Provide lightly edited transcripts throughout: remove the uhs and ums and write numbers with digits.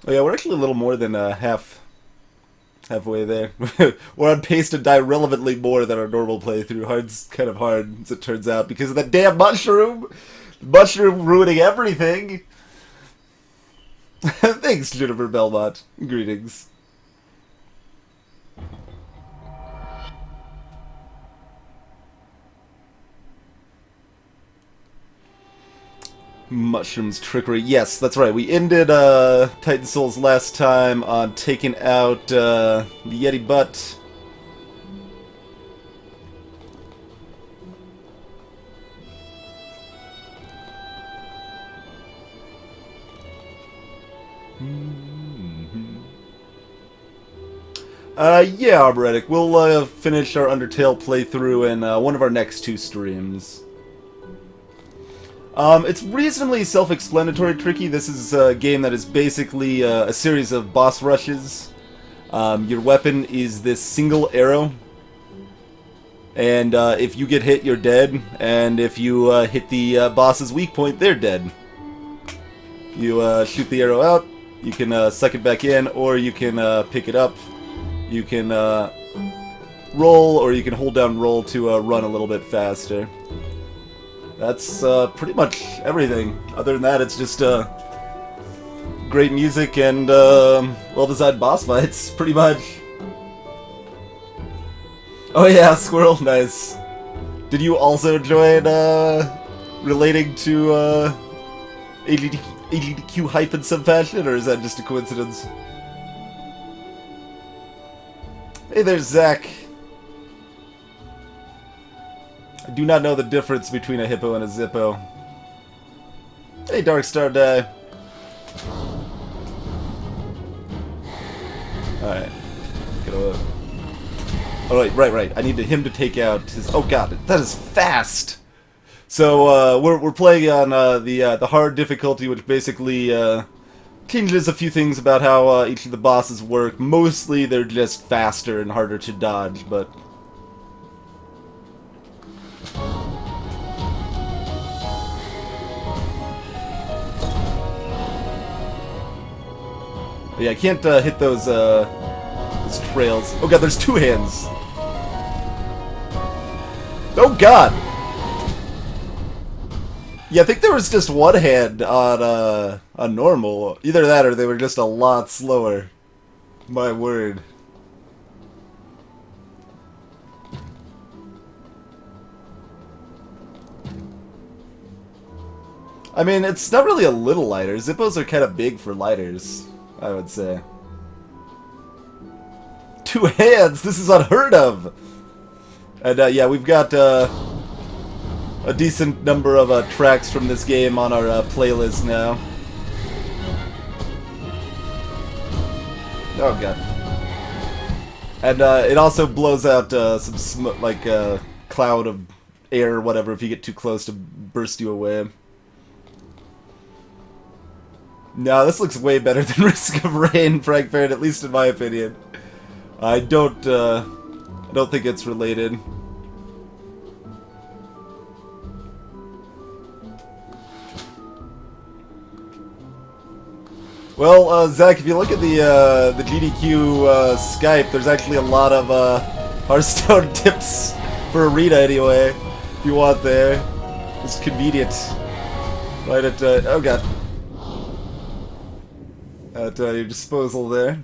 Oh yeah, we're actually a little more than halfway there. We're on pace to die relevantly more than our normal playthrough. Hard's kind of hard, as it turns out, because of that damn mushroom! Mushroom ruining everything! Thanks, Jennifer Belmont. Greetings. Mushroom's trickery. Yes, that's right. We ended Titan Souls last time on taking out the Yeti butt. Yeah, Arbretic. We'll finish our Undertale playthrough in one of our next two streams. It's reasonably self-explanatory, Tricky. This is a game that is basically a series of boss rushes. Your weapon is this single arrow. And if you get hit, you're dead. And if you hit the boss's weak point, they're dead. You shoot the arrow out, you can suck it back in, or you can pick it up. You can roll, or you can hold down roll to run a little bit faster. That's pretty much everything. Other than that, it's just great music and well-designed boss fights, pretty much. Oh yeah, Squirrel, nice. Did you also join relating to AGDQ hype in some fashion, or is that just a coincidence? Hey there, Zach. I do not know the difference between a hippo and a zippo. Hey, Darkstar Die. Alright. Oh, right. I need him to take out his... Oh god, that is fast! So, we're playing on the hard difficulty, which basically changes a few things about how each of the bosses work. Mostly, they're just faster and harder to dodge, but... Yeah, I can't hit those trails. Oh god, there's two hands! Oh god! Yeah, I think there was just one hand on normal. Either that or they were just a lot slower. My word. I mean, it's not really a little lighter. Zippos are kind of big for lighters, I would say. Two hands! This is unheard of! And yeah, we've got a decent number of tracks from this game on our playlist now. Oh god. And it also blows out some smoke, like a cloud of air or whatever if you get too close to burst you away. No, this looks way better than Risk of Rain, Frank Farron, at least in my opinion. I don't think it's related. Well, Zach, if you look at the GDQ Skype, there's actually a lot of Hearthstone tips for Arena anyway, if you want there. It's convenient. Right at, oh god. At your disposal there.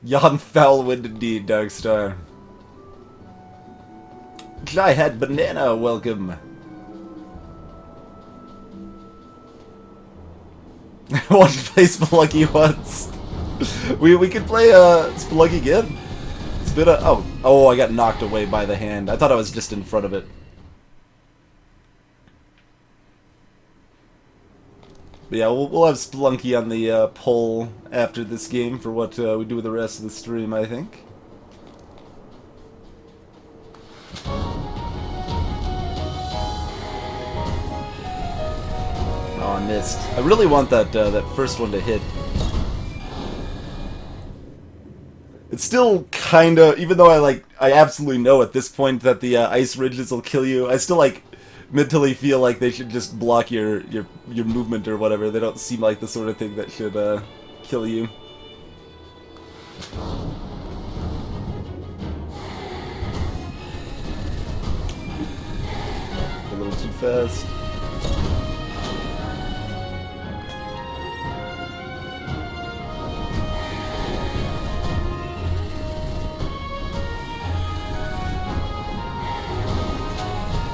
Yon foul wind indeed, Darkstar. Jihad Banana, welcome. I want to play Spelunky once. we could play Spelunky again. It's been a oh I got knocked away by the hand. I thought I was just in front of it. But yeah, we'll have Spelunky on the poll after this game for what we do with the rest of the stream, I think. Oh, I missed. I really want that that first one to hit. It's still kinda, even though I absolutely know at this point that the ice ridges will kill you, I still mentally feel like they should just block your movement or whatever. They don't seem like the sort of thing that should kill you. A little too fast.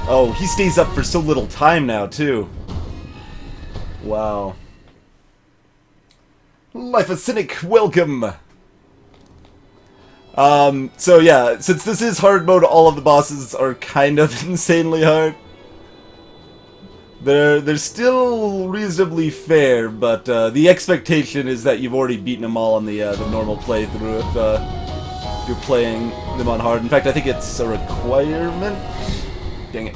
Oh, he stays up for so little time now, too. Wow. Life a Cynic, welcome! So yeah, since this is hard mode, all of the bosses are kind of insanely hard. They're still reasonably fair, but the expectation is that you've already beaten them all on the normal playthrough if you're playing them on hard. In fact, I think it's a requirement. Dang it.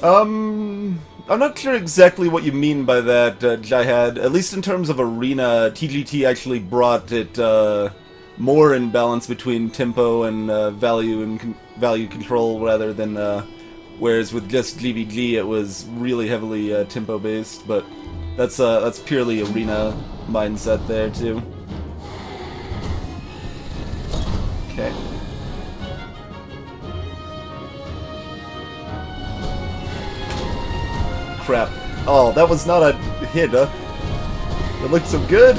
I'm not sure exactly what you mean by that, Jihad. At least in terms of arena, TGT actually brought it more in balance between tempo and value control rather than whereas with just GVG it was really heavily tempo based, but that's purely arena mindset there too. Okay. Crap. Oh, that was not a hit, huh? It looked so good.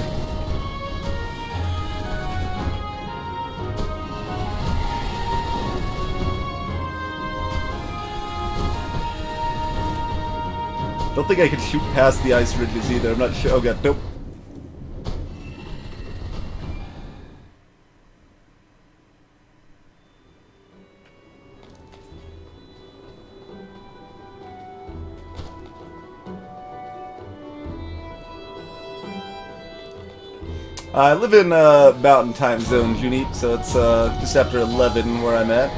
Don't think I can shoot past the ice ridges either. I'm not sure. Oh god, nope. I live in Mountain Time Zone, Junip, so it's just after 11 where I'm at.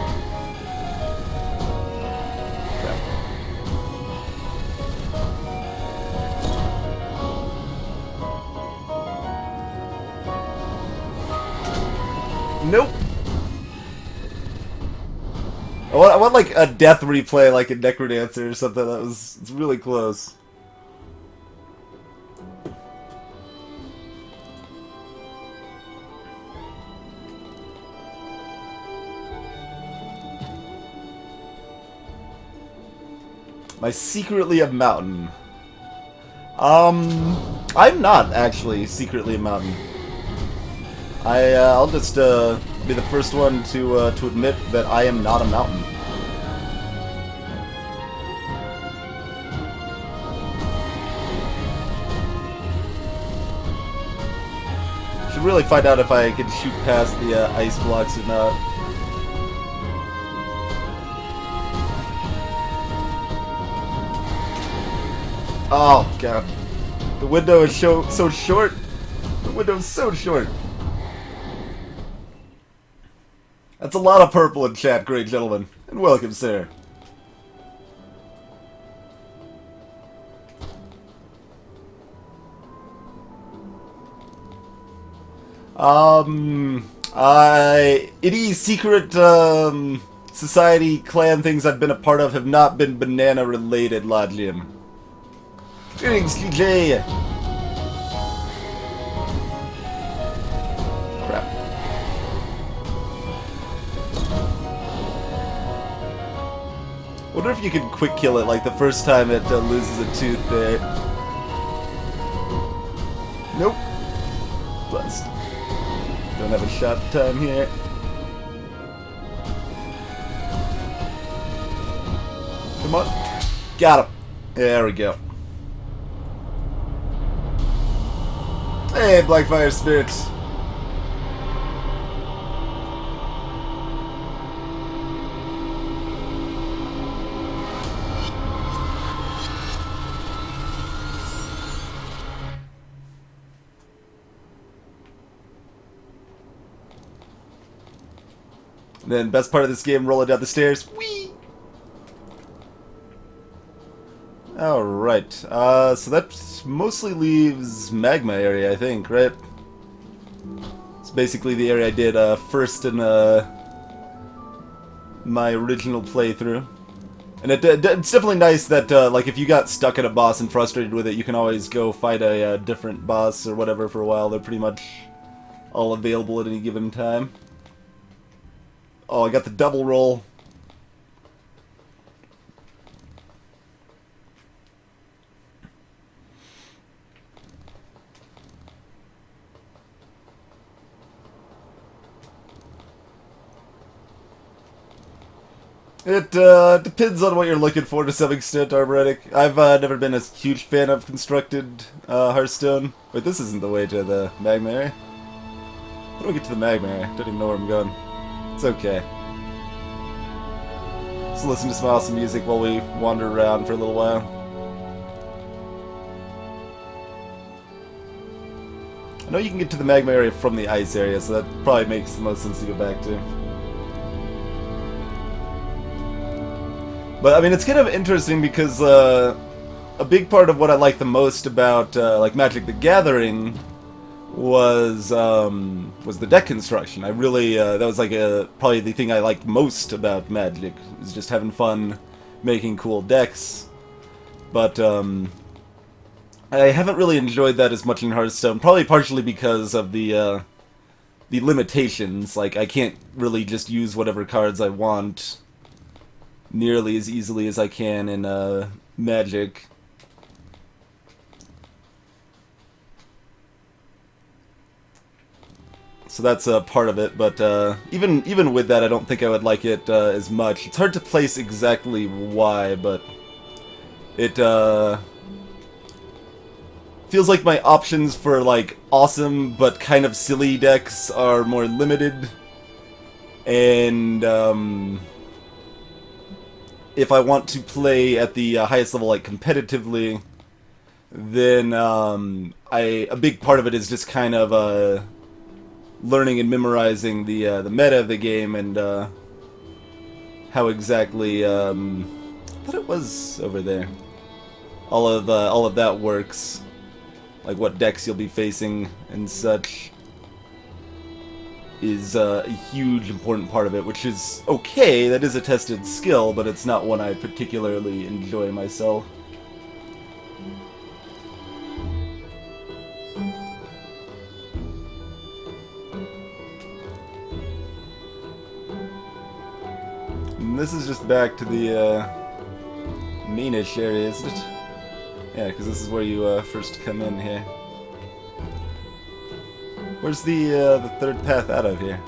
Nope. I want like a death replay, like a Necrodancer or something. It's really close. Am I secretly a mountain? I'm not actually secretly a mountain. I'll just be the first one to admit that I am not a mountain. Should really find out if I can shoot past the ice blocks or not. Oh god, the window is so short. The window is so short. That's a lot of purple in chat, great gentlemen. And welcome, sir. Any secret, society, clan things I've been a part of have not been banana related, La Jim. Greetings, GJ! Crap. Wonder if you can quick kill it like the first time it loses a tooth there. Nope. Blessed. Don't have a shot time here. Come on. Got him. There we go. Hey, Blackfire Spirits. And then, best part of this game, rolling down the stairs. Whee! Alright, so that mostly leaves magma area, I think, right? It's basically the area I did first in my original playthrough. And it's definitely nice that, like, if you got stuck at a boss and frustrated with it, you can always go fight a different boss or whatever for a while. They're pretty much all available at any given time. Oh, I got the double roll. It depends on what you're looking for to some extent, Arboretic. I've never been a huge fan of constructed Hearthstone. Wait, this isn't the way to the magma area. How do I get to the magma area? Don't even know where I'm going. It's okay. Let's listen to some awesome music while we wander around for a little while. I know you can get to the magma area from the ice area, so that probably makes the most sense to go back to. But I mean, it's kind of interesting because a big part of what I like the most about like Magic: The Gathering was the deck construction. I really that was like probably the thing I liked most about Magic, is just having fun making cool decks. But I haven't really enjoyed that as much in Hearthstone, probably partially because of the limitations. Like, I can't really just use whatever cards I want nearly as easily as I can in Magic. So that's part of it, but even with that, I don't think I would like it as much. It's hard to place exactly why, but it feels like my options for like awesome but kind of silly decks are more limited, and if I want to play at the highest level, like competitively, then a big part of it is just kind of learning and memorizing the meta of the game and how exactly I thought it was over there. All of that works, like what decks you'll be facing and such, is a huge important part of it, which is okay. That is a tested skill, but it's not one I particularly enjoy myself. And this is just back to the mainish area, isn't it? Yeah, because this is where you first come in here. Where's the third path out of here?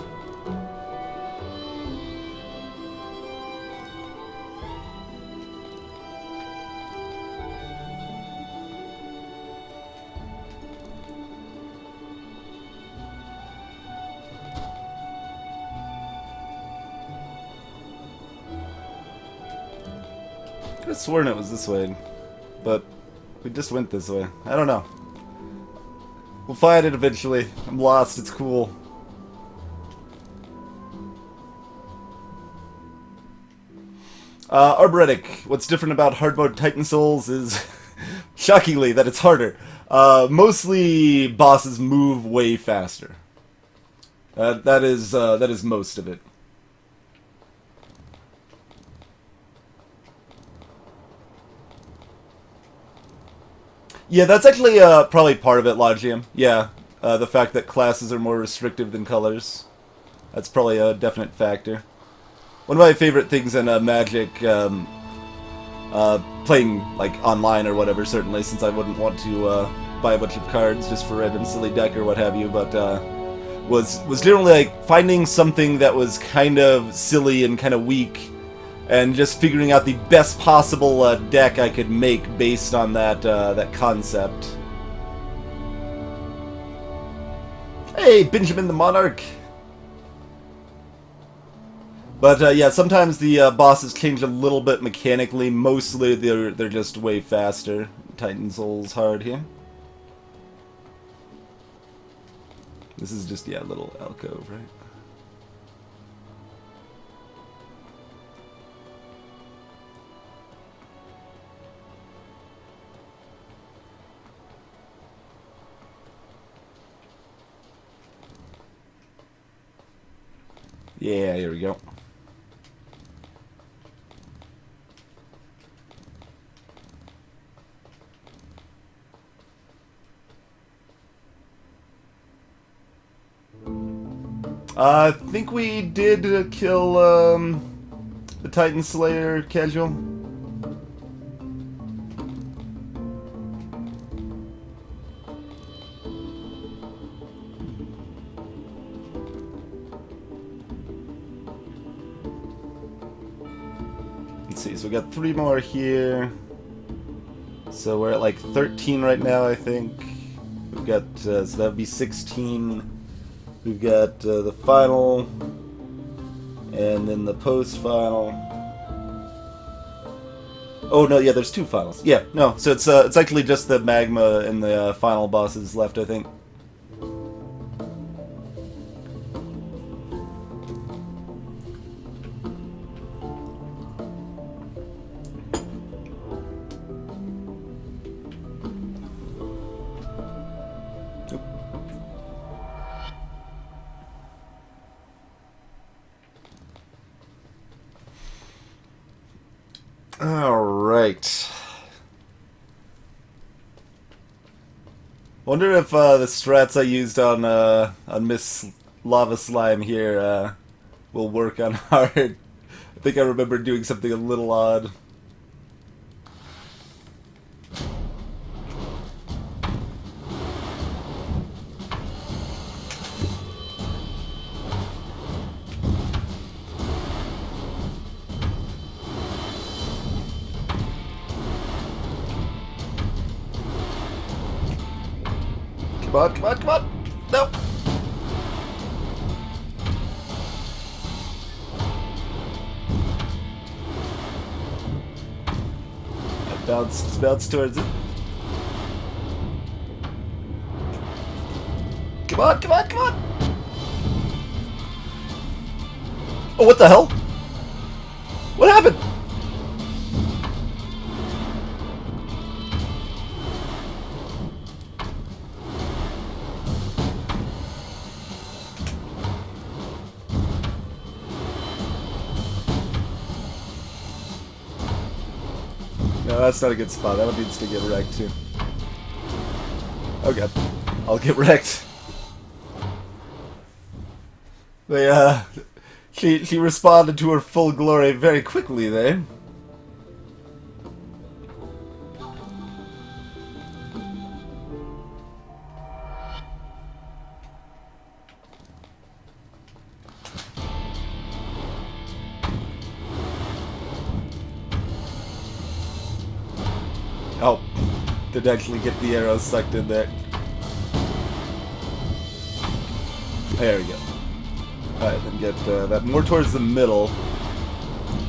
I could have sworn it was this way, but we just went this way. I don't know. We'll find it eventually. I'm lost, it's cool. Arboretic, what's different about hard mode Titan Souls is, shockingly, that it's harder. Mostly bosses move way faster. That is most of it. Yeah, that's actually probably part of it, Logium. Yeah, the fact that classes are more restrictive than colors. That's probably a definite factor. One of my favorite things in Magic, playing like online or whatever, certainly, since I wouldn't want to buy a bunch of cards just for random silly deck or what have you, but was generally like finding something that was kind of silly and kind of weak, and just figuring out the best possible deck I could make based on that concept. Hey, Benjamin the Monarch! But yeah, sometimes the bosses change a little bit mechanically. Mostly they're just way faster. Titan Souls hard here. This is just, yeah, a little alcove, right? Yeah, here we go. I think we did kill the Titan Slayer casual. Let's see, so we got 3 more here. So we're at like 13 right now, I think. We've got, so that would be 16. We've got the final, and then the post-final. Oh no, yeah, there's 2 finals. Yeah, no, so it's actually just the magma and the final bosses left, I think. Alright. Wonder if the strats I used on Miss Lava Slime here will work on hard. I think I remember doing something a little odd. Come on, come on, come on! No! Bounce towards it. Come on, come on, come on! Oh, what the hell? What happened? No, that's not a good spot. That one needs to get wrecked too. Oh god. I'll get wrecked. She responded to her full glory very quickly there. Oh, did actually get the arrow sucked in there. There we go. Alright, then get that more towards the middle.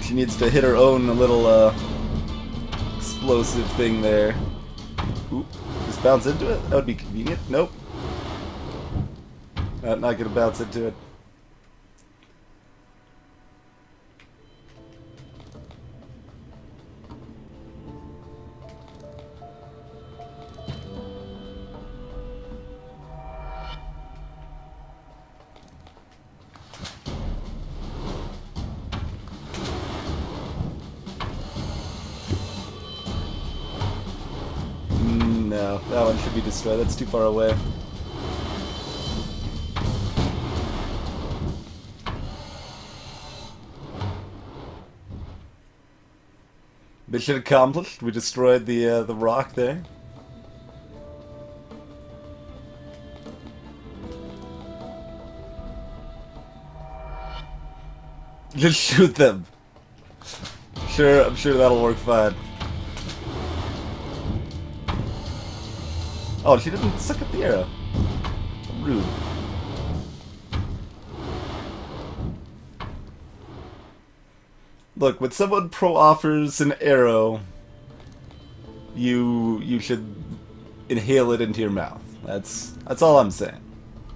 She needs to hit her own little explosive thing there. Oop, just bounce into it? That would be convenient. Nope. Not gonna bounce into it. No, that one should be destroyed. That's too far away. Mission accomplished. We destroyed the rock there. Just shoot them. Sure, I'm sure that'll work fine. Oh, she didn't suck up the arrow. Rude. Look, when someone offers an arrow, you should inhale it into your mouth. That's all I'm saying.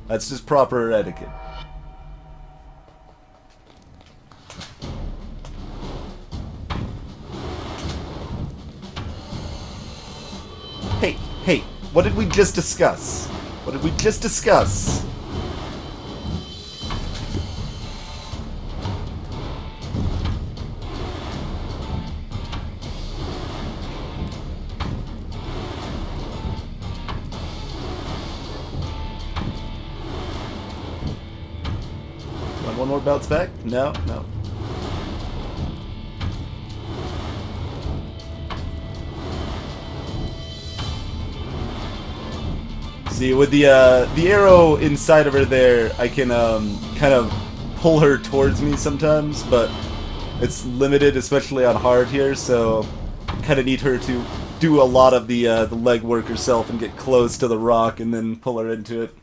That's just proper etiquette. Hey, what did we just discuss? What did we just discuss? One more bounce back? No, no. See, with the arrow inside of her there, I can kind of pull her towards me sometimes, but it's limited, especially on hard here, so kind of need her to do a lot of the leg work herself and get close to the rock and then pull her into it.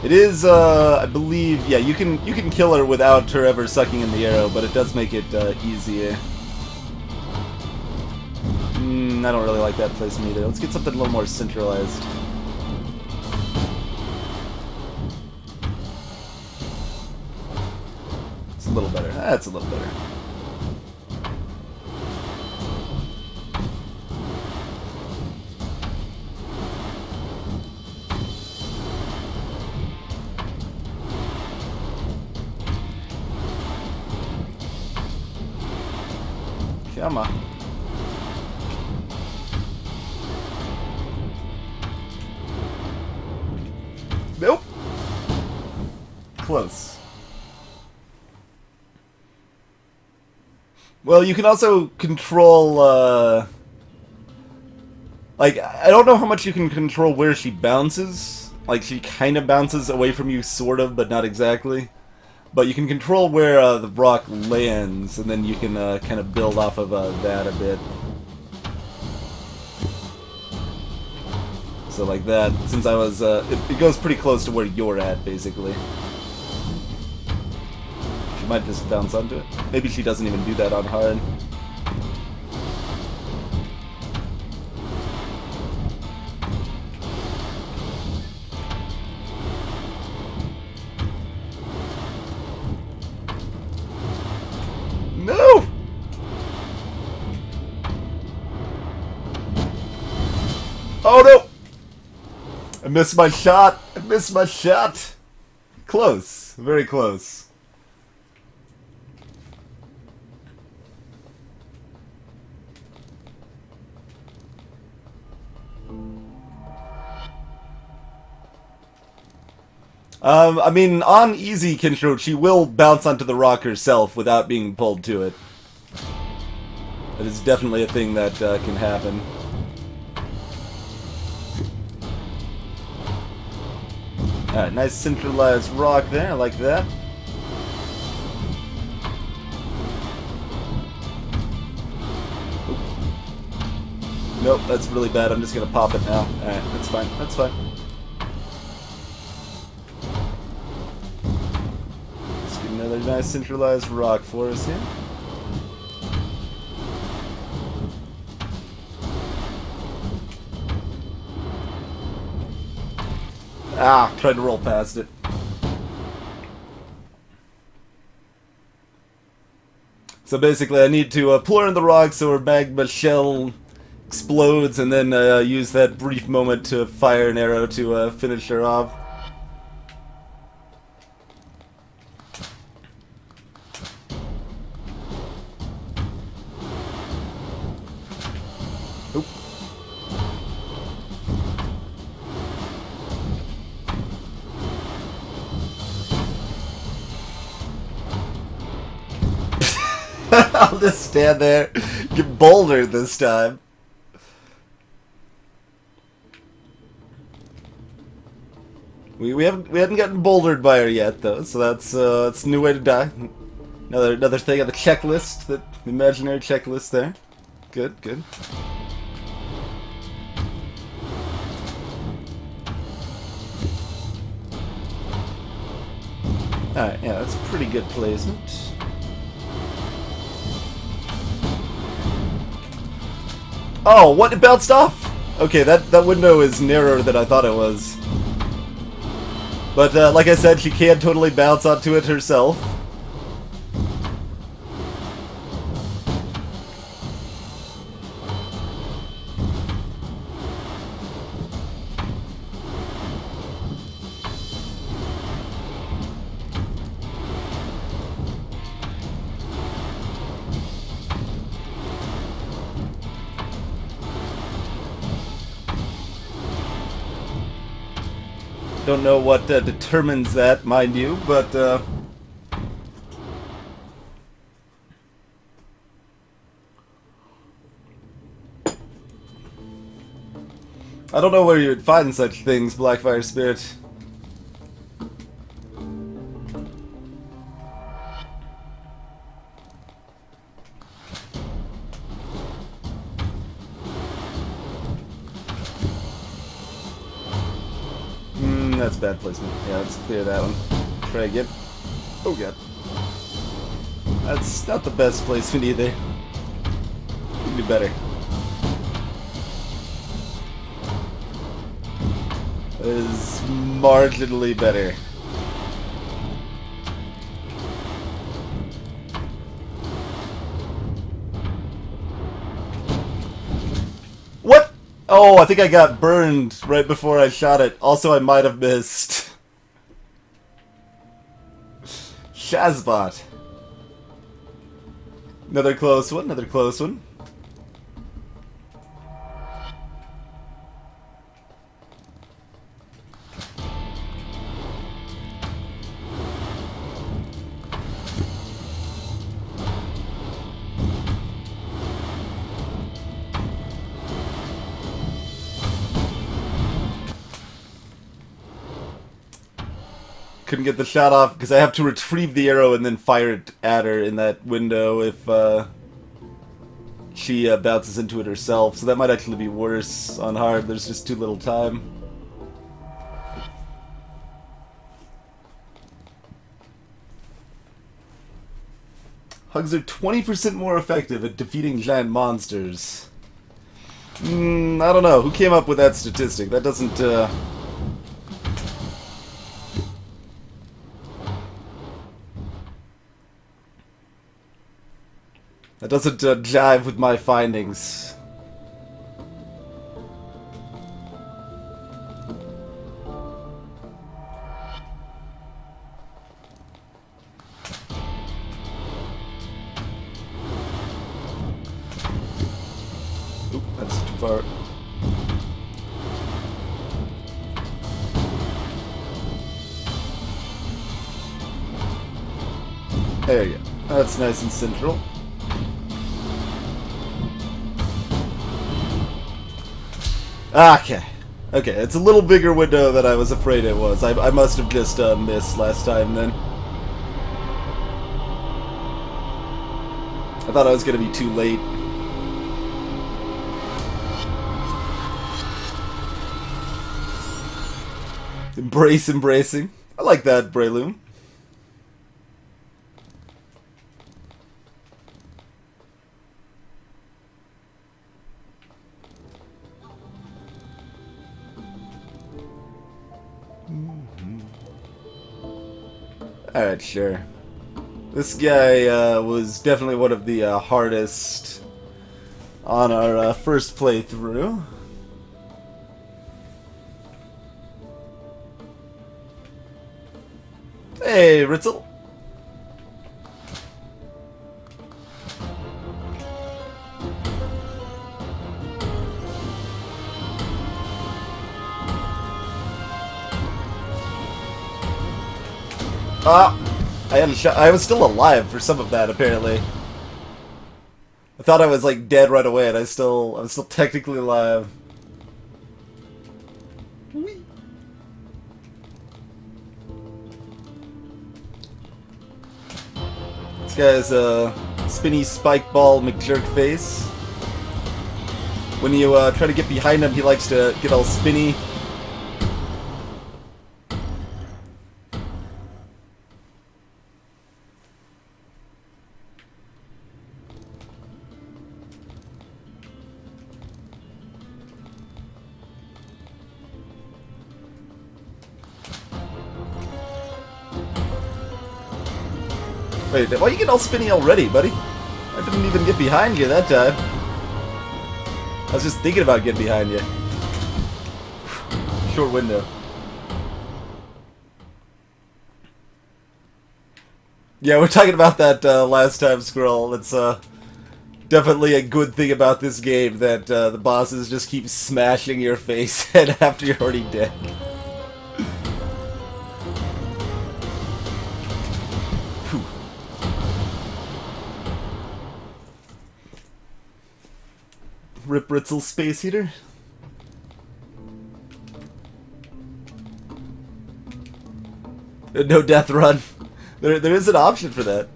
It is, I believe, yeah, you can kill her without her ever sucking in the arrow, but it does make it easier. I don't really like that placement either. Let's get something a little more centralized. It's a little better. That's a little better. Come on. Nope. Close. Well, you can also control, like, I don't know how much you can control where she bounces. Like, she kind of bounces away from you, sort of, but not exactly. But you can control where the rock lands, and then you can kind of build off of that a bit. So like that, since I was, it goes pretty close to where you're at, basically. She might just bounce onto it. Maybe she doesn't even do that on hard. No! Oh no! I missed my shot! I missed my shot! Close. Very close. I mean, on easy control, she will bounce onto the rock herself without being pulled to it. That is definitely a thing that can happen. Alright, nice centralized rock there, I like that. Oop. Nope, that's really bad, I'm just gonna pop it now. Alright, that's fine, that's fine. Another nice centralized rock for us here. Ah, tried to roll past it. So basically I need to pull her in the rock so her magma shell explodes and then use that brief moment to fire an arrow to finish her off. Oop. I'll just stand there, get bouldered this time. We hadn't gotten bouldered by her yet though, so that's a new way to die. Another thing on the checklist, the imaginary checklist there. Good, good. Alright, yeah, that's a pretty good placement. Oh, what? It bounced off? Okay, that window is narrower than I thought it was. But, like I said, she can totally bounce onto it herself. Don't know what determines that, mind you, but I don't know where you would find such things, Blackfire Spirit. That's bad placement. Yeah, let's clear that one. Try again. Oh god. That's not the best placement either. You can do better. That is marginally better. What? Oh, I think I got burned right before I shot it. Also, I might have missed. Shazbot. Another close one, another close one. Couldn't get the shot off because I have to retrieve the arrow and then fire it at her in that window if she bounces into it herself. So that might actually be worse on hard. There's just too little time. Hugs are 20% more effective at defeating giant monsters. I don't know. Who came up with that statistic? That doesn't... That doesn't jive with my findings. Oop, that's too far. There you go. That's nice and central. Okay. Okay, it's a little bigger window than I was afraid it was. I must have just missed last time then. I thought I was going to be too late. Embracing. I like that, Breloom. Alright, sure. This guy was definitely one of the hardest on our first playthrough. Hey, Ritzel! I had a shot. I was still alive for some of that, apparently. I thought I was like dead right away, and I was still technically alive. Whee. This guy's a spinny spike ball McJerkface. When you try to get behind him, he likes to get all spinny. Wait, why you get all spinny already, buddy? I didn't even get behind you that time. I was just thinking about getting behind you. Short window. Yeah, we're talking about that last time, Squirrel. It's definitely a good thing about this game that the bosses just keep smashing your face in after you're already dead. Rip Ritzel Space Heater. No death run. There is an option for that.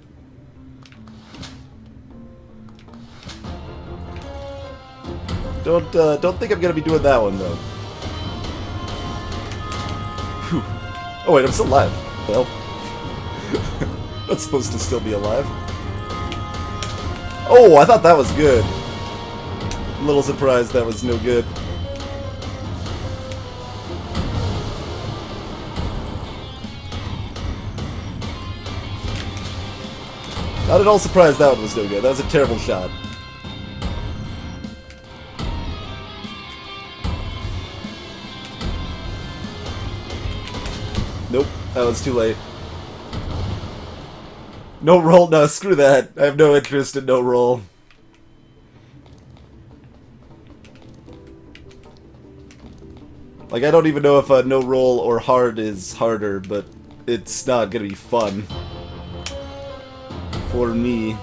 Don't think I'm gonna be doing that one though. Whew. Oh wait, I'm still alive. Well, not supposed to still be alive. Oh, I thought that was good. A little surprised that was no good. Not at all surprised that one was no good. That was a terrible shot. Nope, that was too late. No roll? No, screw that. I have no interest in no roll. Like, I don't even know if no roll or hard is harder, but it's not gonna be fun. For me.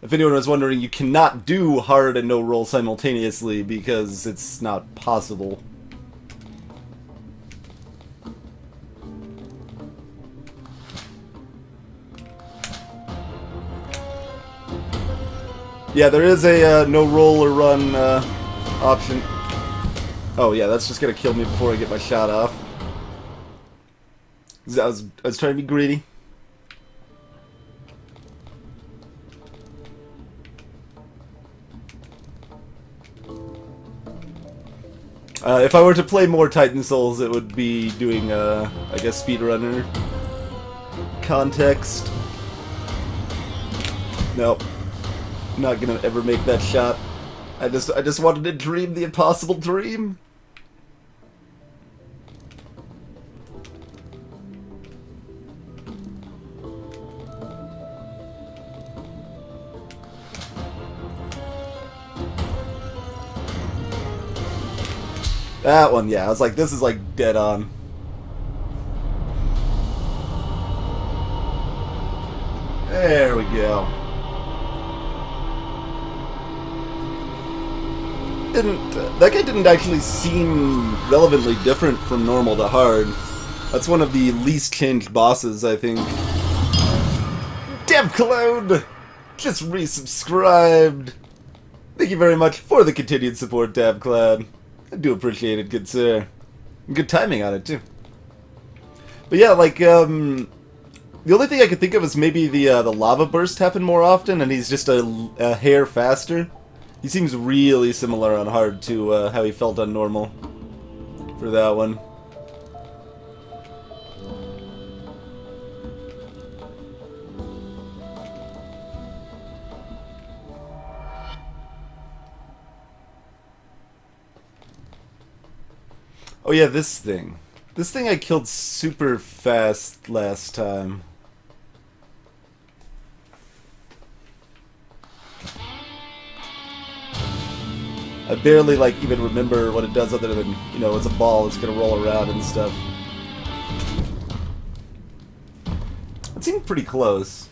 If anyone was wondering, you cannot do hard and no roll simultaneously because it's not possible. Yeah, there is a no roll or run option. Oh yeah, that's just gonna kill me before I get my shot off. I was trying to be greedy. If I were to play more Titan Souls, it would be doing I guess speedrunner context. Nope. Not gonna ever make that shot. I just wanted to dream the impossible dream. That one, yeah. I was like, this is like dead on. There we go. That guy didn't actually seem relevantly different from normal to hard. That's one of the least changed bosses, I think. DevCloud! Just resubscribed! Thank you very much for the continued support, DevCloud. I do appreciate it, good sir. Good timing on it, too. But yeah, like, the only thing I could think of is maybe the lava burst happened more often, and he's just a hair faster. He seems really similar on hard to how he felt on normal for that one. Oh yeah, this thing. This thing I killed super fast last time. I barely, like, even remember what it does other than, you know, it's a ball, it's gonna roll around and stuff. It seemed pretty close.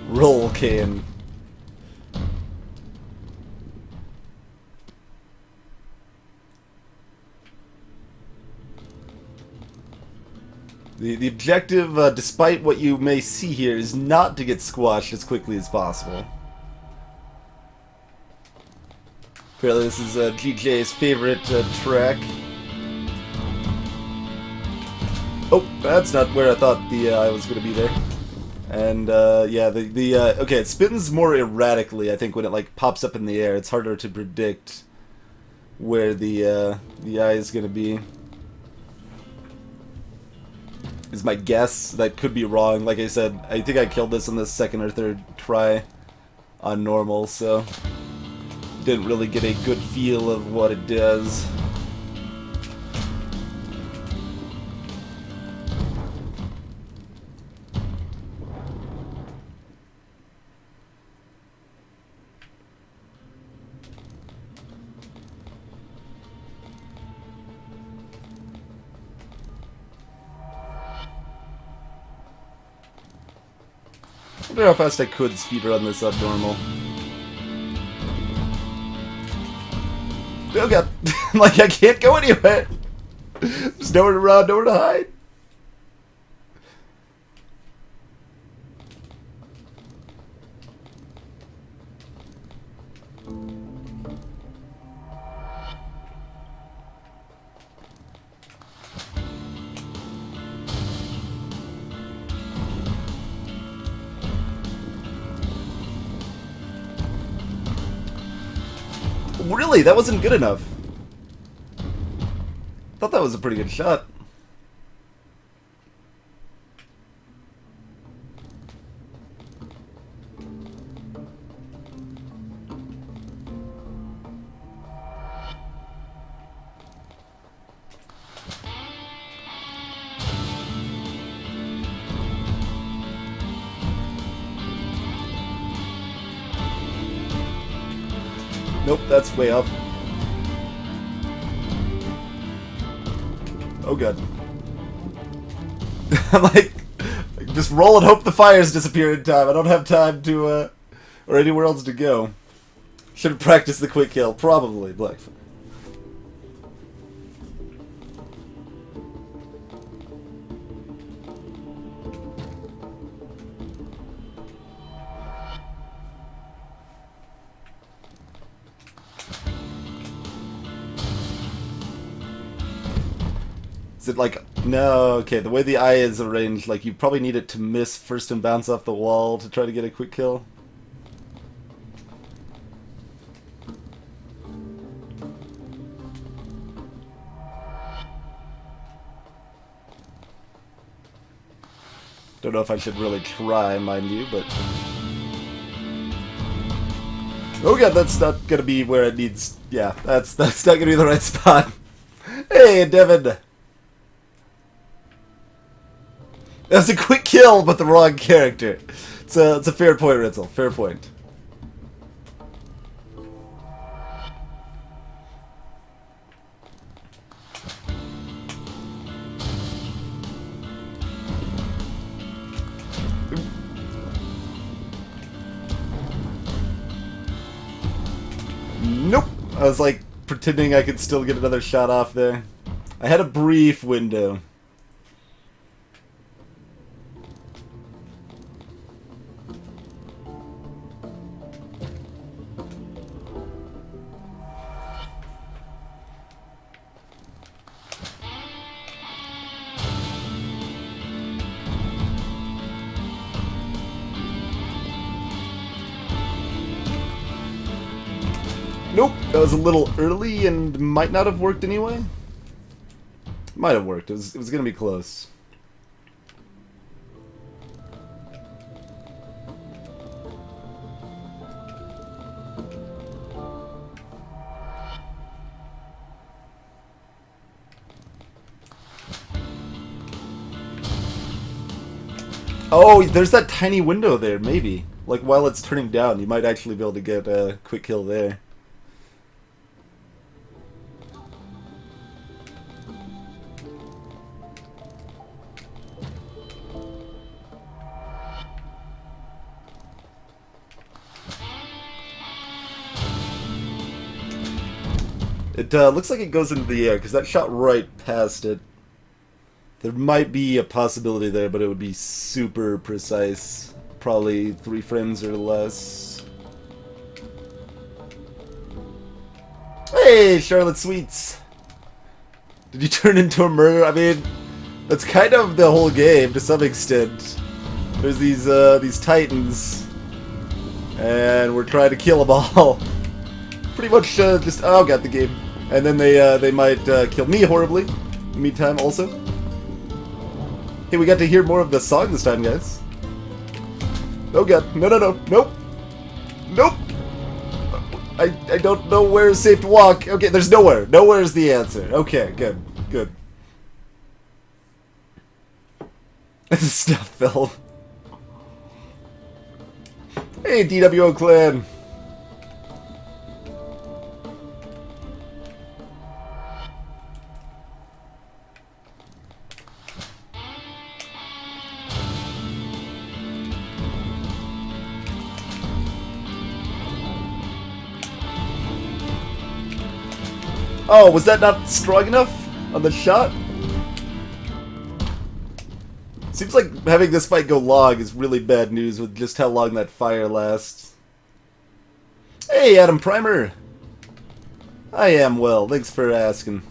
Roll can. The objective, despite what you may see here, is not to get squashed as quickly as possible. Apparently this is GJ's favorite track. Oh, that's not where I thought the eye was going to be there. And, yeah, okay, it spins more erratically, I think, when it, like, pops up in the air. It's harder to predict where the eye is going to be. Is my guess. That could be wrong. Like I said, I think I killed this on the second or third try on normal, so didn't really get a good feel of what it does. wonder how fast I could speedrun this up normal. Oh god. Like, I can't go anywhere. There's nowhere to run, nowhere to hide. Really? That wasn't good enough. Thought that was a pretty good shot. Nope, that's way up. Oh god. I'm like, just roll and hope the fires disappear in time. I don't have time to, or anywhere else to go. Should have practiced the quick kill. Probably, Blackfoot. Is it like... No, okay, the way the eye is arranged, like, you probably need it to miss first and bounce off the wall to try to get a quick kill. Don't know if I should really try, mind you, but... Oh god, that's not gonna be where it needs... Yeah, that's not gonna be the right spot. Hey, Devin! That was a quick kill, but the wrong character. It's a fair point, Ritzel. Fair point. Nope. I was like pretending I could still get another shot off there. I had a brief window. Nope, that was a little early and might not have worked anyway. Might have worked. It was gonna be close. Oh, there's that tiny window there, maybe. Like, while it's turning down, you might actually be able to get a quick kill there. It looks like it goes into the air, because that shot right past it. There might be a possibility there, but it would be super precise. Probably 3 frames or less. Hey, Charlotte Sweets! Did you turn into a murderer? I mean, that's kind of the whole game, to some extent. There's these titans, and we're trying to kill them all. Pretty much just... Oh, got the game. And then they might kill me horribly. In the meantime, also. Hey, we got to hear more of the song this time, guys. Oh god. No, no, no. Nope. Nope. I don't know where is safe to walk. Okay, there's nowhere. Nowhere is the answer. Okay, good. Good. It's a stuff film. Hey, DWO clan. Oh, was that not strong enough on the shot? Seems like having this fight go long is really bad news with just how long that fire lasts. Hey, Adam Primer! I am well, thanks for asking.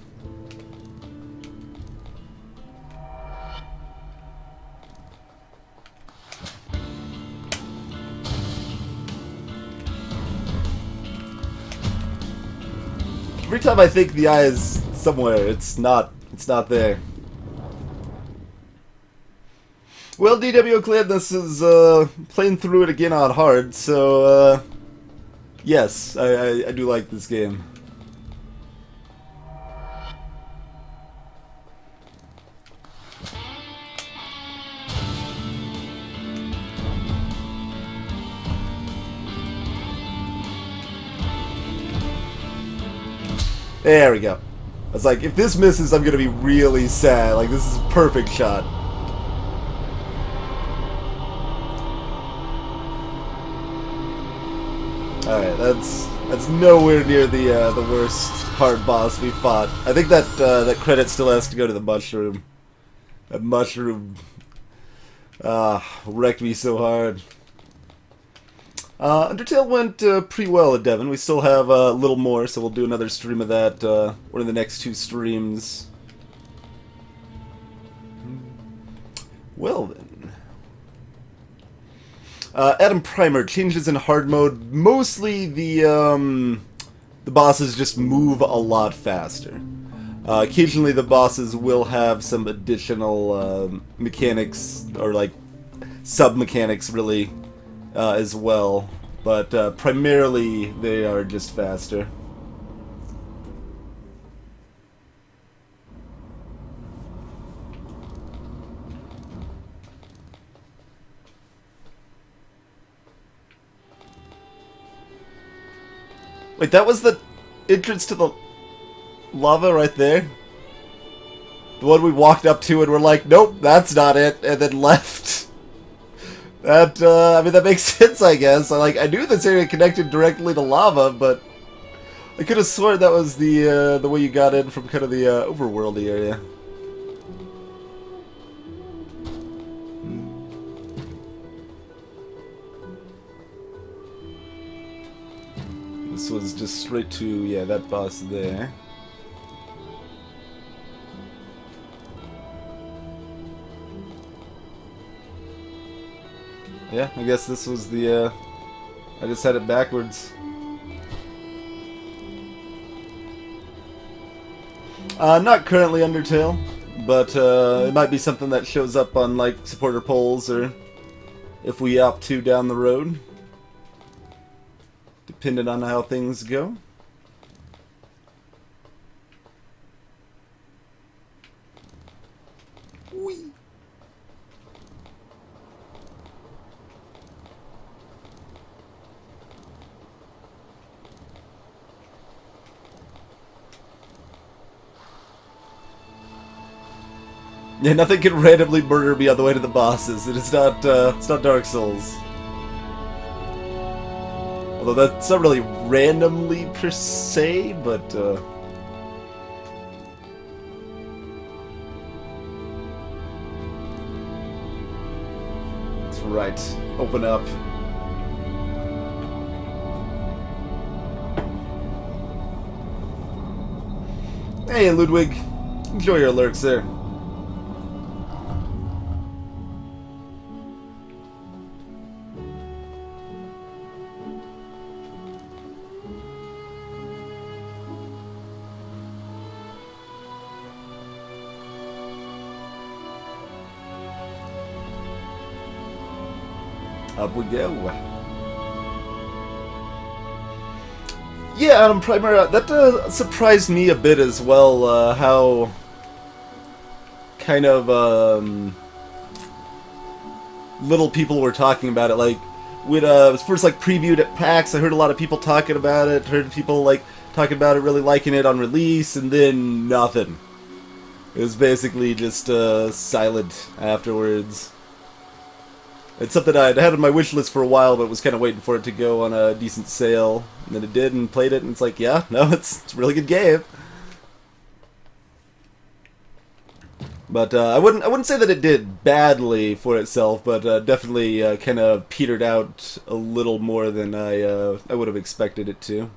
Every time I think the eye is somewhere, it's not there. Well, DW Clan, this is playing through it again on hard, so yes, I do like this game. There we go. I was like, if this misses, I'm gonna be really sad. Like, this is a perfect shot. Alright, that's nowhere near the worst hard boss we fought. I think that that credit still has to go to the mushroom. That mushroom wrecked me so hard. Undertale went pretty well at Devon. We still have a little more, so we'll do another stream of that one of the next 2 streams. Well then. Adam Primer, changes in hard mode. Mostly the bosses just move a lot faster. Occasionally the bosses will have some additional mechanics, or like sub-mechanics really, as well, but primarily they are just faster. Wait, that was the entrance to the lava right there? The one we walked up to and we're like, nope, that's not it, and then left. That, I mean, that makes sense, I guess. I knew this area connected directly to lava, but I could have sworn that was the way you got in from kind of the, overworldy area. This was just straight to, yeah, that boss there. Yeah, I guess this was the, I just had it backwards. Not currently Undertale, but it might be something that shows up on, like, supporter polls, or if we opt to down the road. Depending on how things go. Whee! Yeah, nothing can randomly murder me on the way to the bosses. It's not Dark Souls. Although that's not really randomly per se, but that's right. Open up. Hey, Ludwig. Enjoy your alerts there. Up we go. Yeah, Adam Primer, that surprised me a bit as well, how kind of little people were talking about it. Like, when it was first like previewed at PAX, I heard a lot of people talking about it, heard people like talking about it, really liking it on release, and then nothing. It was basically just silent afterwards. It's something I'd had on my wish list for a while, but was kind of waiting for it to go on a decent sale. And then it did, and played it, and it's like, yeah, no, it's a really good game. But I wouldn't say that it did badly for itself, but definitely kind of petered out a little more than I would have expected it to.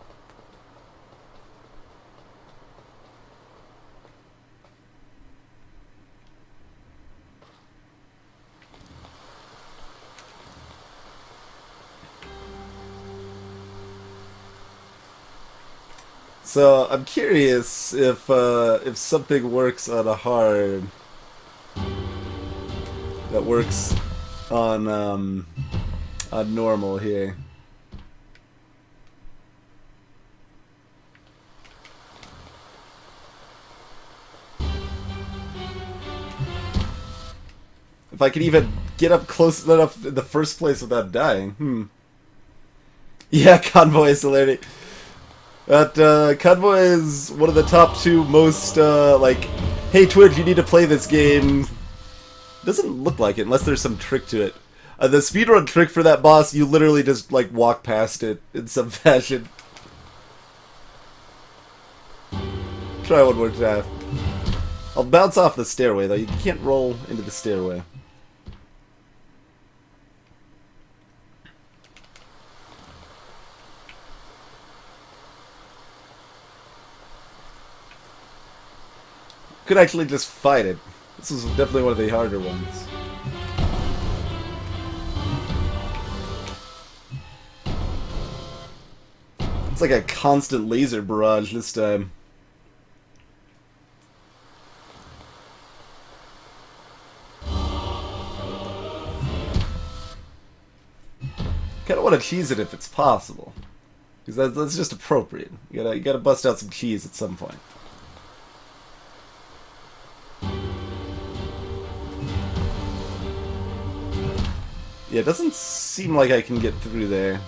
So I'm curious if something works on a hard that works on normal here. If I could even get up close enough in the first place without dying. Yeah, Convoy celerity. But Convoy is one of the top 2 most, like, hey Twitch, you need to play this game. Doesn't look like it, unless there's some trick to it. The speedrun trick for that boss, you literally just, like, walk past it in some fashion. Try one more time. I'll bounce off the stairway, though. You can't roll into the stairway. Could actually just fight it. This was definitely one of the harder ones. It's like a constant laser barrage this time. Kind of want to cheese it if it's possible, because that's just appropriate. You gotta bust out some cheese at some point. Yeah, it doesn't seem like I can get through there.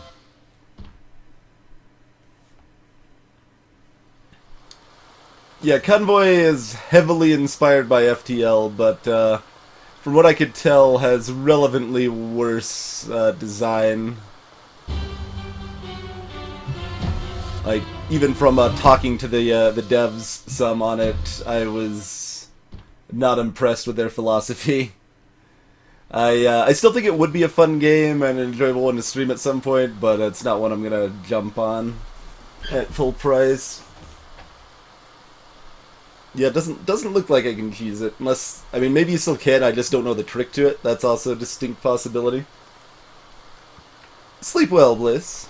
Yeah, Convoy is heavily inspired by FTL, but from what I could tell, has relevantly worse design. Like, even from talking to the devs some on it, I was not impressed with their philosophy. I still think it would be a fun game and an enjoyable one to stream at some point, but it's not one I'm gonna jump on at full price. Yeah, it doesn't look like I can cheese it, unless, I mean, maybe you still can, I just don't know the trick to it. That's also a distinct possibility. Sleep well, Bliss.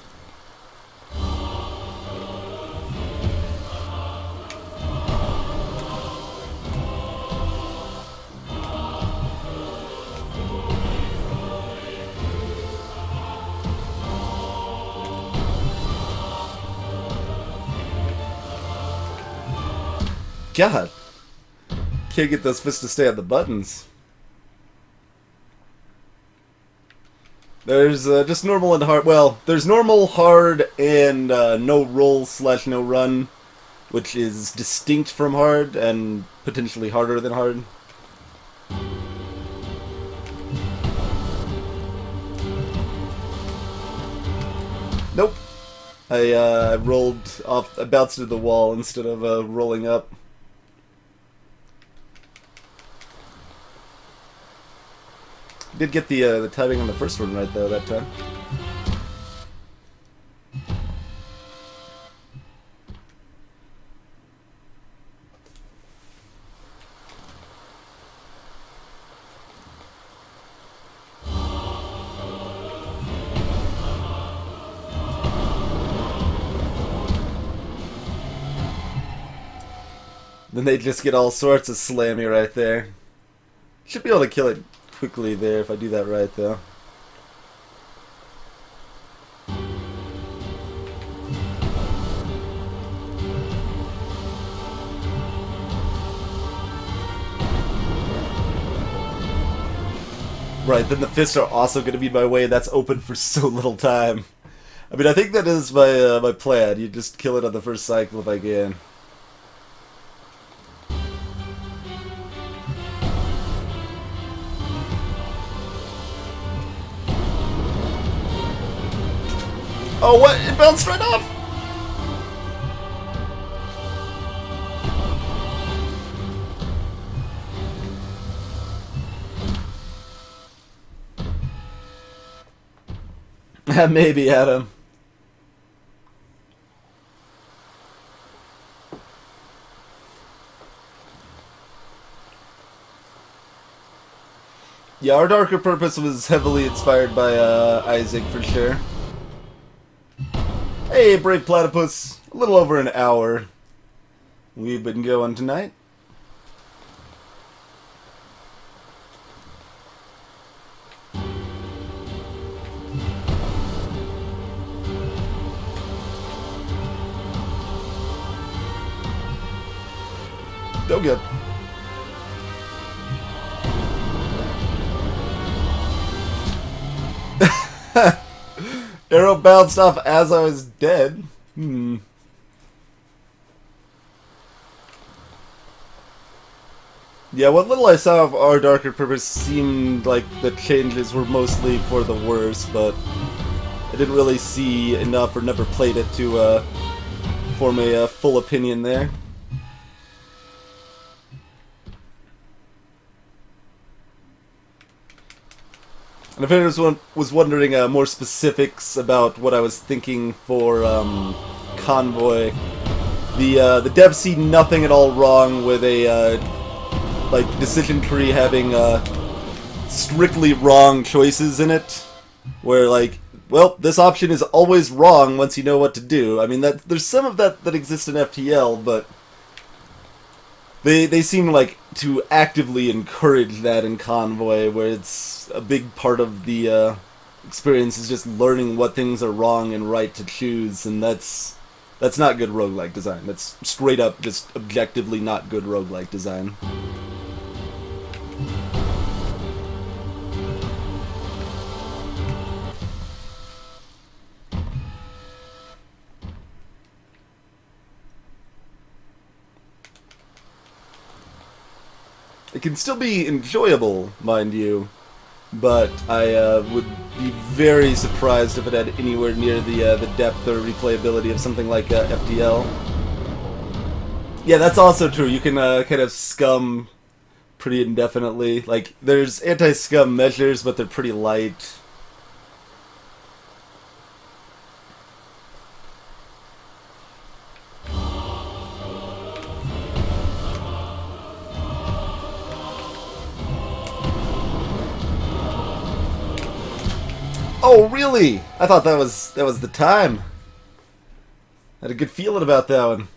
God, can't get those fists to stay on the buttons. There's just normal and hard. Well, there's normal, hard, and no roll / no run, which is distinct from hard and potentially harder than hard. Nope. I rolled off. I bounced into the wall instead of rolling up. Did get the timing on the first one right though that time. Then they just get all sorts of slammy right there. Should be able to kill it quickly there if I do that right, though. Right, then the fists are also going to be my way. That's open for so little time. I mean, I think that is my my plan. You just kill it on the first cycle if I can. Oh, what? It bounced right off! Maybe, Adam. Yeah, our Darker Purpose was heavily inspired by Isaac, for sure. Hey, Brave Platypus. A little over an hour we've been going tonight. Still good. Arrow bounced off as I was dead. Yeah, what little I saw of our Darker Purpose seemed like the changes were mostly for the worse, but I didn't really see enough or never played it to form a full opinion there. And if anyone was wondering more specifics about what I was thinking for Convoy, the devs see nothing at all wrong with a like decision tree having strictly wrong choices in it, where like, well, this option is always wrong once you know what to do. I mean, there's some of that exists in FTL, but They seem like to actively encourage that in Convoy, where it's a big part of the experience is just learning what things are wrong and right to choose, and that's not good roguelike design. That's straight up just objectively not good roguelike design. It can still be enjoyable, mind you, but I would be very surprised if it had anywhere near the depth or replayability of something like FTL. Yeah, that's also true. You can kind of scum pretty indefinitely. Like, there's anti-scum measures, but they're pretty light. Oh, really? I thought that was the time. Had a good feeling about that one.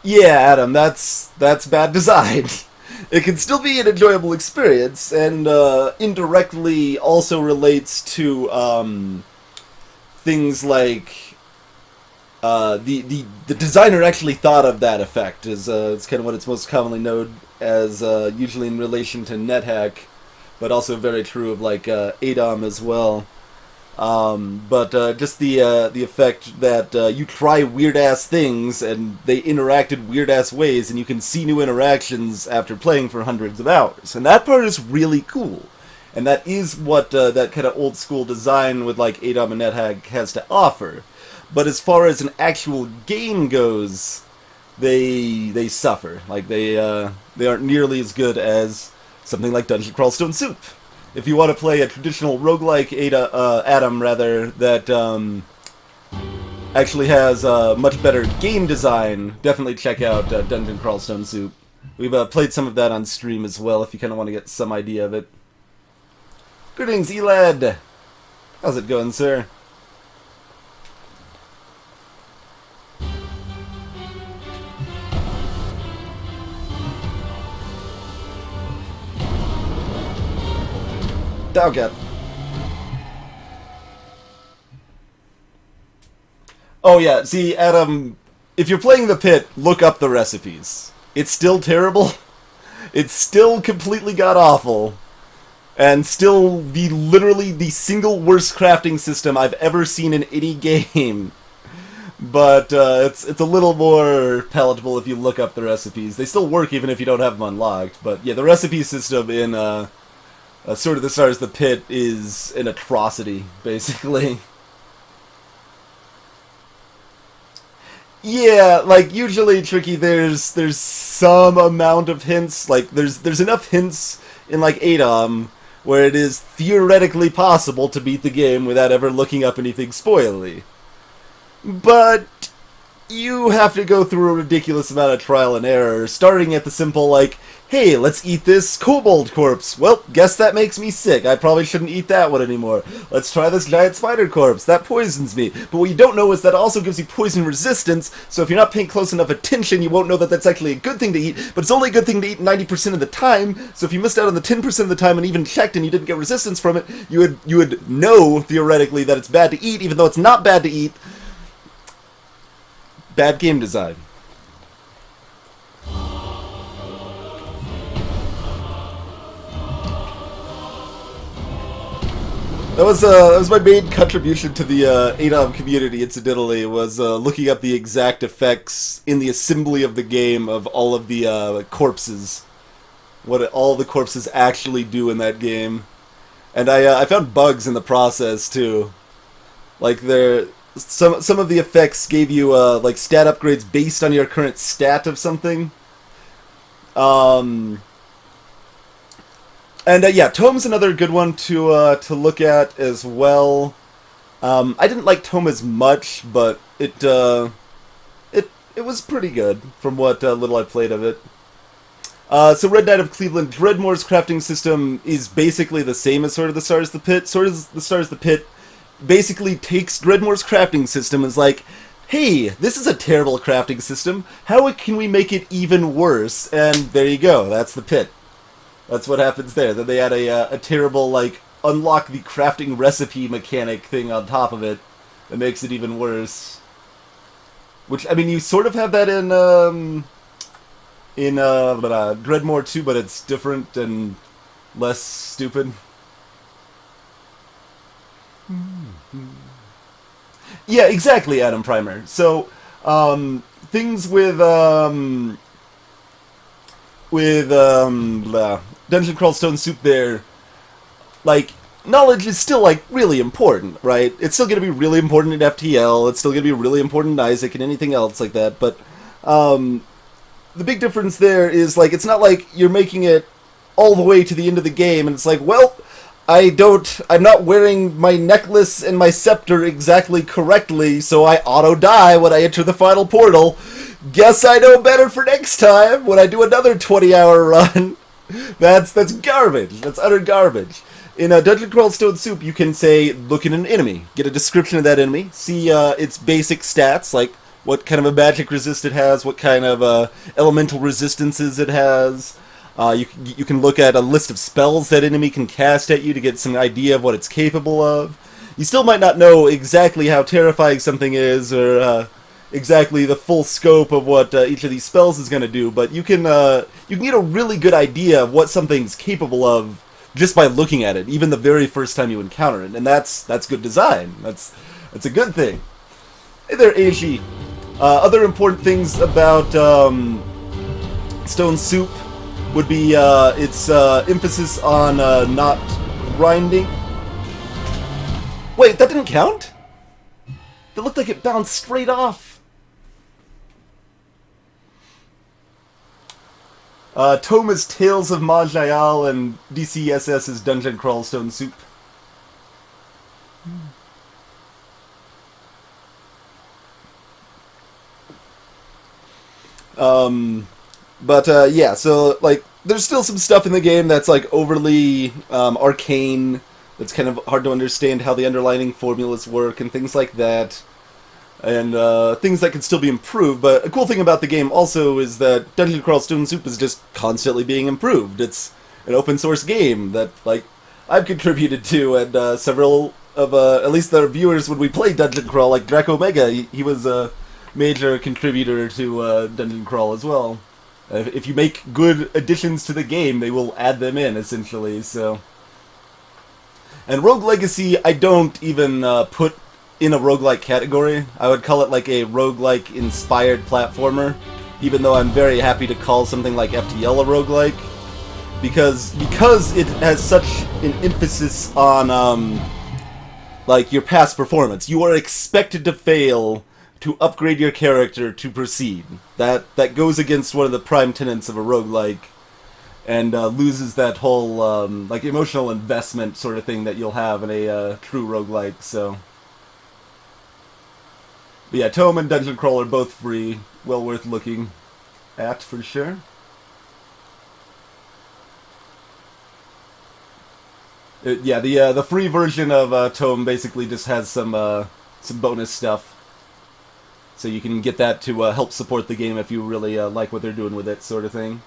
Yeah, Adam, that's bad design. It can still be an enjoyable experience, and indirectly also relates to things like the designer actually thought of that effect. It's kind of what it's most commonly known as, usually in relation to NetHack, but also very true of like ADOM as well. But just the effect that you try weird ass things and they interact in weird ass ways, and you can see new interactions after playing for hundreds of hours, and that part is really cool. And that is what that kind of old school design with like ADOM and NetHack has to offer. But as far as an actual game goes, they suffer. Like they aren't nearly as good as something like Dungeon Crawl Stone Soup. If you want to play a traditional roguelike Adam rather that actually has much better game design, definitely check out Dungeon Crawl Stone Soup. We've played some of that on stream as well, if you kind of want to get some idea of it. Greetings, Elad! How's it going, sir? Okay. Oh yeah, see, Adam, if you're playing the pit, look up the recipes. It's still terrible. It's still completely god-awful. And still literally the single worst crafting system I've ever seen in any game. But it's a little more palatable if you look up the recipes. They still work even if you don't have them unlocked. But yeah, the recipe system in Sword of the Stars, the Pit is an atrocity, basically. Yeah, like usually Tricky, there's some amount of hints. Like there's enough hints in like ADOM, where it is theoretically possible to beat the game without ever looking up anything spoily. But you have to go through a ridiculous amount of trial and error, starting at the simple, like, hey, let's eat this kobold corpse. Well, guess that makes me sick. I probably shouldn't eat that one anymore. Let's try this giant spider corpse. That poisons me. But what you don't know is that also gives you poison resistance, so if you're not paying close enough attention, you won't know that that's actually a good thing to eat, but it's only a good thing to eat 90% of the time, so if you missed out on the 10% of the time and even checked and you didn't get resistance from it, you would know, theoretically, that it's bad to eat, even though it's not bad to eat. Bad game design. That was my main contribution to the ADOM community, incidentally, was looking up the exact effects in the assembly of the game of all of the corpses. What all the corpses actually do in that game. And I found bugs in the process, too. Like, some of the effects gave you like stat upgrades based on your current stat of something. And yeah, Tome's another good one to look at as well. I didn't like Tome as much, but it was pretty good from what little I played of it. So Red Knight of Cleveland, Dreadmore's crafting system is basically the same as Sword of the Stars the Pit. Sword of the Stars the Pit basically takes Dreadmore's crafting system and is like, hey, this is a terrible crafting system. How can we make it even worse? And there you go. That's the Pit. That's what happens there. Then they add a terrible, like, unlock the crafting recipe mechanic thing on top of it that makes it even worse. Which, I mean, you sort of have that in Dreadmore too, but it's different and less stupid. Yeah, exactly, Adam Primer. So, things with Dungeon Crawl Stone Soup there, like, knowledge is still, like, really important, right? It's still going to be really important in FTL, it's still going to be really important in Isaac and anything else like that, but, the big difference there is, like, it's not like you're making it all the way to the end of the game, and it's like, well, I'm not wearing my necklace and my scepter exactly correctly, so I auto-die when I enter the final portal. Guess I know better for next time when I do another 20-hour run. That's garbage. That's utter garbage. In Dungeon Crawl Stone Soup, you can say, look at an enemy, get a description of that enemy, see its basic stats, like what kind of a magic resist it has, what kind of elemental resistances it has. You can look at a list of spells that enemy can cast at you to get some idea of what it's capable of. You still might not know exactly how terrifying something is, or exactly the full scope of what each of these spells is going to do, but you can get a really good idea of what something's capable of just by looking at it, even the very first time you encounter it, and that's good design. That's a good thing. Hey there, Eiji. Other important things about Stone Soup would be its emphasis on not grinding. Wait, that didn't count? It looked like it bounced straight off. Tome is Tales of Majayal, and DCSS is Dungeon Crawl Stone Soup. Yeah, so, like, there's still some stuff in the game that's, like, overly arcane, that's kind of hard to understand how the underlining formulas work and things like that, and things that can still be improved. But a cool thing about the game also is that Dungeon Crawl Stone Soup is just constantly being improved. It's an open source game that, like, I've contributed to, and several of, at least the viewers when we played Dungeon Crawl, like Draco Omega, he was a major contributor to Dungeon Crawl as well. If you make good additions to the game, they will add them in, essentially, so. And Rogue Legacy, I don't even put in a roguelike category. I would call it like a roguelike inspired platformer, even though I'm very happy to call something like FTL a roguelike, because it has such an emphasis on like your past performance. You are expected to fail to upgrade your character to proceed. That goes against one of the prime tenets of a roguelike. and loses that whole like emotional investment sort of thing that you'll have in a true roguelike. So, but yeah, Tome and Dungeon Crawl are both free, well worth looking at for sure. Yeah, the free version of Tome basically just has some bonus stuff, so you can get that to help support the game if you really like what they're doing with it, sort of thing.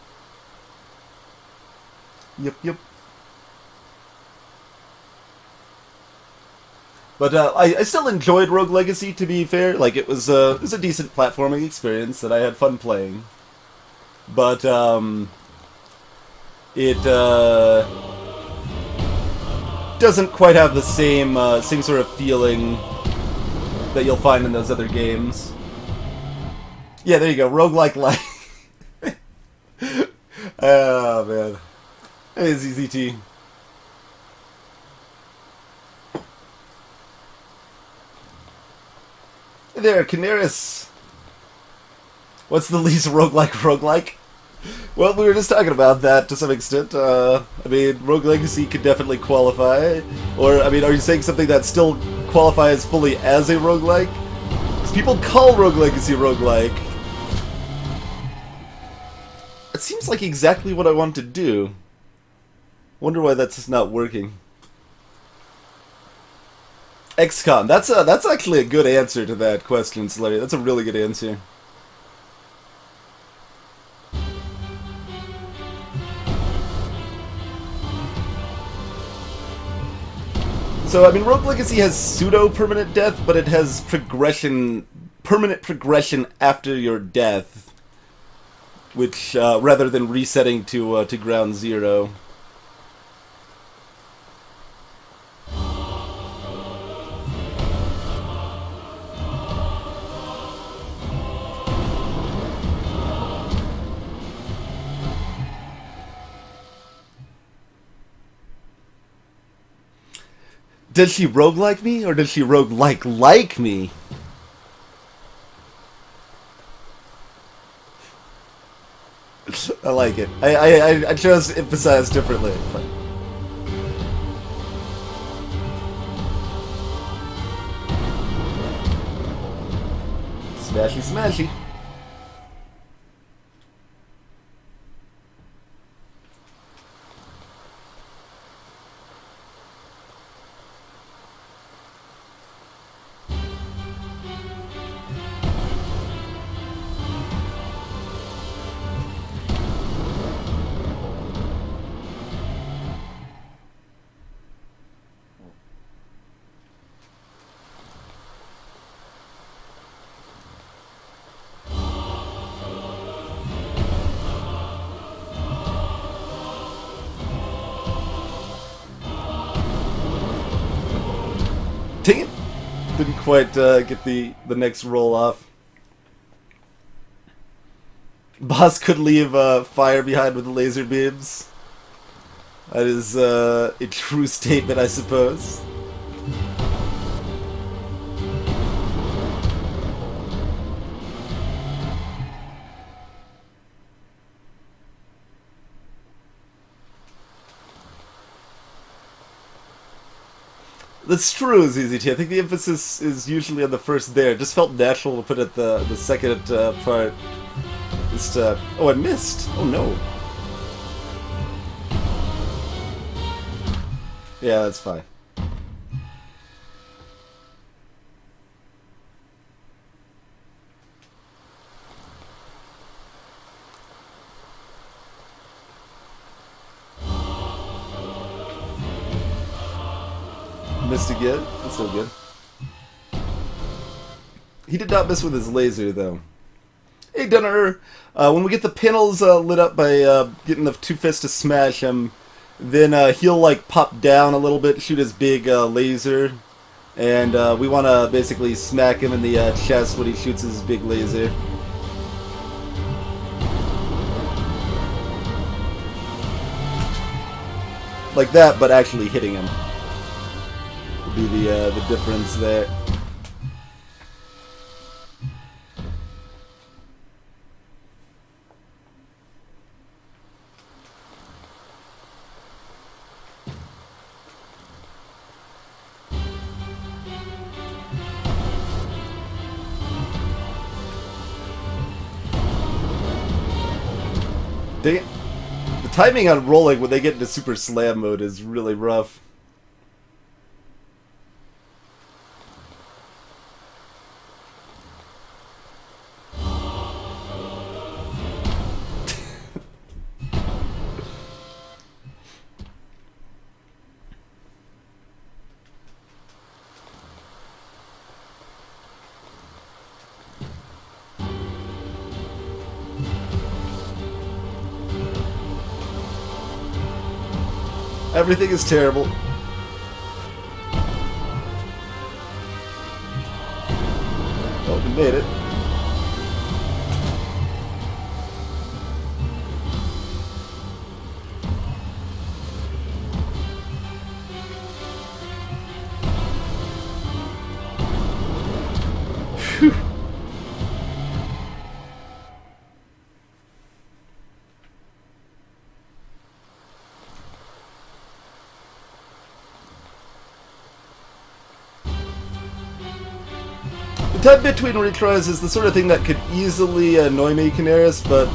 Yep, yep. But I still enjoyed Rogue Legacy, to be fair. Like, it was a decent platforming experience that I had fun playing. But it doesn't quite have the same sort of feeling that you'll find in those other games. Yeah, there you go. Roguelike like. Oh, man. Hey, ZZT. Hey there, Canaris. What's the least roguelike? Well, we were just talking about that to some extent. I mean, Rogue Legacy could definitely qualify. Or, I mean, are you saying something that still qualifies fully as a roguelike? Because people call Rogue Legacy roguelike. It seems like exactly what I want to do. Wonder why that's just not working. XCOM. That's actually a good answer to that question, Slurry. That's a really good answer. So, I mean, Rogue Legacy has pseudo-permanent death, but it has permanent progression after your death, which, rather than resetting to ground zero. Did she roguelike me, or did she roguelike me? I like it. I chose to emphasize differently. Smashy, smashy. Dang it! Didn't quite get the next roll off. Boss could leave fire behind with laser beams. That is a true statement, I suppose. That's true, ZZT. I think the emphasis is usually on the first there. It just felt natural to put it the second part. Just, oh, I missed! Oh no. Yeah, that's fine. Missed again? That's so good. He did not miss with his laser, though. Hey, Dunner! When we get the panels lit up by getting the two fists to smash him, then he'll, like, pop down a little bit, shoot his big laser, and we want to basically smack him in the chest when he shoots his big laser. Like that, but actually hitting him. Be the difference there. timing on rolling when they get into Super Slam mode is really rough. Everything is terrible. Oh, we made it. Phew. The time between retries is the sort of thing that could easily annoy me, Canaris, but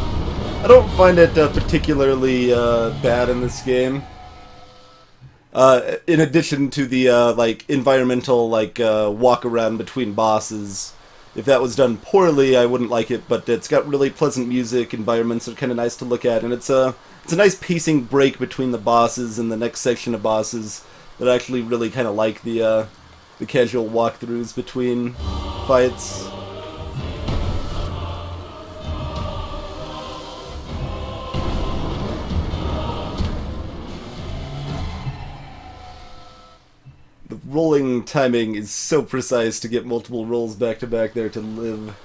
I don't find it particularly bad in this game. In addition to the like environmental walk around between bosses, if that was done poorly, I wouldn't like it. But it's got really pleasant music, environments are kind of nice to look at, and it's a nice pacing break between the bosses and the next section of bosses that I actually really kind of like the casual walkthroughs between fights. The rolling timing is so precise to get multiple rolls back to back there to live.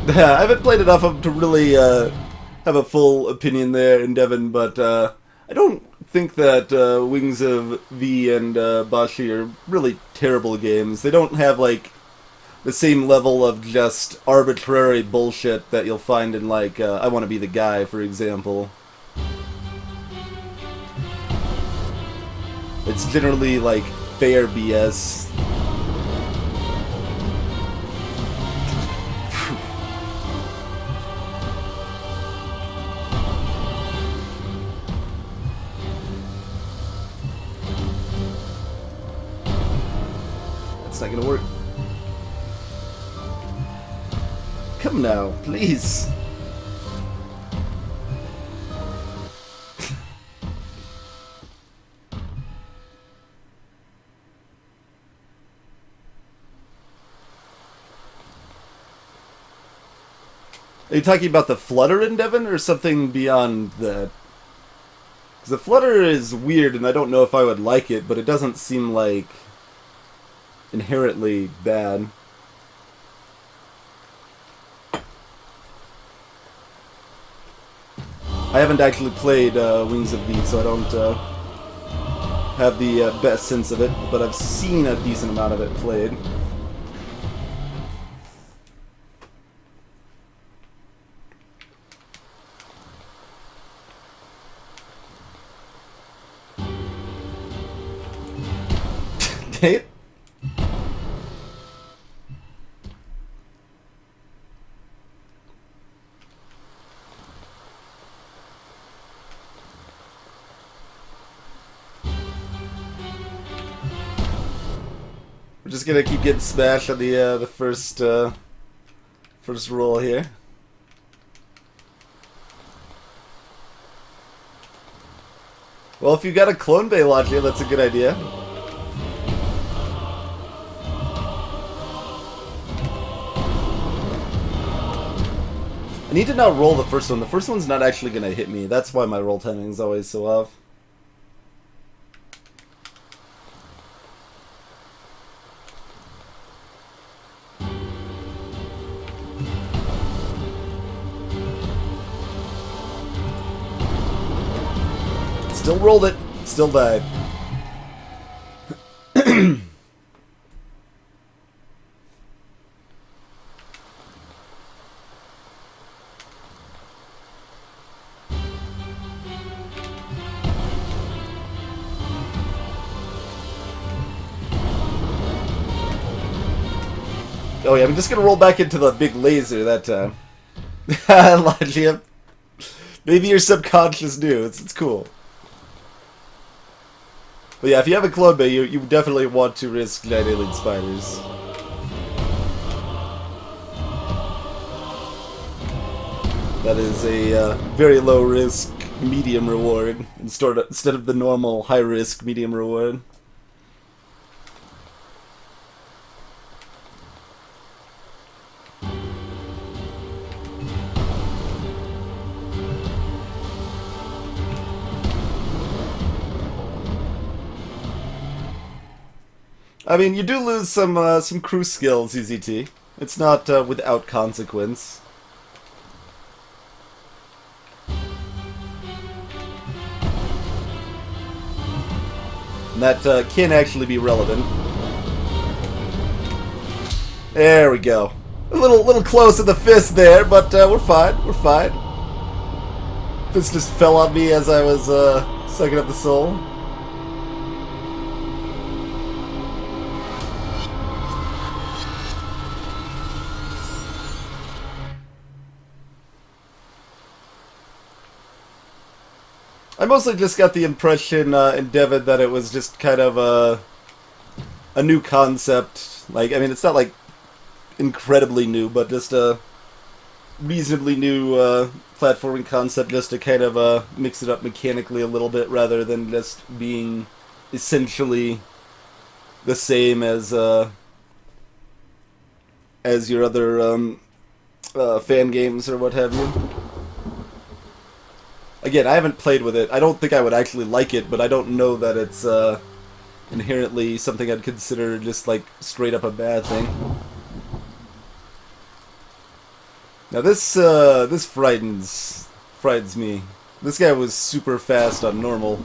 I haven't played enough of them to really have a full opinion there in Devon, but I don't think that Wings of V and Bashi are really terrible games. They don't have like the same level of just arbitrary bullshit that you'll find in like I Want to Be the Guy, for example. It's generally like fair BS. It's not gonna work. Come now, please. Are you talking about the flutter in Devon or something beyond that? Because the flutter is weird and I don't know if I would like it, but it doesn't seem like inherently bad. I haven't actually played Wings of V, so I don't have the best sense of it, but I've seen a decent amount of it played. Dang it. We're just gonna keep getting smashed on the first roll here. Well, if you got a clone bay launch here, that's a good idea. I need to now roll the first one. The first one's not actually gonna hit me. That's why my roll timing is always so off. Still rolled it. Still died. Oh yeah, I'm just gonna roll back into the big laser that time. Logic. Maybe your subconscious knew. It's cool. But yeah, if you have a clone bay, you definitely want to risk giant alien spiders. That is a very low risk, medium reward instead of the normal high risk, medium reward. I mean, you do lose some crew skills, EZT. It's not without consequence. And that can actually be relevant. There we go. A little close to the fist there, but we're fine. We're fine. Fist just fell on me as I was sucking up the soul. I mostly just got the impression in Devon that it was just kind of a new concept. Like, I mean, it's not like incredibly new, but just a reasonably new platforming concept, just to kind of mix it up mechanically a little bit, rather than just being essentially the same as your other fan games or what have you. Again, I haven't played with it. I don't think I would actually like it, but I don't know that it's inherently something I'd consider just like straight up a bad thing. Now this frightens me. This guy was super fast on normal.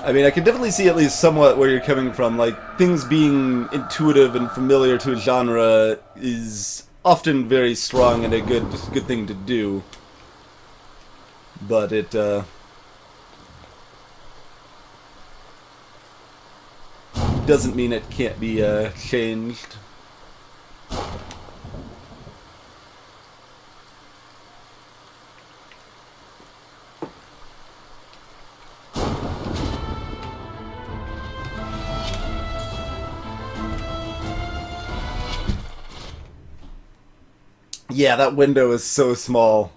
I mean, I can definitely see at least somewhat where you're coming from. Like, things being intuitive and familiar to a genre is often very strong and a good thing to do. But it doesn't mean it can't be changed. Yeah, that window is so small.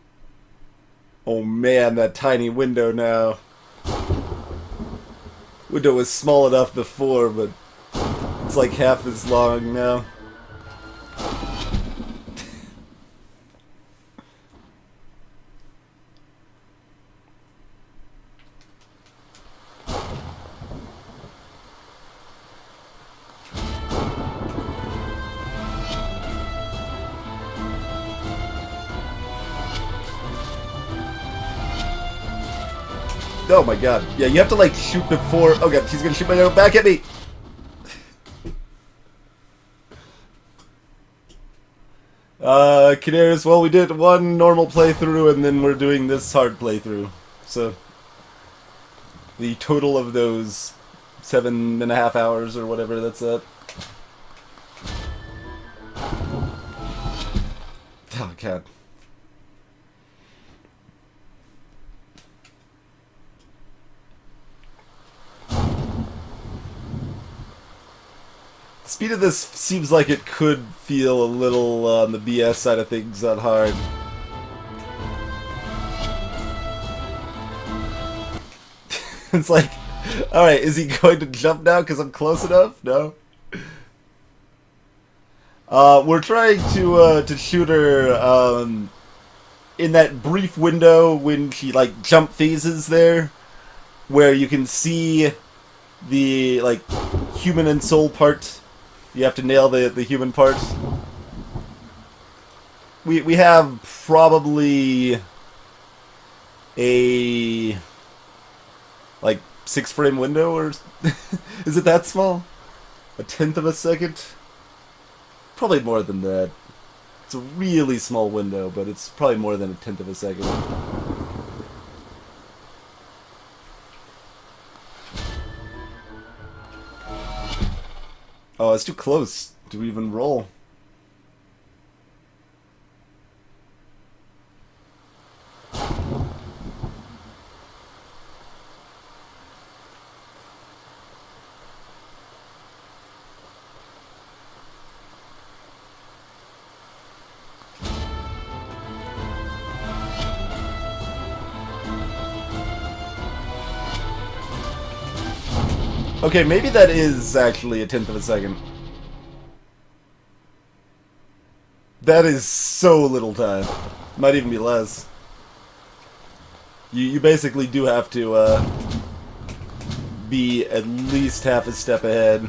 Oh man, that tiny window now. Window was small enough before, but it's like half as long now. Oh my god. Yeah, you have to like shoot before... Oh god, he's gonna shoot my arrow back at me! Canaris, well, we did one normal playthrough and then we're doing this hard playthrough. So, the total of those 7.5 hours or whatever that's at. Oh god. Speed of this seems like it could feel a little on the BS side of things on hard. It's like, alright, is he going to jump now because I'm close enough? No? We're trying to shoot her in that brief window when she like jump phases there, where you can see the like human and soul part. You have to nail the human parts. We have probably a like 6-frame window, or is it that small? A tenth of a second? Probably more than that. It's a really small window, but it's probably more than a tenth of a second. Oh, it's too close to even roll. Okay, maybe that is actually a tenth of a second. That is so little time. Might even be less. You basically do have to be at least half a step ahead.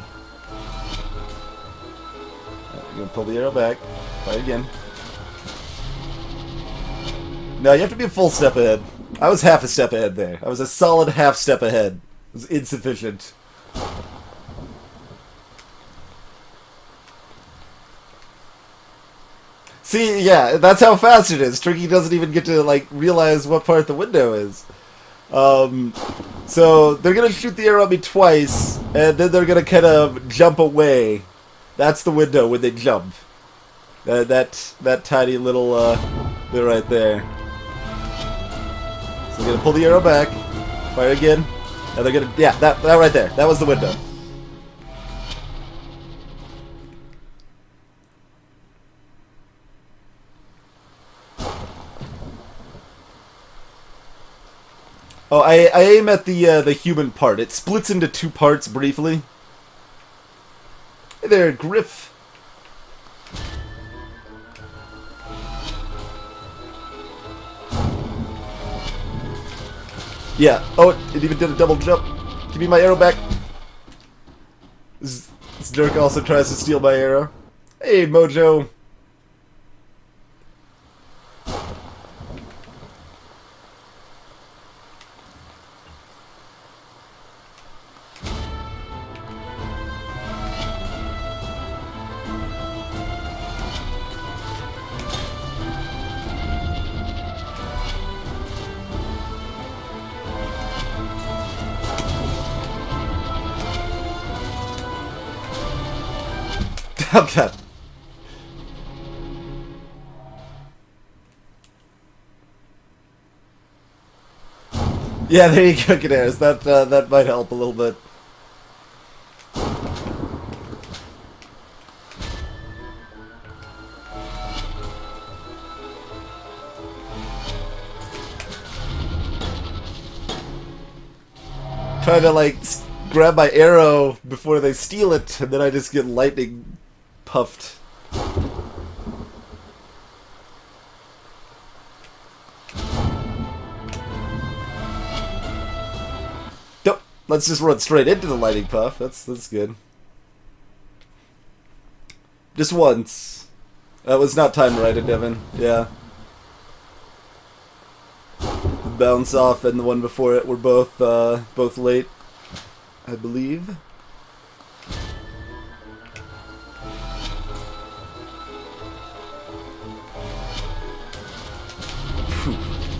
You're gonna pull the arrow back. Try again. No, you have to be a full step ahead. I was half a step ahead there. I was a solid half step ahead. It was insufficient. See, yeah, that's how fast it is. Tricky doesn't even get to, like, realize what part the window is. So, they're gonna shoot the arrow at me twice, and then they're gonna kind of jump away. That's the window when they jump. That tiny little, bit right there. So they're gonna pull the arrow back, fire again, and they're gonna, yeah, that right there. That was the window. Oh, I aim at the human part. It splits into 2 parts briefly. Hey there, Griff. Yeah. Oh, it even did a double jump. Give me my arrow back. This jerk also tries to steal my arrow. Hey, Mojo. Okay. Yeah, there you go, Canaris. That might help a little bit. Trying to, like, grab my arrow before they steal it, and then I just get lightning puffed. Nope. Let's just run straight into the lightning puff. That's good. Just once. That was not timed right at Devin. Yeah. The bounce off and the one before it were both late, I believe.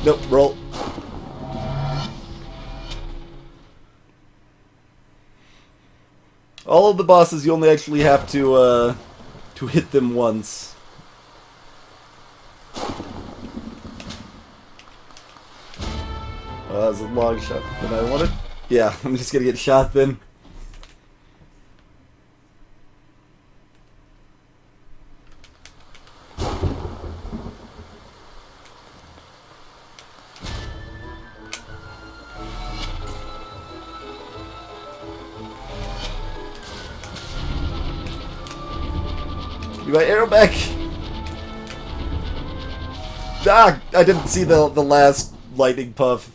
Nope, roll. All of the bosses, you only actually have to hit them once. That was a long shot than I wanted. Yeah, I'm just gonna get shot then. My arrow back. Ah, I didn't see the last lightning puff.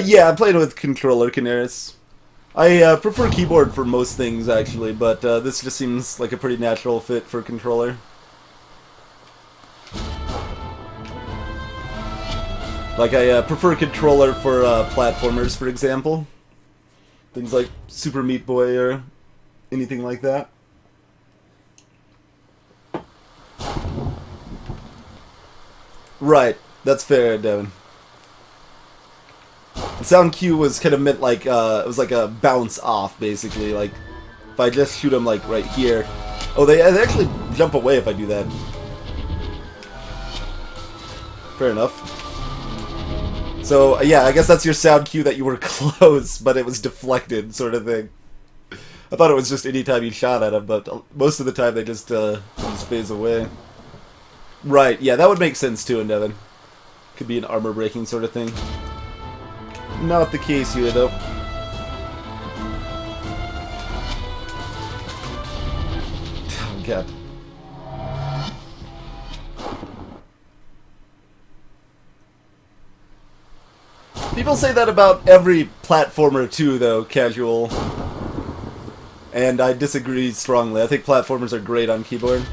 Yeah, I'm playing with controller, Canaris. I prefer keyboard for most things actually, but this just seems like a pretty natural fit for controller. Like, I prefer a controller for platformers, for example. Things like Super Meat Boy or anything like that. Right, that's fair, Devin. The sound cue was kind of meant like, it was like a bounce off, basically. Like, if I just shoot them, like, right here. Oh, they actually jump away if I do that. Fair enough. So, yeah, I guess that's your sound cue that you were close, but it was deflected, sort of thing. I thought it was just any time you shot at them, but most of the time they just phase away. Right, yeah, that would make sense too, Devin. Could be an armor breaking sort of thing. Not the case here, though. Oh, God. People say that about every platformer too, though, Casual. And I disagree strongly. I think platformers are great on keyboard.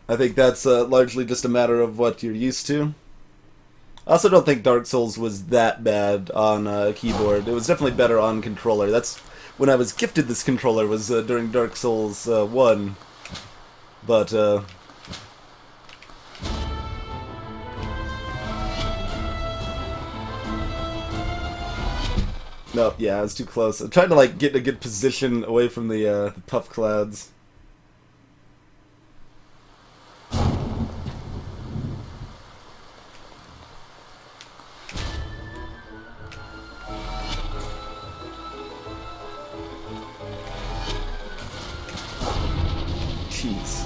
I think that's largely just a matter of what you're used to. I also don't think Dark Souls was that bad on keyboard. It was definitely better on controller. That's when I was gifted this controller, was during Dark Souls 1. But, no, yeah, I was too close. I tried to, like, get in a good position away from the puff clouds. Jeez.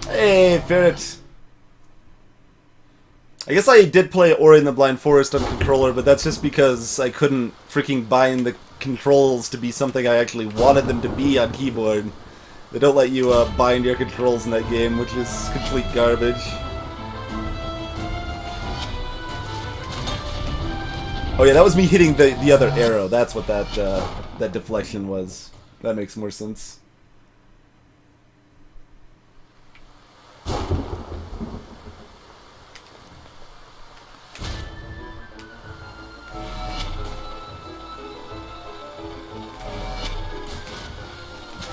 Hey, Ferret. I guess I did play Ori and the Blind Forest on controller, but that's just because I couldn't freaking bind the controls to be something I actually wanted them to be on keyboard. They don't let you bind your controls in that game, which is complete garbage. Oh yeah, that was me hitting the other arrow. That's what that deflection was. That makes more sense.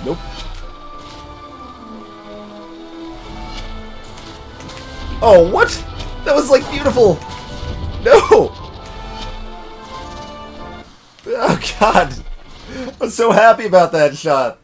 Nope. Oh, what? That was, like, beautiful! No! Oh, God! I'm so happy about that shot!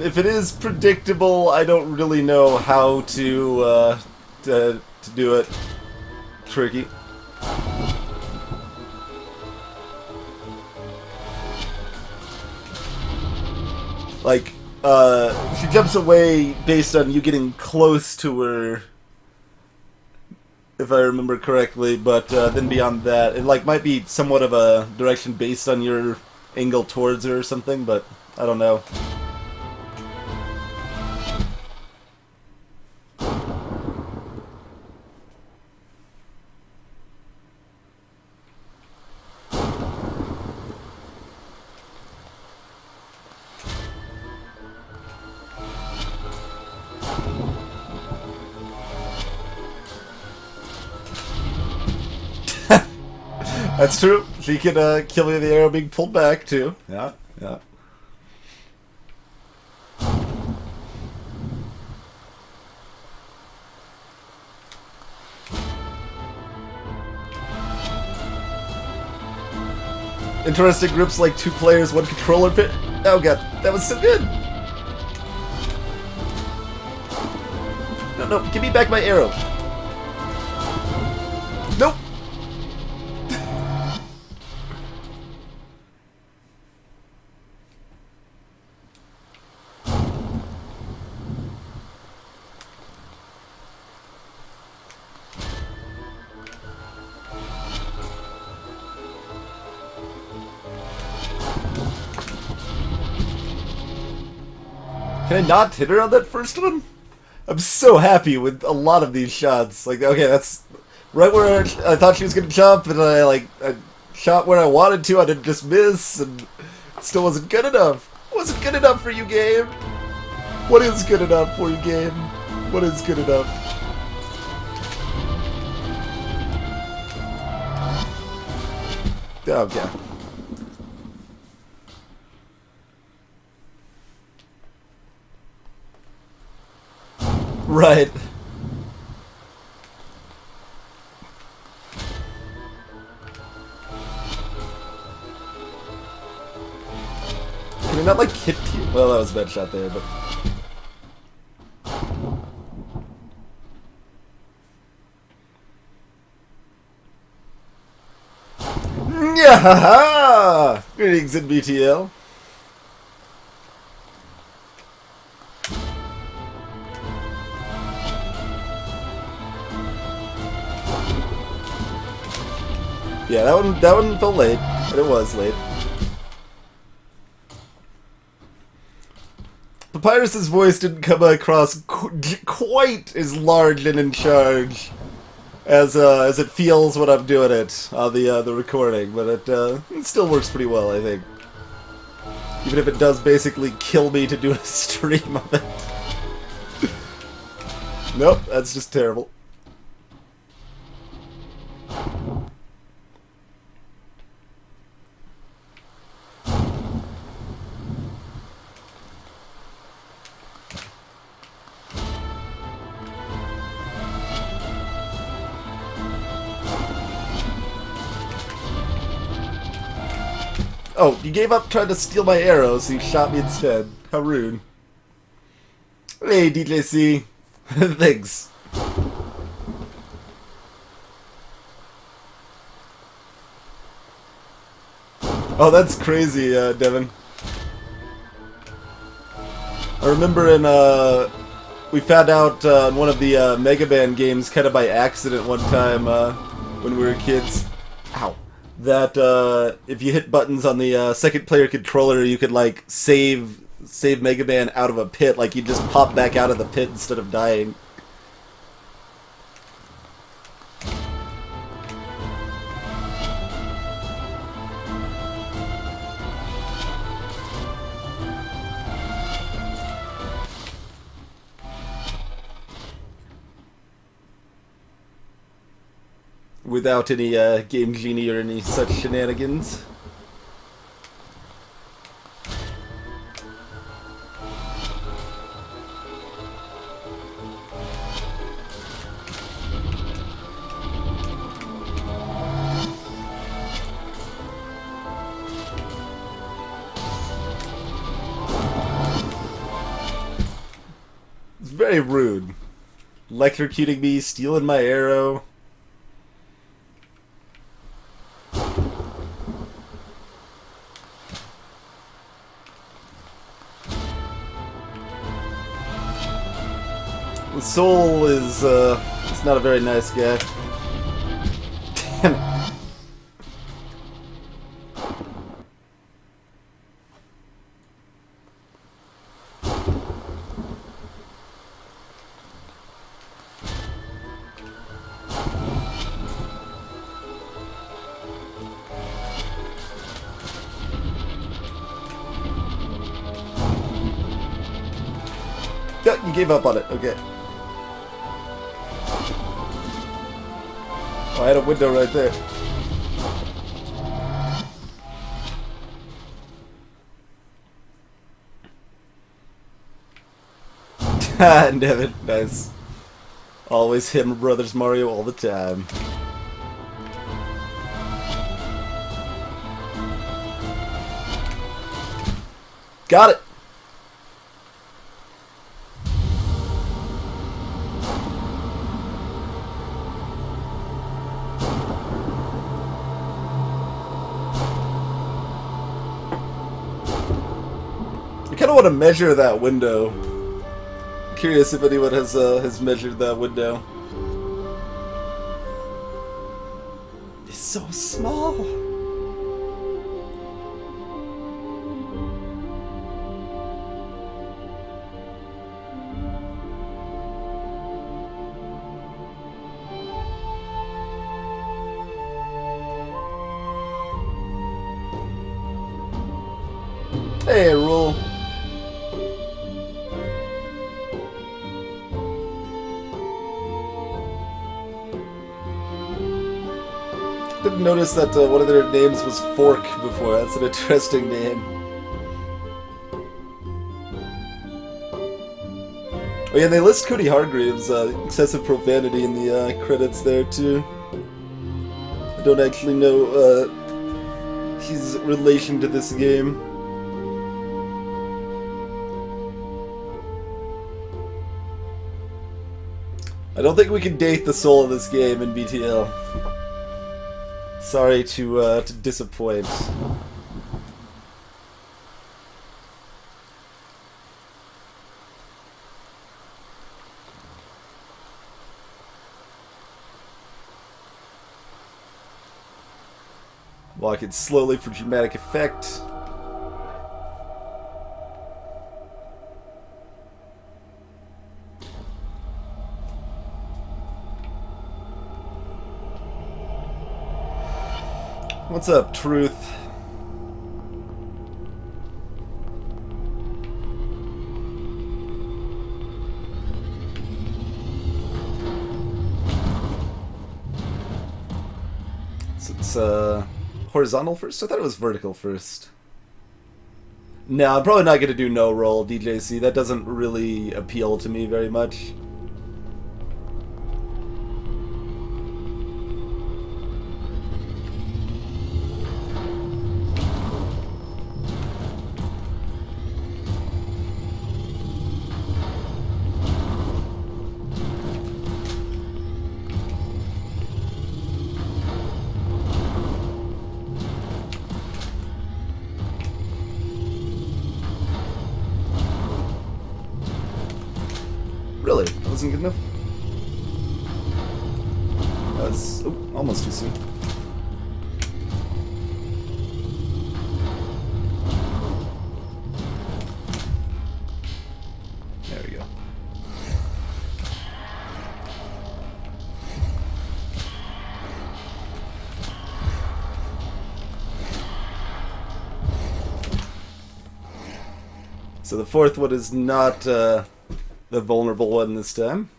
If it is predictable, I don't really know how to do it. Tricky. Like, she jumps away based on you getting close to her, if I remember correctly, but then beyond that, it like might be somewhat of a direction based on your angle towards her or something, but I don't know. That's true. She can kill you with the arrow being pulled back, too. Yeah, yeah. Interesting groups like 2 players, 1 controller pit. Oh god, that was so good! No, no, give me back my arrow. Nope! Can I not hit her on that first one? I'm so happy with a lot of these shots. Like, okay, that's right where I thought she was gonna jump, and I shot where I wanted to. I didn't just miss, and it still wasn't good enough. It wasn't good enough for you, game. What is good enough for you, game? What is good enough? Okay. Right. Can I not, like, hit you? Well, that was a bad shot there, but... Yeah! Greetings in BTL. Yeah, that one felt late, but it was late. Papyrus's voice didn't come across quite as large and in charge as it feels when I'm doing it on the recording, but it still works pretty well, I think. Even if it does basically kill me to do a stream of it. Nope, that's just terrible. Oh, you gave up trying to steal my arrow, so you shot me instead. How rude. Hey, DJC. Thanks. Oh, that's crazy, Devin. I remember in, we found out in one of the Mega Man games, kind of by accident one time, when we were kids. Ow. That if you hit buttons on the second player controller, you could like save Mega Man out of a pit, like you just pop back out of the pit instead of dying. Without any Game Genie or any such shenanigans. It's very rude. Electrocuting me, stealing my arrow. Soul is not a very nice guy. Damn it. Yeah, you gave up on it, okay. I had a window right there. Damn it, nice. Always him, Brothers Mario, all the time. Got it! I kind of want to measure that window. I'm curious if anyone has measured that window. It's so small. Hey, roll. Didn't notice that one of their names was Fork before. That's an interesting name. Oh yeah, they list Cody Hargreaves' excessive profanity in the credits there too. I don't actually know his relation to this game. I don't think we can date the soul of this game in BTL. Sorry to disappoint. Walk it slowly for dramatic effect. What's up, Truth? So it's horizontal first? I thought it was vertical first. No, I'm probably not going to do no roll, DJC. That doesn't really appeal to me very much. Really? That wasn't good enough? That was almost too soon. There we go. So the fourth one is not the vulnerable one this time.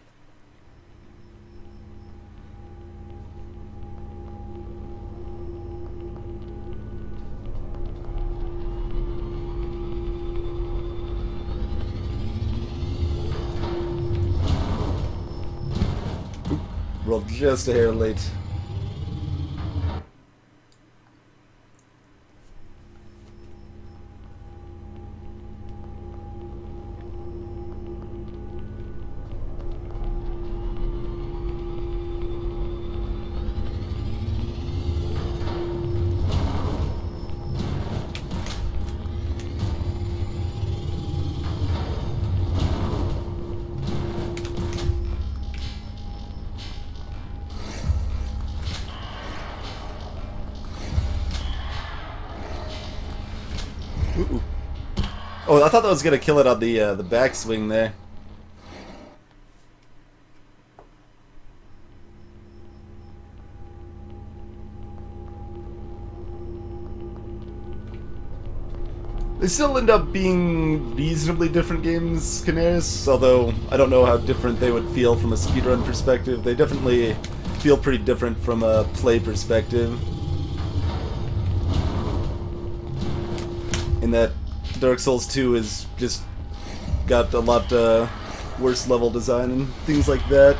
Oop, rolled just a hair late. Ooh. Oh, I thought that was gonna kill it on the backswing there. They still end up being reasonably different games, Canaris, although I don't know how different they would feel from a speedrun perspective. They definitely feel pretty different from a play perspective. In that Dark Souls 2 is just got a lot worse level design and things like that.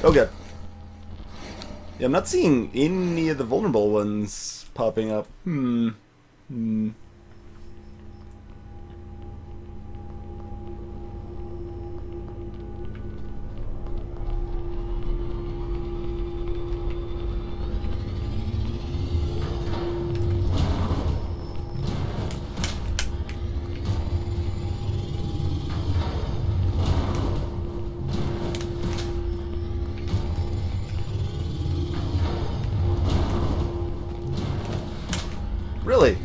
Okay. Yeah, I'm not seeing any of the vulnerable ones popping up. Really?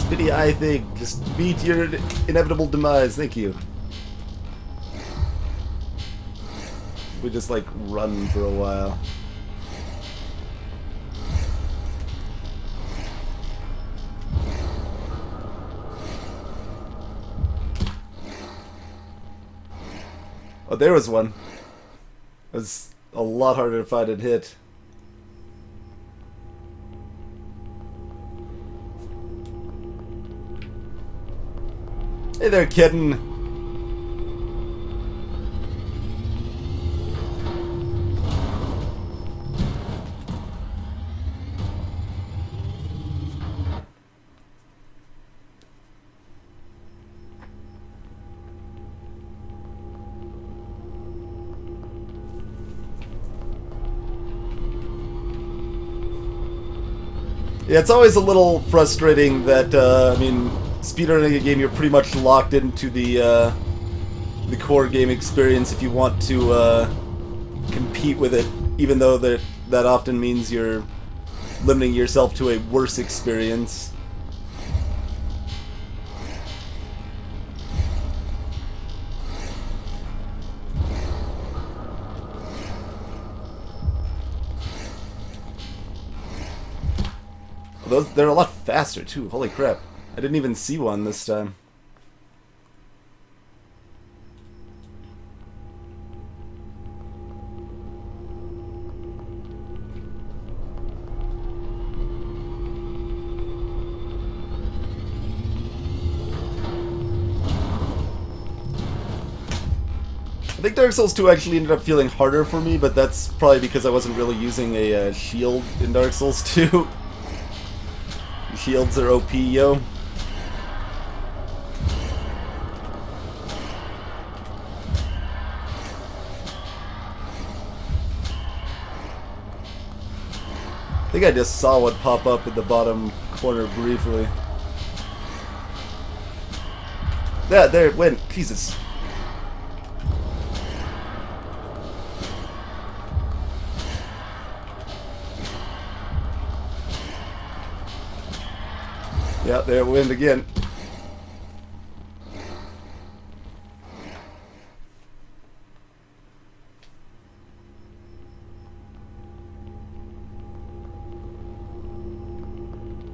spitty eye thing. Just meet your inevitable demise. Thank you. We just, like, run for a while. Oh, there was one. It was a lot harder to find and hit. Hey there, kitten. Yeah, it's always a little frustrating that, I mean, speedrunning a game, you're pretty much locked into the core game experience if you want to compete with it, even though that often means you're limiting yourself to a worse experience. They're a lot faster, too. Holy crap. I didn't even see one this time. I think Dark Souls 2 actually ended up feeling harder for me, but that's probably because I wasn't really using a shield in Dark Souls 2. Shields are OP, yo. I think I just saw one pop up in the bottom corner briefly. Yeah, there it went. Jesus. Yeah, there it went again.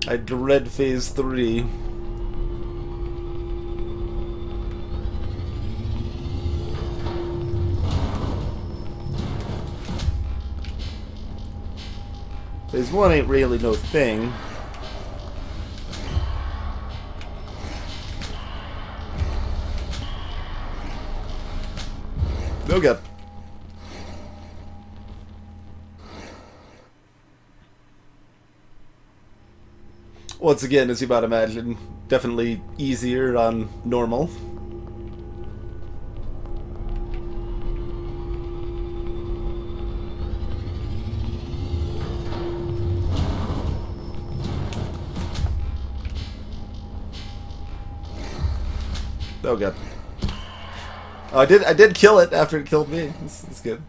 I dread Phase 3. Phase 1 ain't really no thing. No good. Once again, as you might imagine, definitely easier on normal. Oh god. Oh, I did kill it after it killed me. It's good.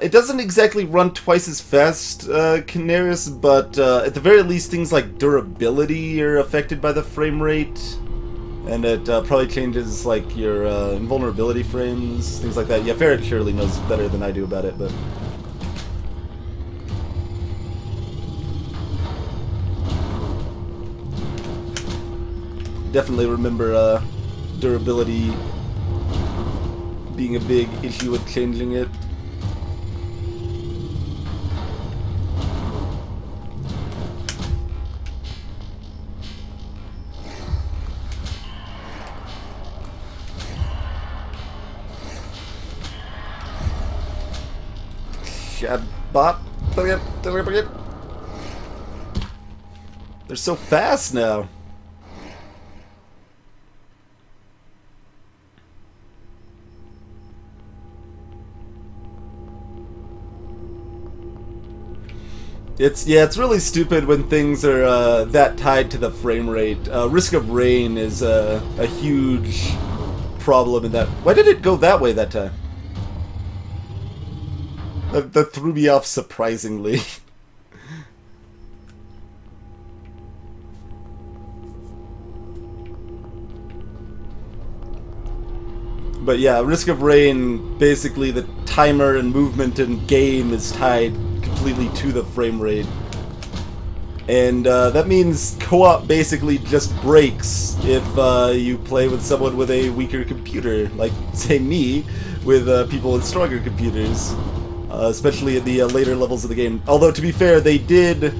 It doesn't exactly run twice as fast, Canaris, but at the very least things like durability are affected by the frame rate. And it probably changes like your invulnerability frames, things like that. Yeah, Ferret surely knows better than I do about it, but... Definitely remember durability being a big issue with changing it. Shadbot. They're so fast now. It's really stupid when things are that tied to the frame rate. Risk of rain is a huge problem in that. Why did it go that way that time? That threw me off surprisingly. But yeah, Risk of Rain, basically the timer and movement in game is tied completely to the frame rate. And that means co-op basically just breaks if you play with someone with a weaker computer, like, say, me, with people with stronger computers, especially in the later levels of the game. Although, to be fair, they did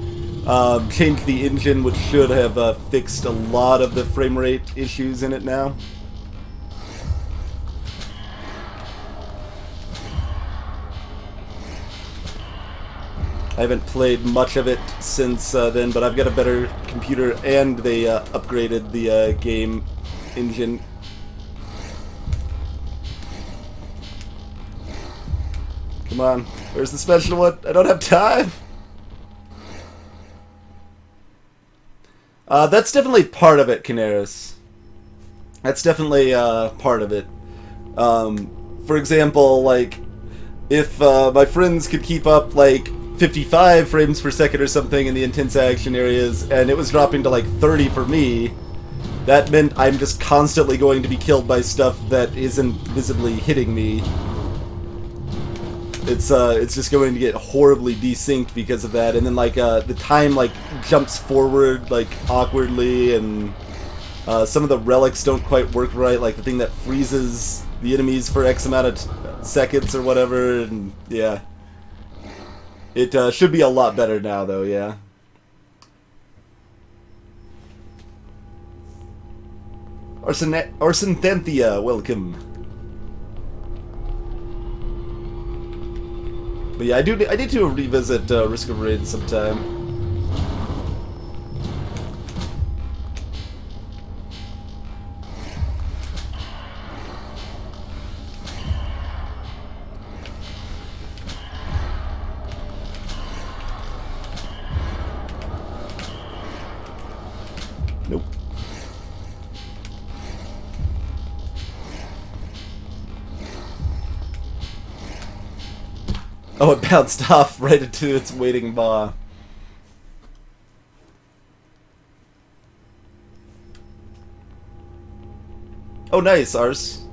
change the engine, which should have fixed a lot of the frame rate issues in it now. I haven't played much of it since then, but I've got a better computer, and they upgraded the game engine. Come on, where's the special one? I don't have time! That's definitely part of it, Canaris. That's definitely part of it. For example, like, if my friends could keep up, like, 55 frames per second or something in the intense action areas, and it was dropping to like 30 for me, that meant I'm just constantly going to be killed by stuff that isn't visibly hitting me. It's just going to get horribly desynced because of that, and then like the time like jumps forward like awkwardly, and some of the relics don't quite work right, like the thing that freezes the enemies for X amount of seconds or whatever, and yeah. It should be a lot better now, though, yeah. Arsenthanthia, welcome. But yeah, I need to revisit Risk of Rain sometime. Nope. Oh, it bounced off right into its waiting maw. Oh, nice, Ars.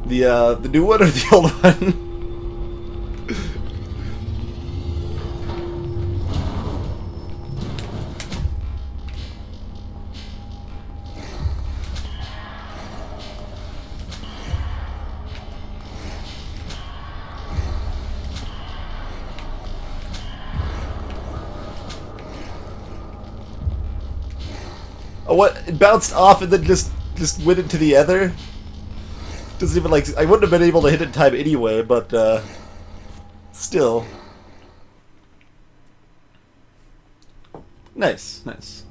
The new one or the old one? Oh, what? It bounced off and then just went into the other? Doesn't even, like... I wouldn't have been able to hit it in time anyway, but, still. Nice, nice.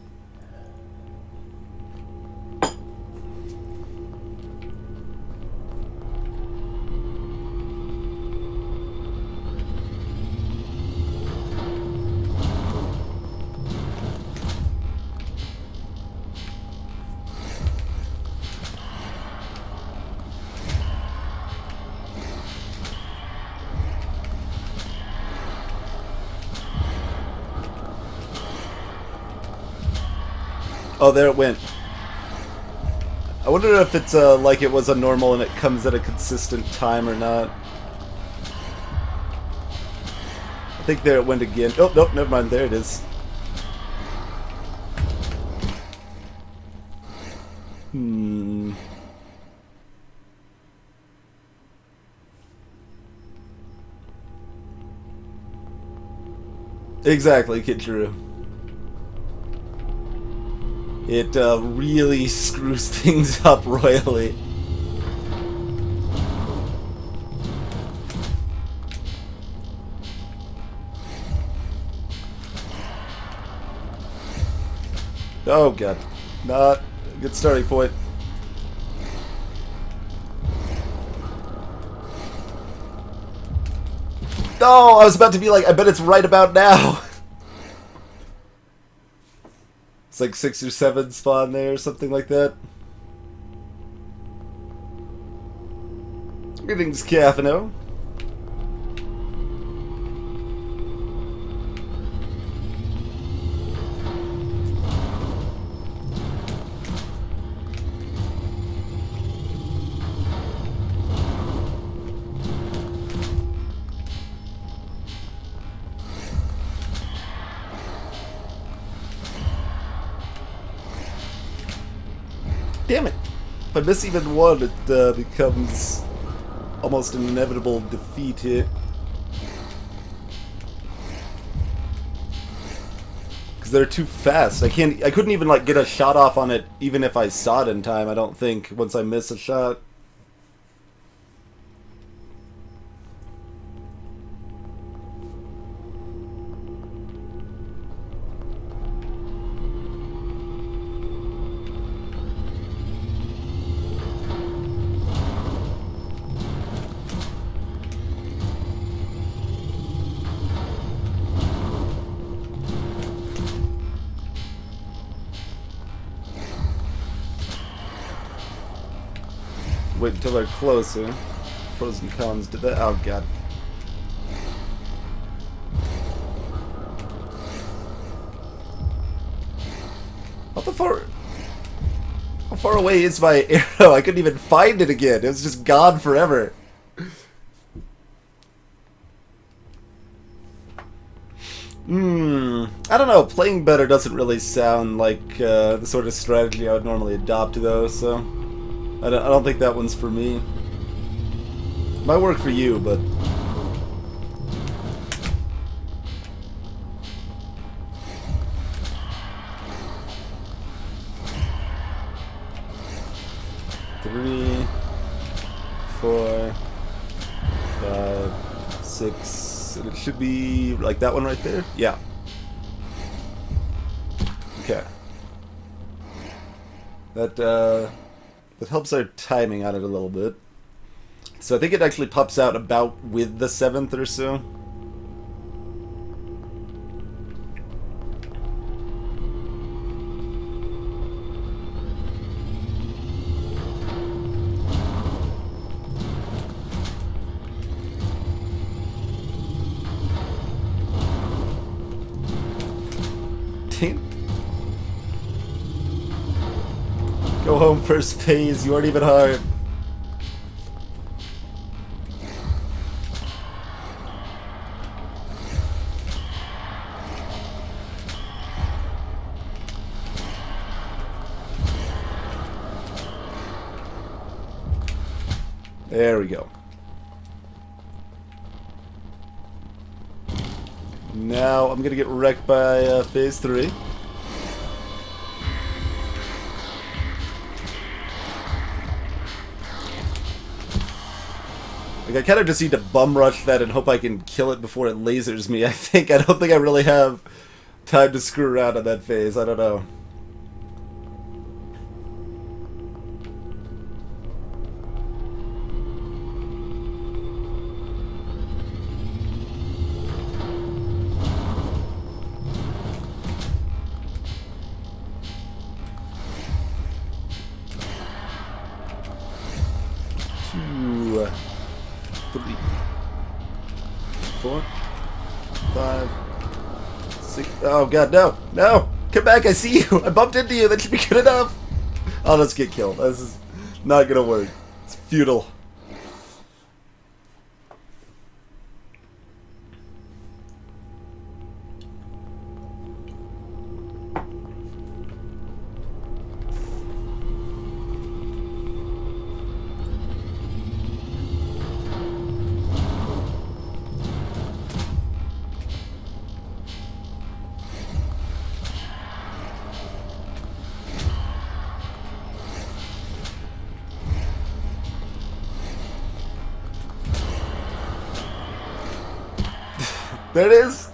Oh, there it went. I wonder if it's like it was a normal and it comes at a consistent time or not. I think there it went again. Oh, nope, never mind. There it is. Exactly, Kid Drew. It really screws things up royally. Oh god, not a good starting point. No, I was about to be like, I bet it's right about now. It's like 6 or 7 spawn there or something like that. Greetings, Cafino. Damn it! If I miss even one, it becomes almost an inevitable defeat here. Because they're too fast. I couldn't even like get a shot off on it even if I saw it in time, I don't think, once I miss a shot. Wait until they're closer. Pros and cons to that. Oh god. How far away is my arrow? I couldn't even find it again. It was just gone forever. I don't know. Playing better doesn't really sound like the sort of strategy I would normally adopt, though, so I don't think that one's for me. Might work for you, but... Three, 4, 5, 6, and it should be like that one right there? Yeah. Okay. That helps our timing on it a little bit. So I think it actually pops out about with the 7th or so. Go home first phase, you aren't even hard. There we go. Now I'm gonna get wrecked by phase 3. Like, I kind of just need to bum rush that and hope I can kill it before it lasers me, I think. I don't think I really have time to screw around on that phase. I don't know. Two, 3, 4, 5, 6. Oh god, no! No! Come back, I see you! I bumped into you, that should be good enough! Oh, let's get killed. This is not gonna work. It's futile. There it is!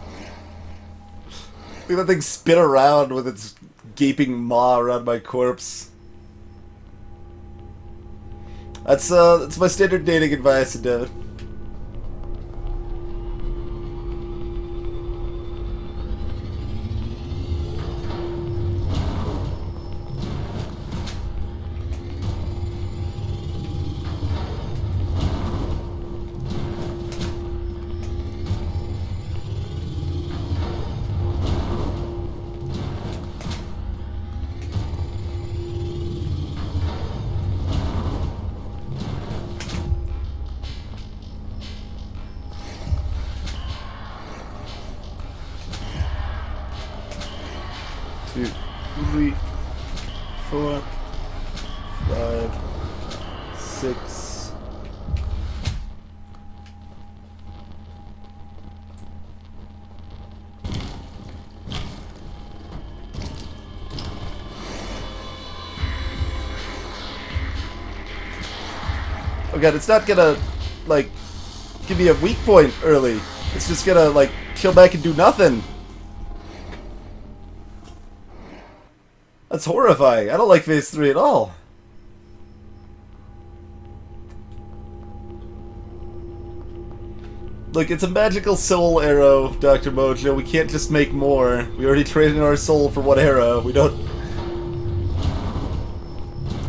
Look at that thing spin around with its gaping maw around my corpse. That's my standard dating advice, Devin. Two, 3, 4, Oh god, it's not gonna, like, give me a weak point early. It's just gonna, like, chill back and do nothing. That's horrifying. I don't like phase 3 at all. Look, it's a magical soul arrow, Dr. Mojo. We can't just make more. We already traded in our soul for one arrow. We don't...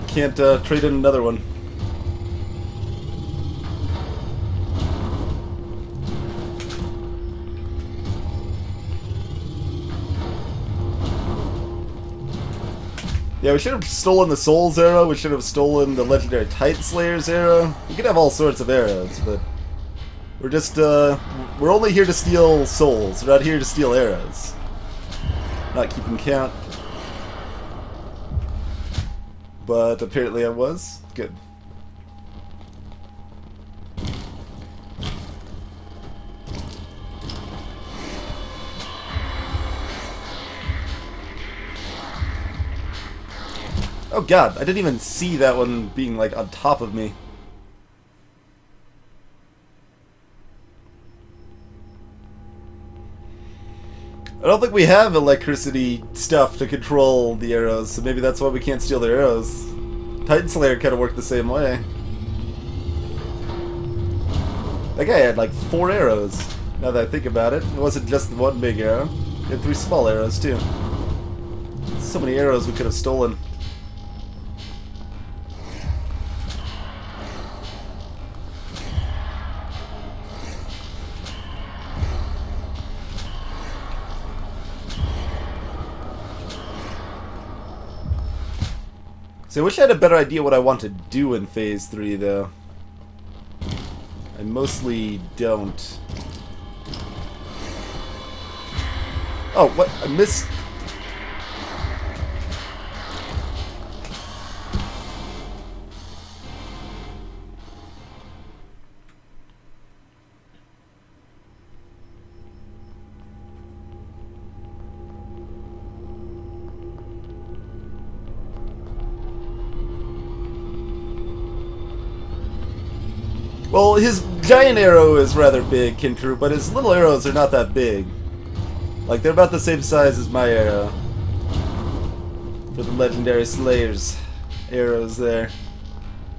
Can't trade in another one. Yeah, we should have stolen the Soul's arrow. We should have stolen the legendary Titan Slayer's arrow. We could have all sorts of arrows, but... We're just, we're only here to steal souls. We're not here to steal arrows. Not keeping count. But apparently I was. Good. Oh god, I didn't even see that one being, like, on top of me. I don't think we have electricity stuff to control the arrows, so maybe that's why we can't steal their arrows. Titan Slayer kind of worked the same way. That guy had like 4 arrows, now that I think about it. It wasn't just the one big arrow. He had 3 small arrows, too. So many arrows we could have stolen. So I wish I had a better idea what I want to do in Phase 3, though. I mostly don't. Oh, what? I missed... Well, his giant arrow is rather big, Kintru, but his little arrows are not that big. Like, they're about the same size as my arrow. For the legendary Slayer's arrows there.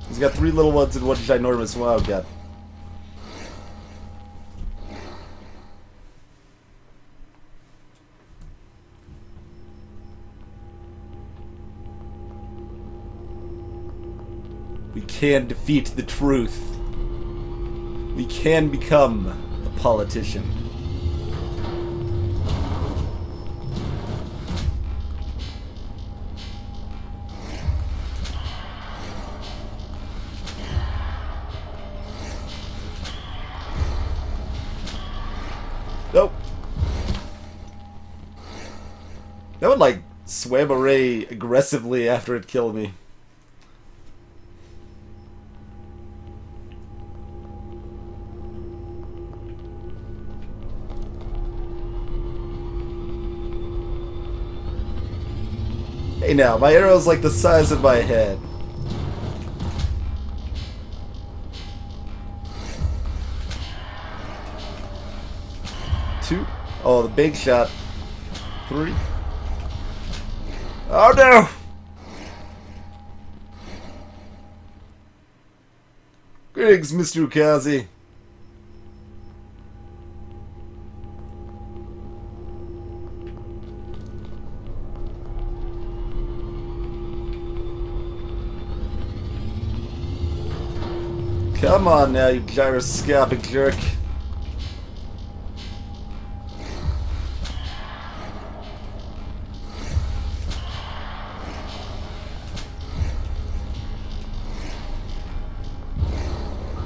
He's got 3 little ones and 1 ginormous one. Oh, god. We can defeat the truth. We can become a politician. Nope. That would, like, swam away aggressively after it killed me. Hey now, my arrow's like the size of my head. Two. Oh, the big shot. 3. Oh no! Greetings, Mr. Ukazi. Come on now, you gyroscopic jerk.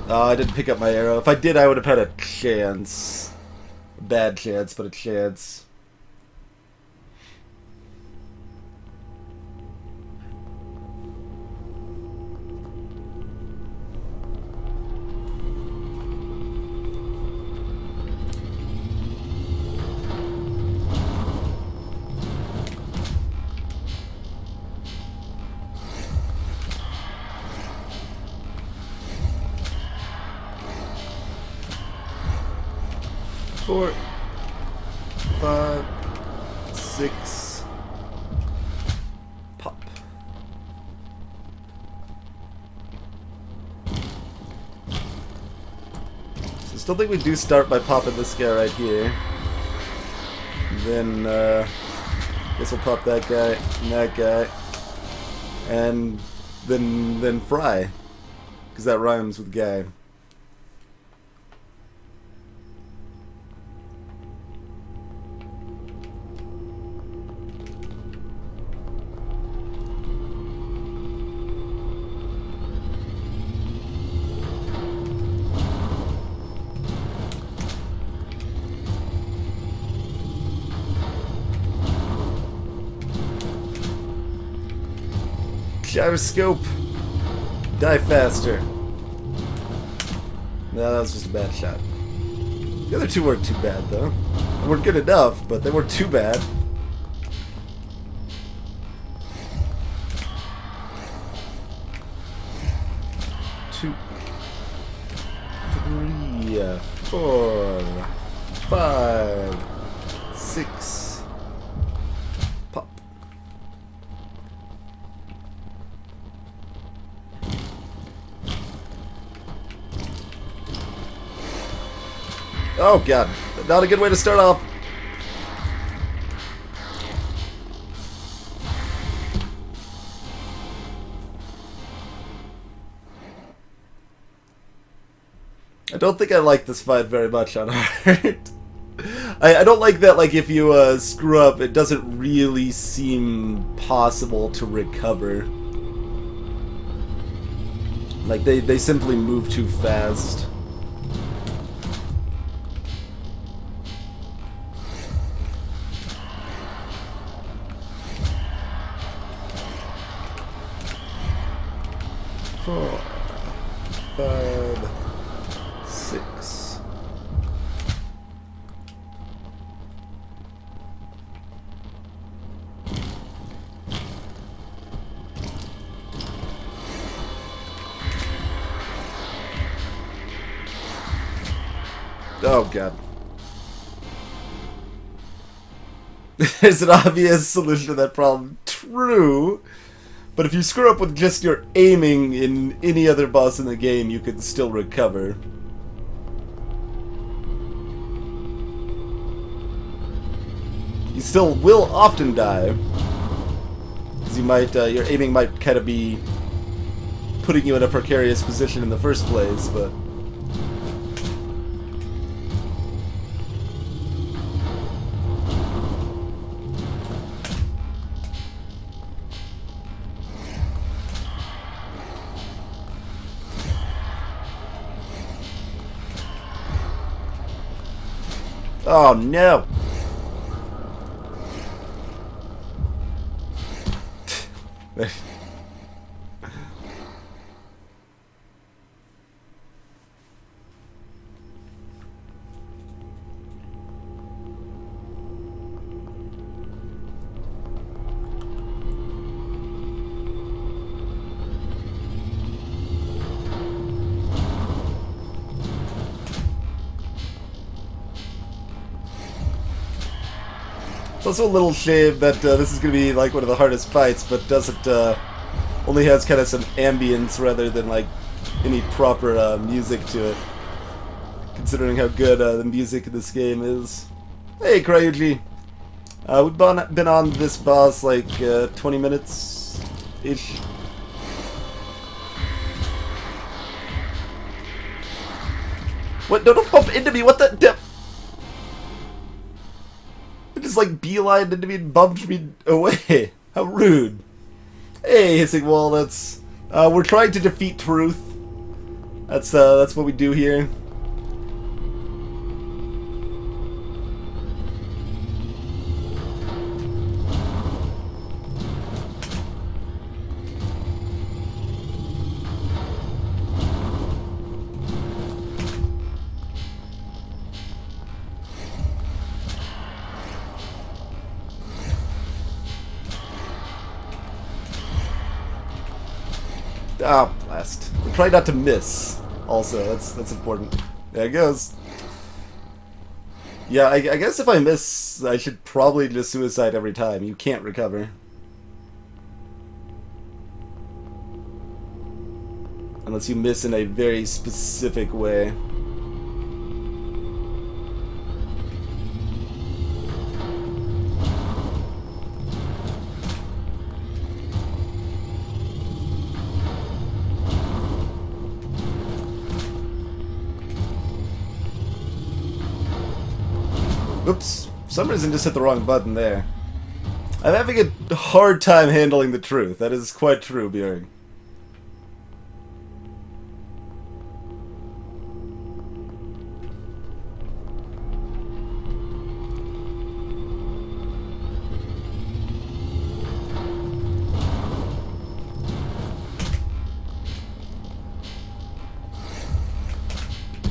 Oh, I didn't pick up my arrow. If I did, I would have had a chance. A bad chance, but a chance. 4, 5, 6. Pop. So I still think we do start by popping this guy right here. Then, guess we'll pop that guy and that guy. And then fry. Because that rhymes with guy. Gyroscope! Die faster! No, that was just a bad shot. The other two weren't too bad, though. They weren't good enough, but they weren't too bad. Two, 3, 4, 5, 6. Pop. Oh god, not a good way to start off. I don't think I like this fight very much on hard. I don't like that, like, if you screw up, it doesn't really seem possible to recover. Like, they simply move too fast. Four, 5, 6. Oh god. There's an obvious solution to that problem. True. But if you screw up with just your aiming in any other boss in the game, you can still recover. You still will often die. Because you might, your aiming might kind of be putting you in a precarious position in the first place, but... Oh no! It's also a little shame that this is going to be like one of the hardest fights, but doesn't only has kind of some ambience rather than like any proper music to it. Considering how good the music in this game is. Hey, Kryuji! We've been on this boss like 20 minutes-ish. What? No, don't bump into me! What the? It just like beelined into me and bumped me away. How rude. Hey, hissing wall, that's... we're trying to defeat truth. That's what we do here. Ah, blast. Try not to miss. Also, that's important. There it goes. Yeah, I guess if I miss, I should probably just suicide every time. You can't recover. Unless you miss in a very specific way. Oops. For some reason just hit the wrong button there. I'm having a hard time handling the truth. That is quite true, Bjorn.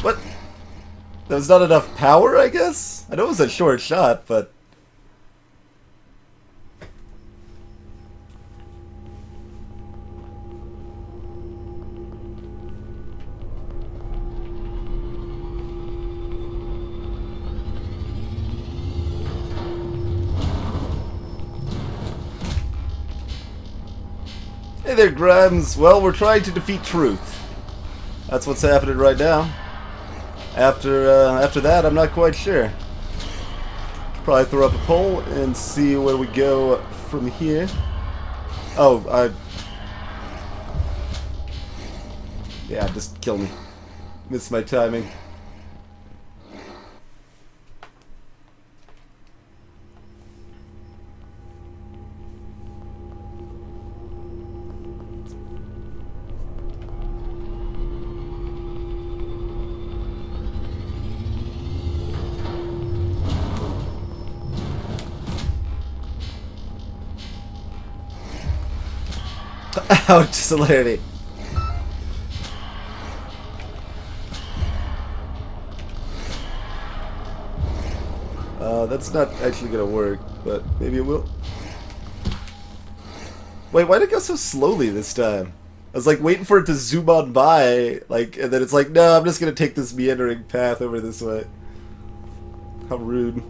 What? That was not enough power, I guess? I know it was a short shot, but... Hey there, Grimes. Well, we're trying to defeat truth. That's what's happening right now. After that, I'm not quite sure. Probably throw up a poll and see where we go from here. Oh, yeah, just kill me. Missed my timing. Ouch, celerity. That's not actually gonna work, but maybe it will. Wait, why did it go so slowly this time? I was like waiting for it to zoom on by, like, and then it's like, no, I'm just gonna take this meandering path over this way. How rude.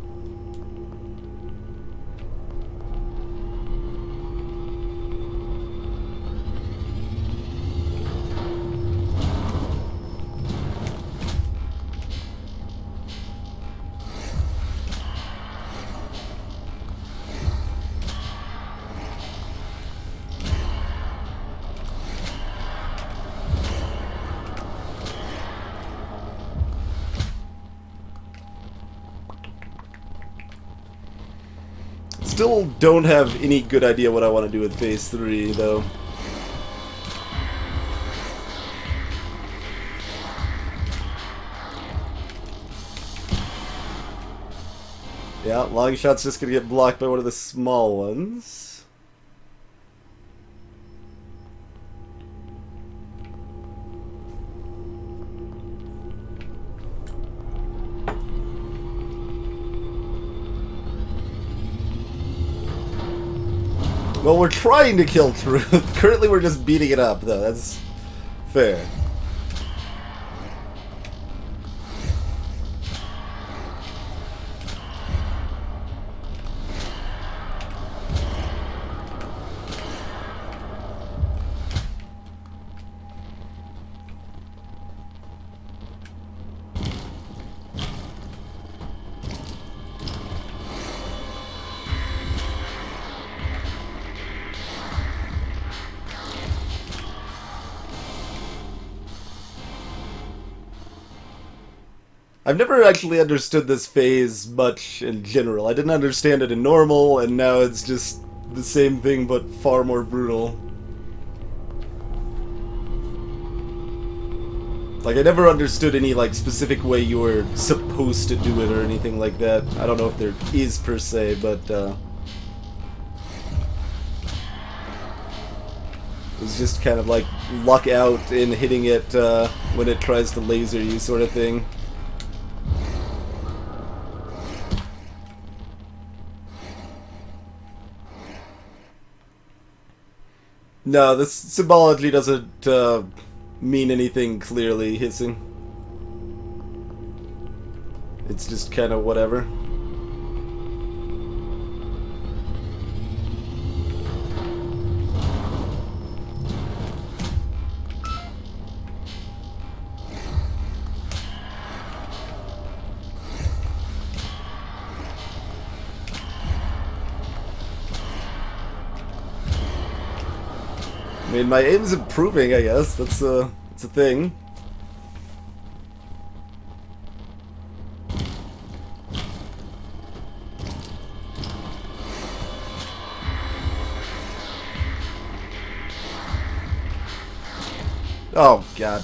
Still don't have any good idea what I want to do with phase 3, though. Yeah, long shot's just gonna get blocked by one of the small ones. Well, we're trying to kill Truth. Currently, we're just beating it up, though. That's fair. I've never actually understood this phase much in general. I didn't understand it in normal, and now it's just the same thing but far more brutal. Like, I never understood any, like, specific way you were supposed to do it or anything like that. I don't know if there is per se, but, it's just kind of like luck out in hitting it, when it tries to laser you sort of thing. No, this symbology doesn't mean anything clearly hissing. It's just kind of whatever. I mean, my aim's improving, I guess. That's a thing. Oh, God.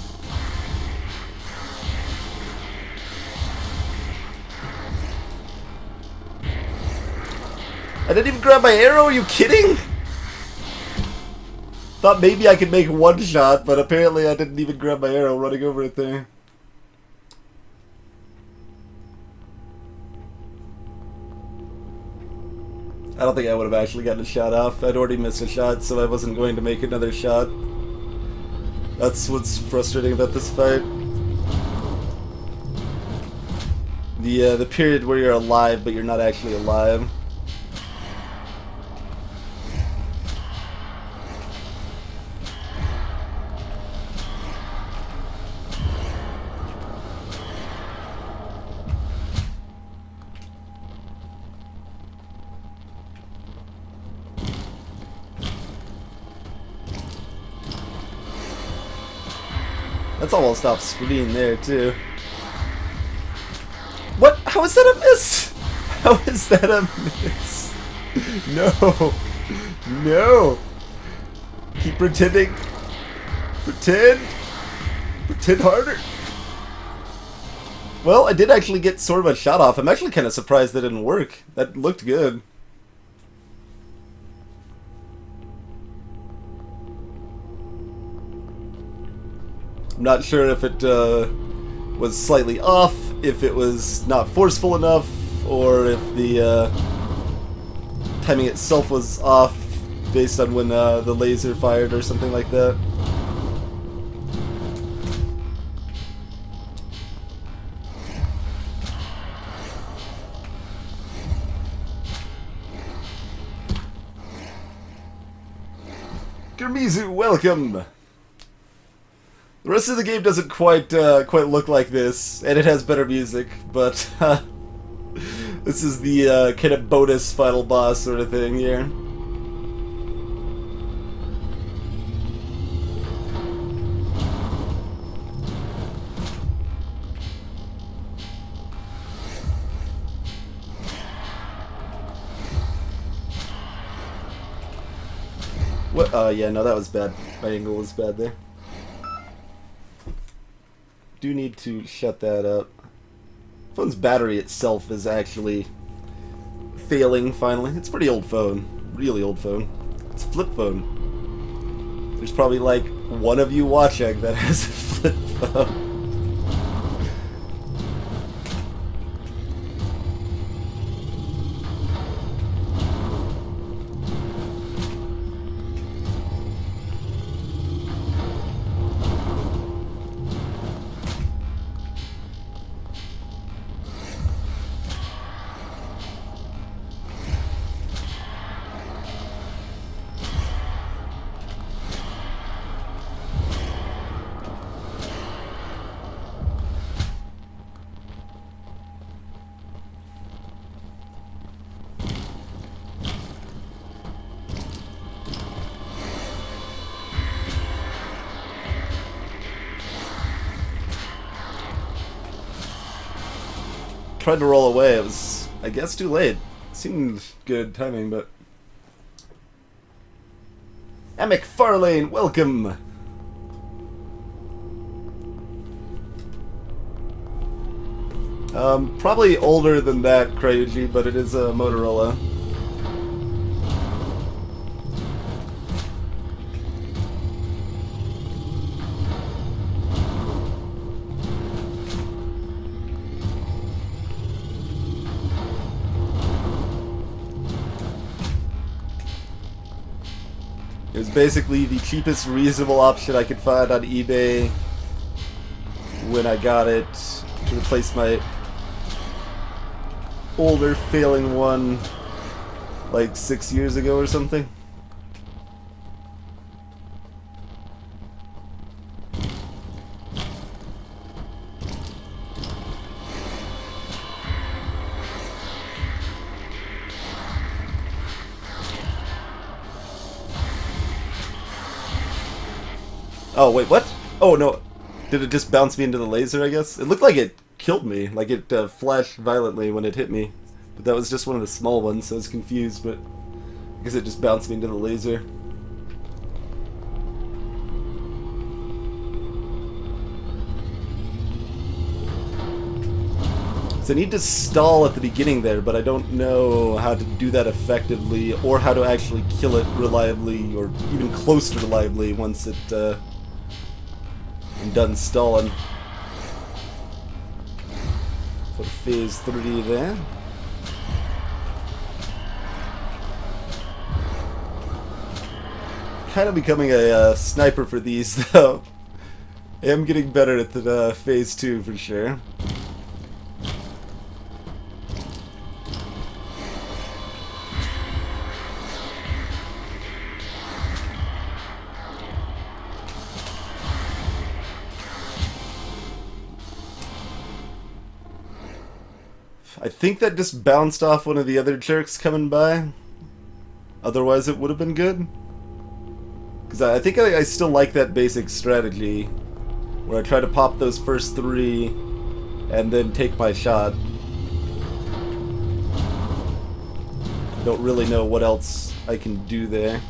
I didn't even grab my arrow, are you kidding? Thought maybe I could make one shot, but apparently I didn't even grab my arrow running over it there. I don't think I would have actually gotten a shot off. I'd already missed a shot, so I wasn't going to make another shot. That's what's frustrating about this fight. The period where you're alive, but you're not actually alive. That's almost off screen there, too. What? How is that a miss? How is that a miss? No. No. Keep pretending. Pretend. Pretend harder. Well, I did actually get sort of a shot off. I'm actually kind of surprised that didn't work. That looked good. I'm not sure if it was slightly off, if it was not forceful enough, or if the timing itself was off based on when the laser fired or something like that. Gurmizu, welcome! The rest of the game doesn't quite look like this, and it has better music, but this is the kind of bonus final boss sort of thing here. What? Yeah, no, that was bad. My angle was bad there. Do need to shut that up. Phone's battery itself is actually failing finally. It's a pretty old phone. Really old phone. It's a flip phone. There's probably like one of you watching that has a flip phone. Tried to roll away. It was, I guess, too late. Seemed good timing, but... McFarlane, welcome! Probably older than that, Cryuji, but it is a Motorola. It was basically the cheapest reasonable option I could find on eBay when I got it to replace my older failing one like 6 years ago or something. Oh, wait, what? Oh, no. Did it just bounce me into the laser, I guess? It looked like it killed me. Like it flashed violently when it hit me. But that was just one of the small ones, so I was confused, but I guess it just bounced me into the laser. So I need to stall at the beginning there, but I don't know how to do that effectively, or how to actually kill it reliably, or even close to reliably once it, I'm done stalling. For phase 3 there. Kind of becoming a sniper for these, though. I am getting better at the phase 2 for sure. I think that just bounced off one of the other jerks coming by. Otherwise it would have been good. Because I think I still like that basic strategy, where I try to pop those first 3 and then take my shot. Don't really know what else I can do there.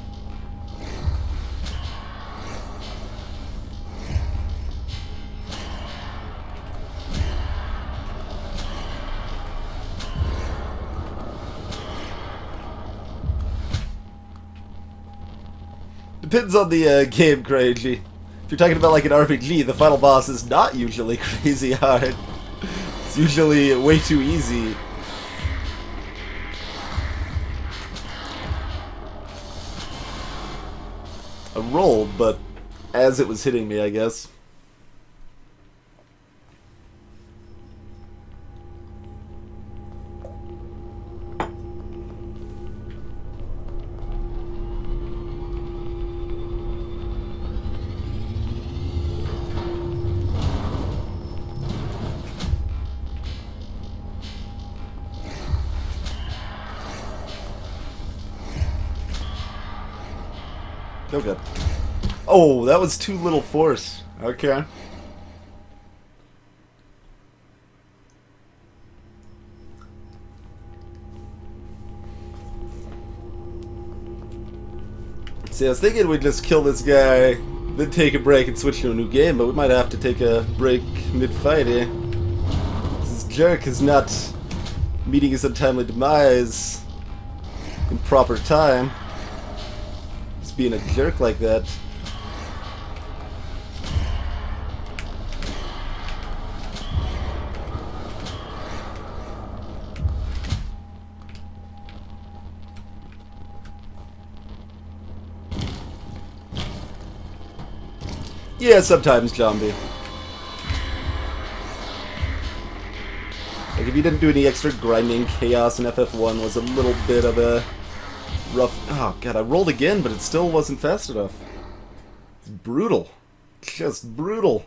Depends on the game, crazy. If you're talking about like an RPG, the final boss is not usually crazy hard. It's usually way too easy. I rolled, but as it was hitting me, I guess. Oh god. Oh, that was too little force. Okay. See, I was thinking we'd just kill this guy, then take a break and switch to a new game, but we might have to take a break mid-fight here. This jerk is not meeting his untimely demise in proper time. Being a jerk like that. Yeah, sometimes, zombie. Like, if you didn't do any extra grinding, chaos in FF1 was a little bit of a rough. Oh god, I rolled again, but it still wasn't fast enough. It's brutal. Just brutal.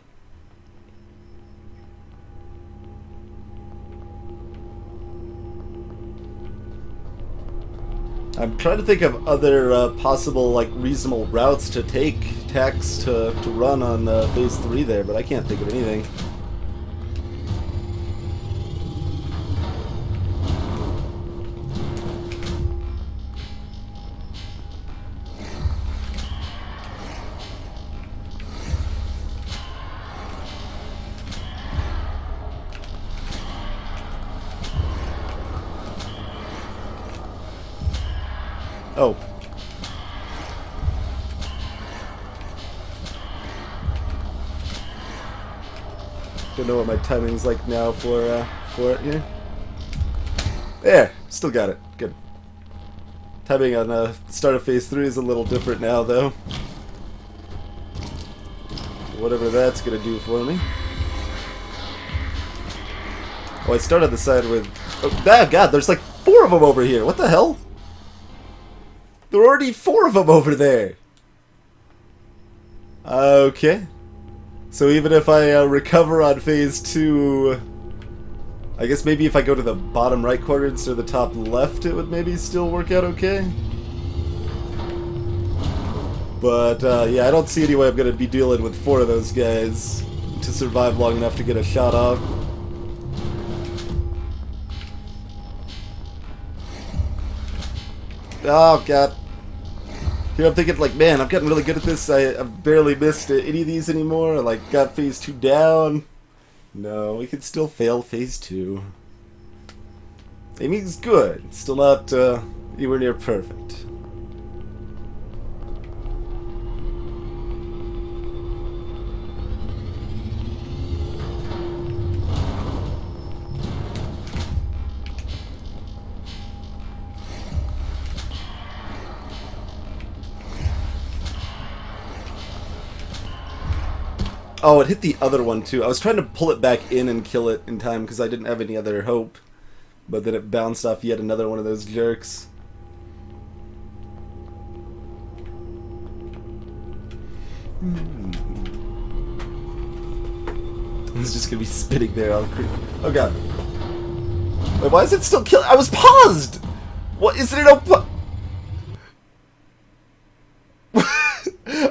I'm trying to think of other possible, like, reasonable routes to take, tacks to run on phase 3 there, but I can't think of anything. Oh. Don't know what my timing's like now for it here. There, still got it. Good. Timing on start of phase 3 is a little different now, though. Whatever that's gonna do for me. Oh, I started the side with... Oh, God, there's like 4 of them over here. What the hell? There are already 4 of them over there. Okay. So even if I recover on phase 2... I guess maybe if I go to the bottom right corner instead of the top left, it would maybe still work out okay. But, yeah, I don't see any way I'm going to be dealing with 4 of those guys to survive long enough to get a shot off. Oh, God. Here I'm thinking, like, man, I'm getting really good at this. I've barely missed any of these anymore. I, like, got phase 2 down. No, we can still fail phase 2. Aiming's good. It's still not anywhere near perfect. Oh, it hit the other one too. I was trying to pull it back in and kill it in time because I didn't have any other hope. But then it bounced off yet another one of those jerks. It's just gonna be spitting there on the creep. Oh god. Wait, why is it still killing? I was paused! What? Isn't it open?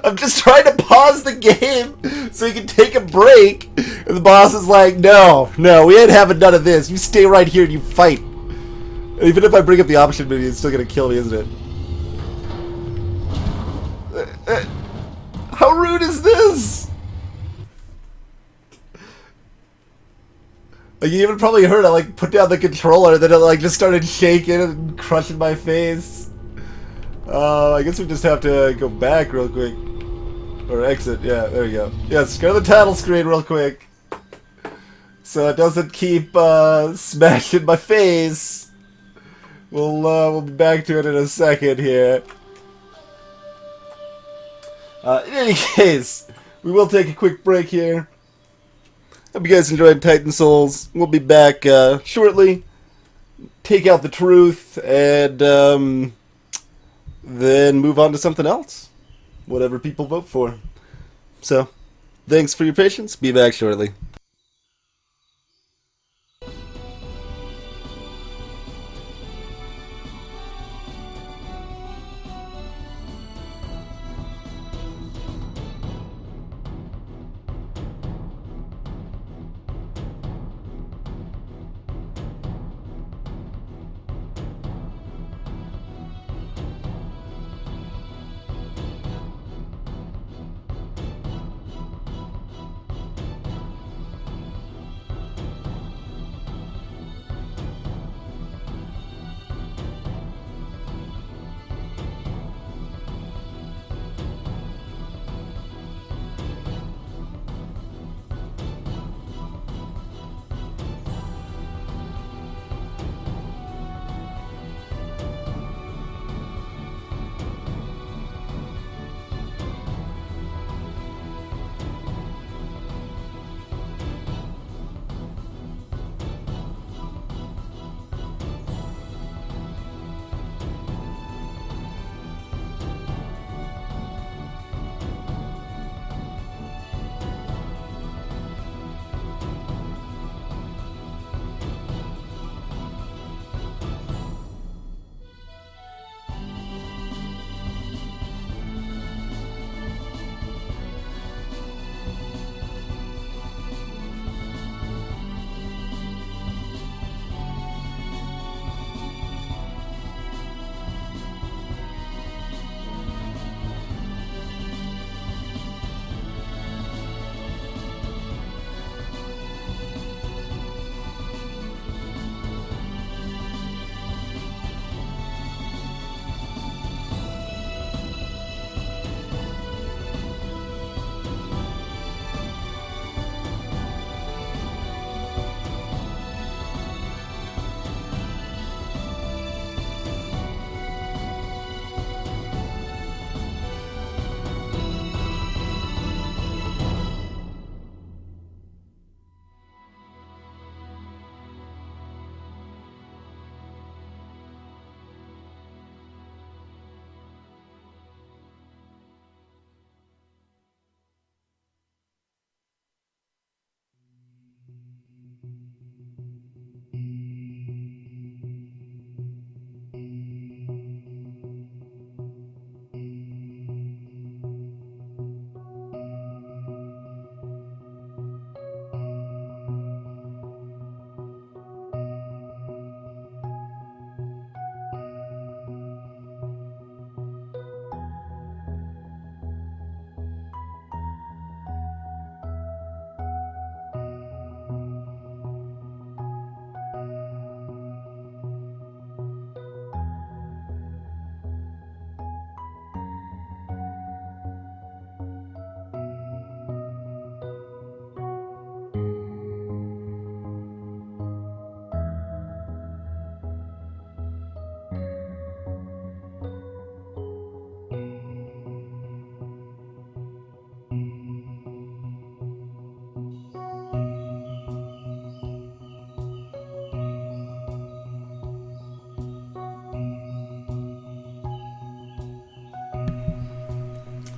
I'm just trying to pause the game so you can take a break. And the boss is like, no, we ain't having none of this. You stay right here and you fight. And even if I bring up the option menu, it's still going to kill me, isn't it? How rude is this? Like, you even probably heard I, like, put down the controller, then it, like, just started shaking and crushing my face. I guess we just have to go back real quick. Or exit, yeah, there we go. Yes, go to the title screen real quick. So it doesn't keep smashing my face. We'll be back to it in a second here. In any case, we will take a quick break here. Hope you guys enjoyed Titan Souls. We'll be back shortly. Take out the truth and then move on to something else. Whatever people vote for. So, thanks for your patience. Be back shortly.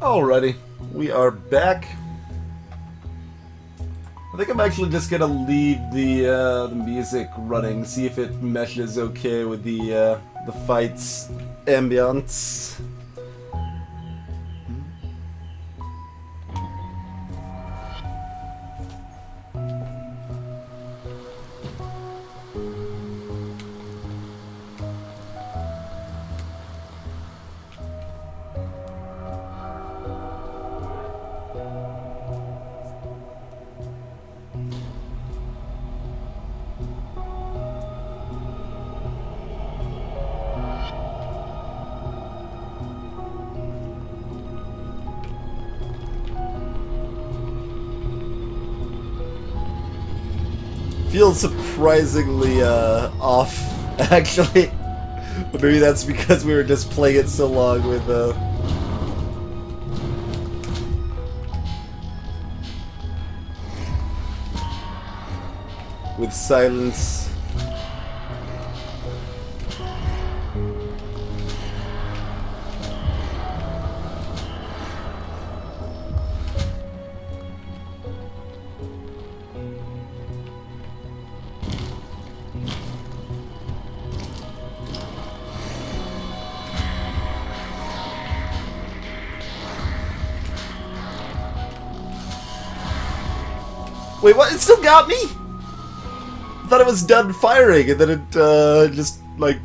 Alrighty, we are back. I think I'm actually just gonna leave the music running, see if it meshes okay with the fight's ambience. Feels surprisingly off, actually. But maybe that's because we were just playing it so long with silence. Wait, what? It still got me? I thought it was done firing, and then it just, like,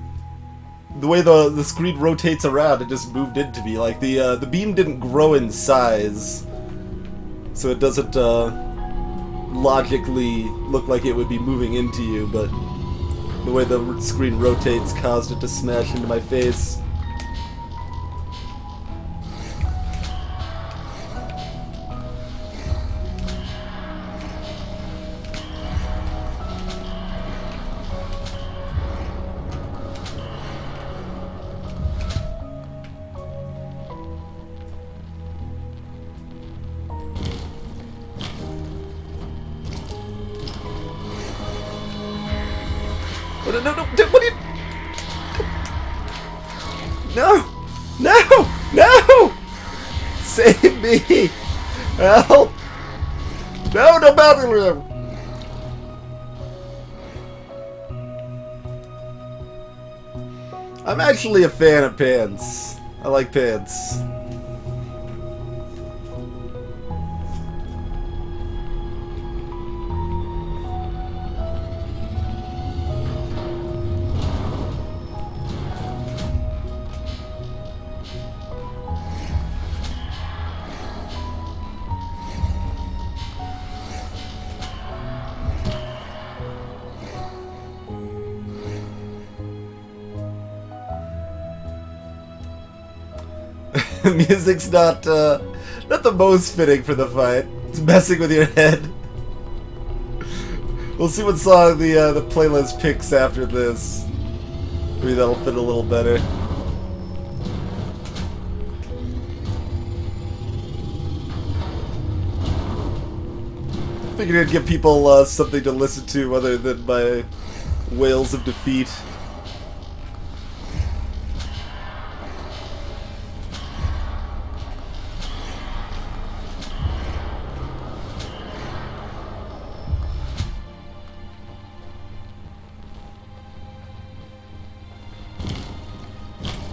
the way the screen rotates around, it just moved into me. Like, the beam didn't grow in size, so it doesn't logically look like it would be moving into you, but the way the screen rotates caused it to smash into my face. No, what are you... No! No! No! Save me! Help! No, no battle! I'm actually a fan of pants. I like pants. Music's not the most fitting for the fight. It's messing with your head. We'll see what song the playlist picks after this. Maybe that'll fit a little better. Figured it'd give people something to listen to other than my wails of defeat.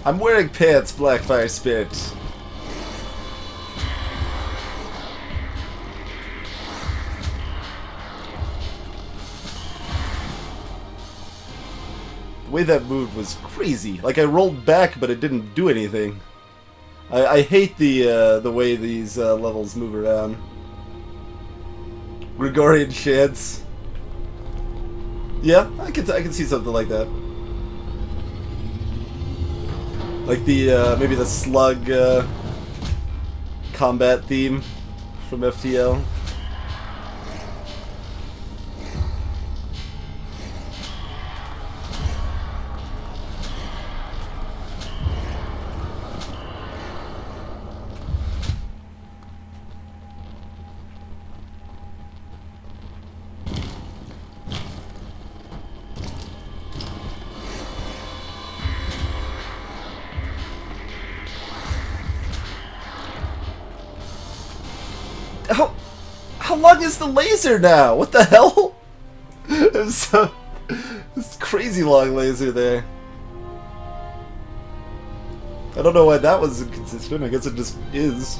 I'm wearing pants, Blackfire Spirit. The way that moved was crazy. Like, I rolled back, but it didn't do anything. I hate the way these levels move around. Gregorian chants. Yeah, I can see something like that. Like the, maybe the slug, combat theme from FTL. How long is the laser now? What the hell? It's crazy long laser there. I don't know why that was inconsistent. I guess it just is.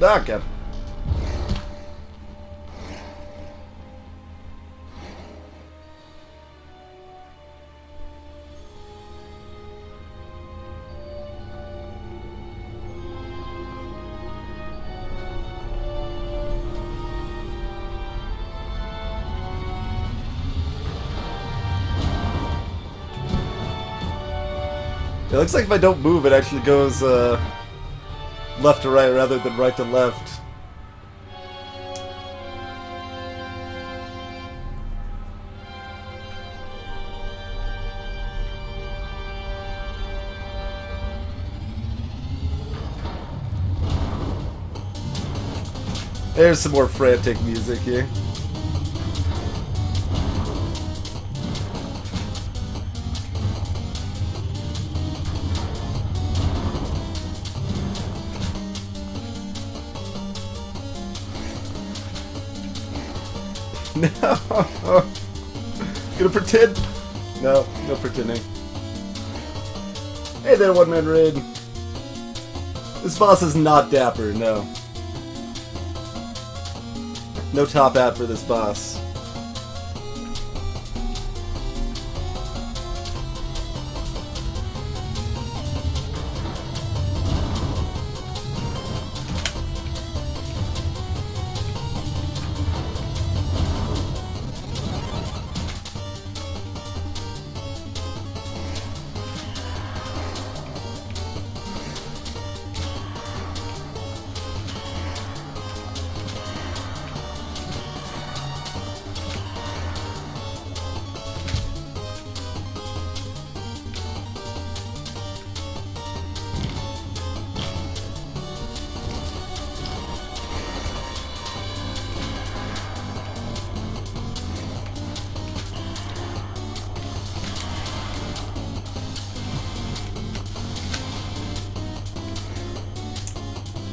Okay. It looks like if I don't move, it actually goes left to right rather than right to left. There's some more frantic music here. No! Gonna pretend? No, no pretending. Hey there, one-man raid. This boss is not dapper, no. No top hat for this boss.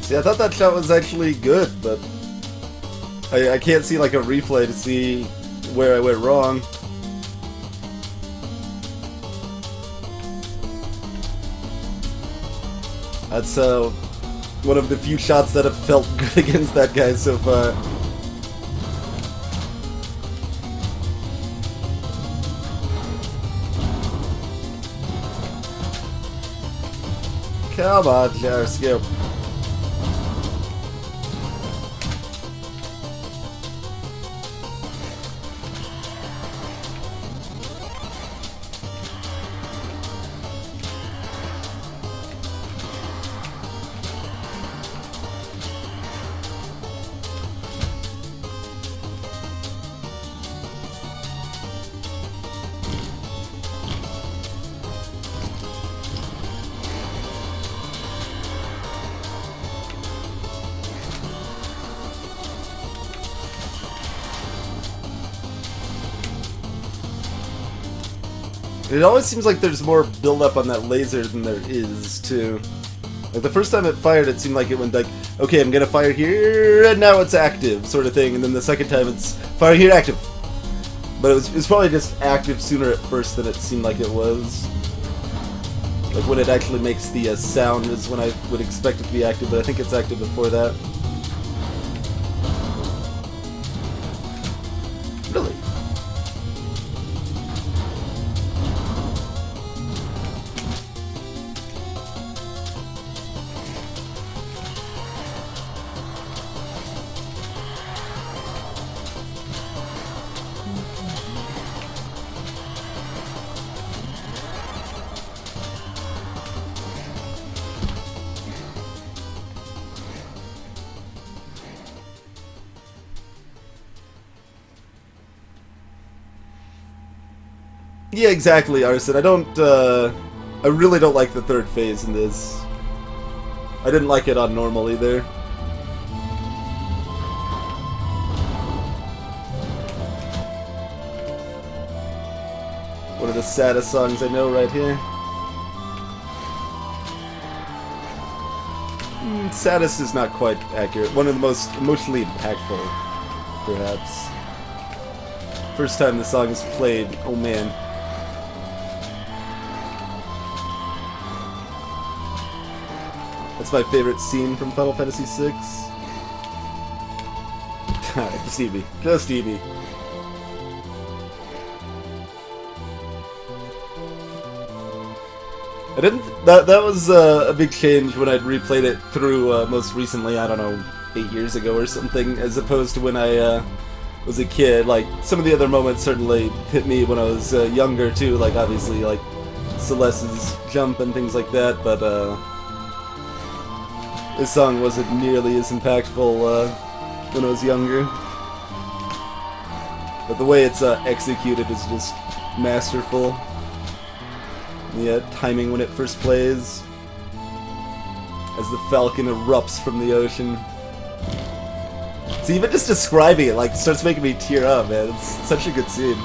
See, I thought that shot was actually good, but I can't see like a replay to see where I went wrong. That's one of the few shots that have felt good against that guy so far. Come on, gyroscope. It always seems like there's more build-up on that laser than there is, too. Like, the first time it fired, it seemed like it went like, okay, I'm gonna fire here, and now it's active, sort of thing. And then the second time, it's fire here, active. But it was probably just active sooner at first than it seemed like it was. Like, when it actually makes the sound is when I would expect it to be active, but I think it's active before that. Really? Yeah, exactly, Arson. I really don't like the third phase in this. I didn't like it on normal either. One of the saddest songs I know right here. Saddest is not quite accurate. One of the most emotionally impactful, perhaps. First time the song is played, oh man. That's my favorite scene from Final Fantasy VI. Just Eevee. Just Eevee. I didn't. That was a big change when I'd replayed it through most recently. I don't know, 8 years ago or something, as opposed to when I was a kid. Like some of the other moments certainly hit me when I was younger too. Like obviously like Celeste's jump and things like that. But this song wasn't nearly as impactful when I was younger. But the way it's executed is just masterful. The timing when it first plays, as the falcon erupts from the ocean. So even just describing it, like, starts making me tear up, man. It's such a good scene.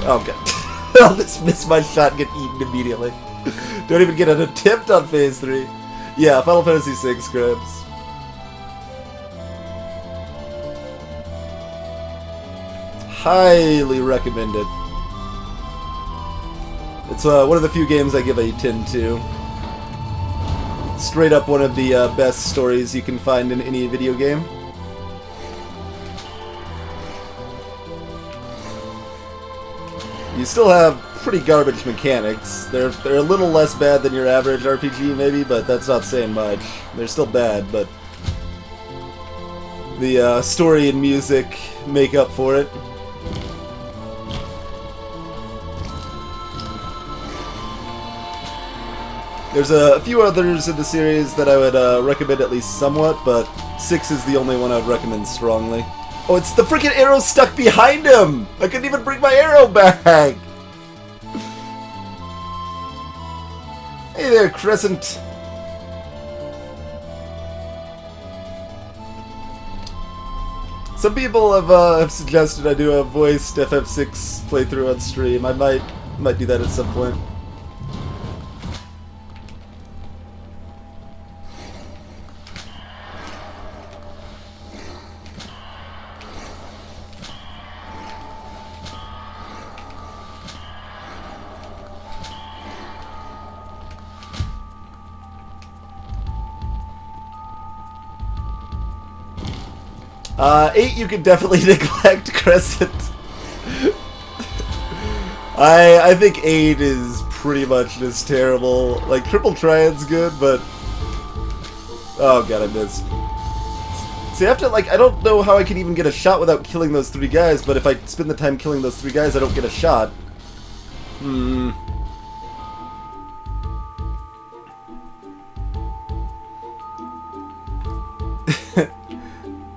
Oh god. I'll just miss my shot and get eaten immediately. Don't even get an attempt on Phase 3. Yeah, Final Fantasy VI, Grabs. Highly recommended. It's one of the few games I give a 10 to. Straight up one of the best stories you can find in any video game. You still have pretty garbage mechanics. They're a little less bad than your average RPG maybe, but that's not saying much. They're still bad, but the story and music make up for it. There's a few others in the series that I would recommend at least somewhat, but 6 is the only one I would recommend strongly. Oh, it's the freaking arrow stuck behind him! I couldn't even bring my arrow back! Hey there, Crescent! Some people have suggested I do a voiced FF6 playthrough on stream. I might do that at some point. 8 you can definitely neglect, Crescent. I think 8 is pretty much just terrible. Like, Triple Triad's good, but... Oh god, I missed. See, I have to, like, I don't know how I can even get a shot without killing those 3 guys, but if I spend the time killing those 3 guys, I don't get a shot.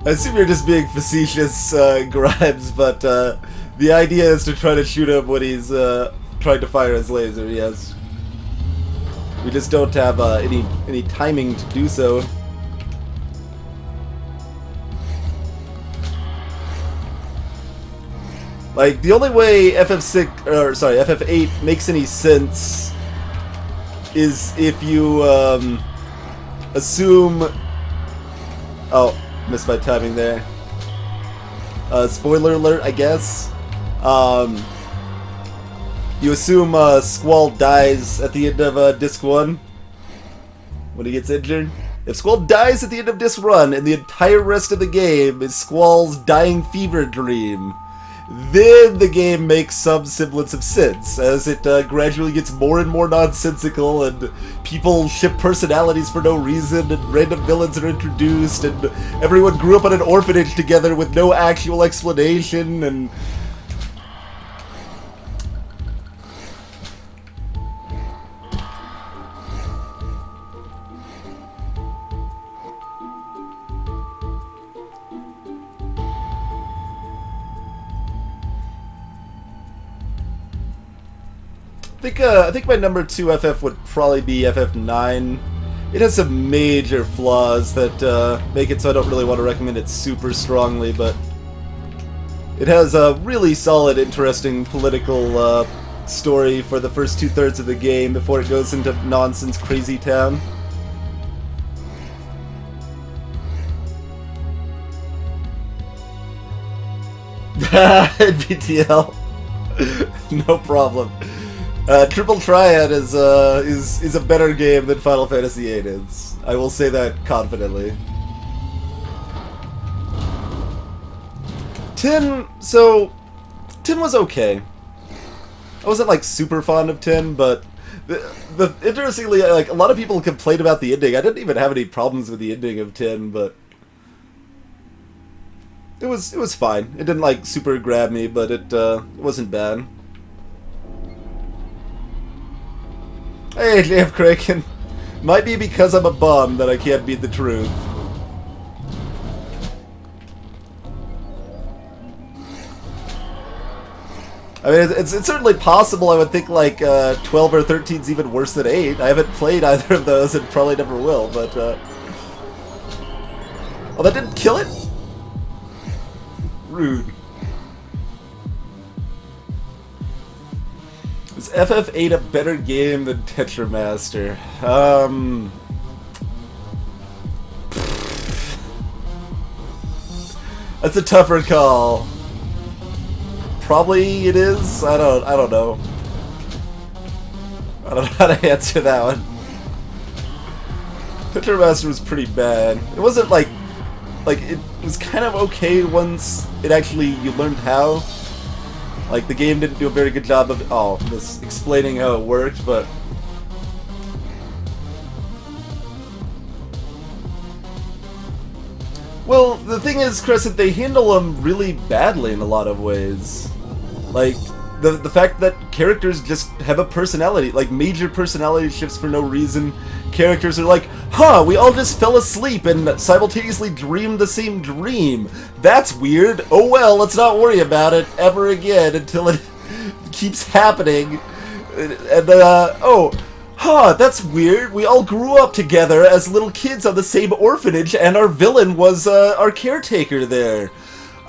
I assume you're just being facetious, Grimes, but the idea is to try to shoot him when he's trying to fire his laser, yes. We just don't have any timing to do so. Like, the only way FF8 makes any sense is if you assume... Oh, missed my timing there. Spoiler alert, I guess. You assume Squall dies at the end of Disc 1 when he gets injured. If Squall dies at the end of Disc 1 and the entire rest of the game is Squall's dying fever dream, then the game makes some semblance of sense, as it gradually gets more and more nonsensical, and people ship personalities for no reason, and random villains are introduced, and everyone grew up in an orphanage together with no actual explanation, and... I think my number 2 FF would probably be FF9. It has some major flaws that make it so I don't really want to recommend it super strongly, but it has a really solid, interesting political story for the first 2/3 of the game before it goes into nonsense crazy town. BTL. No problem. Triple Triad is a better game than Final Fantasy VIII is. I will say that confidently. 10, so 10 was okay. I wasn't like super fond of 10, but interestingly, like a lot of people complained about the ending. I didn't even have any problems with the ending of 10, but it was fine. It didn't like super grab me, but it wasn't bad. Hey, JF Kraken. Might be because I'm a bum that I can't beat the truth. I mean, it's certainly possible. I would think like 12 or 13 is even worse than 8. I haven't played either of those and probably never will, but oh, that didn't kill it? Rude. Is FF8 a better game than Tetramaster? That's a tougher call. Probably it is. I don't know. I don't know how to answer that one. Tetramaster was pretty bad. It wasn't like it was kind of okay once it actually you learned how. Like the game didn't do a very good job of this explaining how it worked, but well, the thing is, Crescent, they handle them really badly in a lot of ways. Like the fact that characters just have a personality, like major personality shifts for no reason. Characters are like, huh, we all just fell asleep and simultaneously dreamed the same dream. That's weird. Oh well, let's not worry about it ever again until it keeps happening. And, oh, huh, that's weird. We all grew up together as little kids on the same orphanage and our villain was, our caretaker there.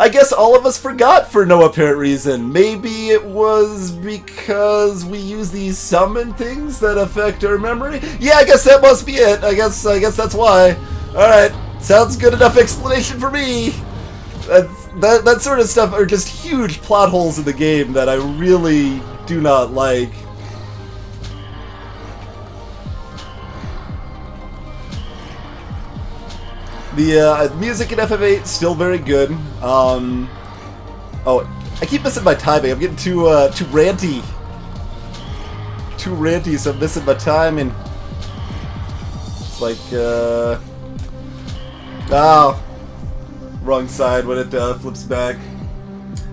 I guess all of us forgot for no apparent reason. Maybe it was because we use these summon things that affect our memory? Yeah, I guess that must be it. I guess that's why. Alright, sounds good enough explanation for me. That sort of stuff are just huge plot holes in the game that I really do not like. The music in FF8 still very good. Oh, I keep missing my timing. I'm getting too ranty. Too ranty, so I'm missing my timing. It's like, oh, wrong side when it flips back.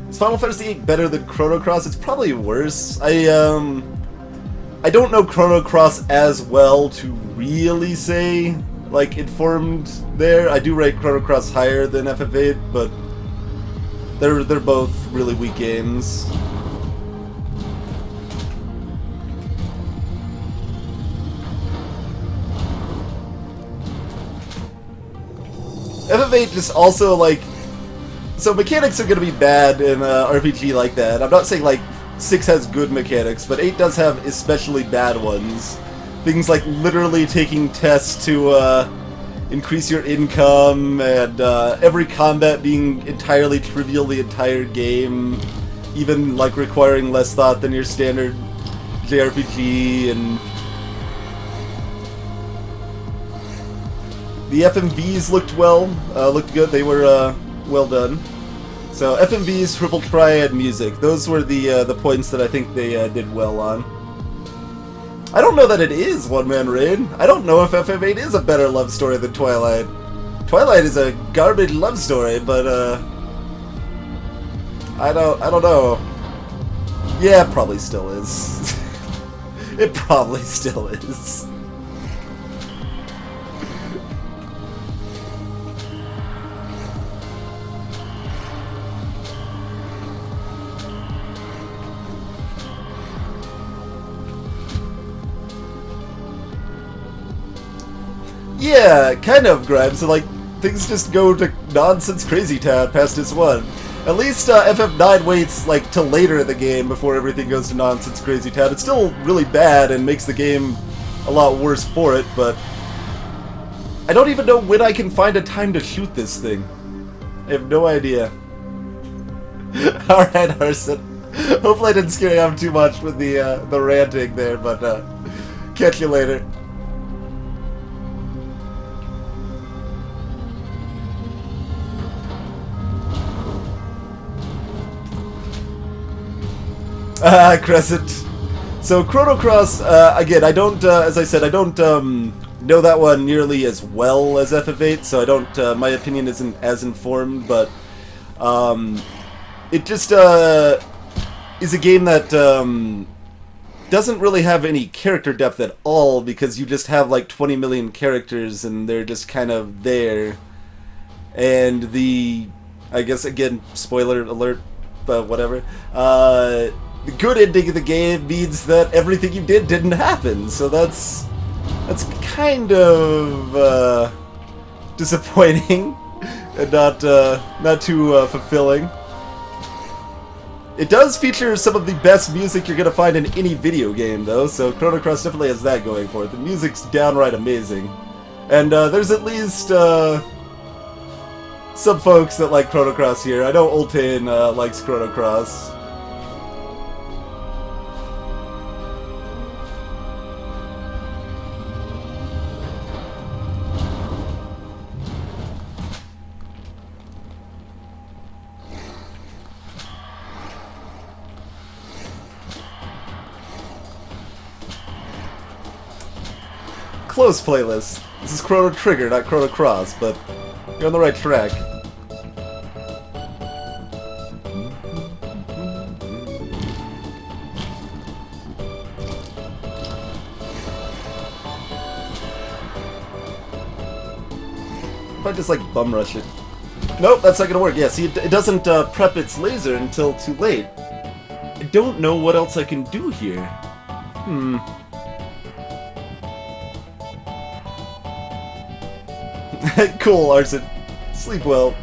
Is Final Fantasy VIII better than Chrono Cross? It's probably worse. I don't know Chrono Cross as well to really say like informed there. I do rate Chrono Cross higher than FF8, but they're both really weak games. FF8 just also like, so mechanics are gonna be bad in a RPG like that. I'm not saying like 6 has good mechanics, but 8 does have especially bad ones. Things like literally taking tests to increase your income, and every combat being entirely trivial the entire game, even like requiring less thought than your standard JRPG, and the FMVs looked good. They were well done. So FMVs, Triple Triad, music. Those were the points that I think they did well on. I don't know that it is one-man raid. I don't know if FF8 is a better love story than Twilight. Twilight is a garbage love story, but I don't know. Yeah, it probably still is. It probably still is. Yeah, kind of, Grimes. So, like, things just go to nonsense crazy town past its one. At least FF9 waits, like, till later in the game before everything goes to nonsense crazy town. It's still really bad and makes the game a lot worse for it, but I don't even know when I can find a time to shoot this thing. I have no idea. Alright, Arson. Hopefully I didn't scare you off too much with the ranting there, but catch you later. Crescent. So Chrono Cross, again, I don't, as I said, I don't know that one nearly as well as FF8, so I don't, my opinion isn't as informed, but it just is a game that doesn't really have any character depth at all, because you just have like 20 million characters and they're just kind of there. And I guess, again, spoiler alert, but whatever, the good ending of the game means that everything you did didn't happen, so that's kind of disappointing and not too fulfilling. It does feature some of the best music you're gonna find in any video game, though, so Chrono Cross definitely has that going for it. The music's downright amazing, and there's at least some folks that like Chrono Cross here. I know Ultain likes Chrono Cross. Close playlist. This is Chrono Trigger, not Chrono Cross, but you're on the right track. If I just like bum rush it. Nope, that's not gonna work. Yeah, see, it doesn't prep its laser until too late. I don't know what else I can do here. Cool, Arson. Sleep well.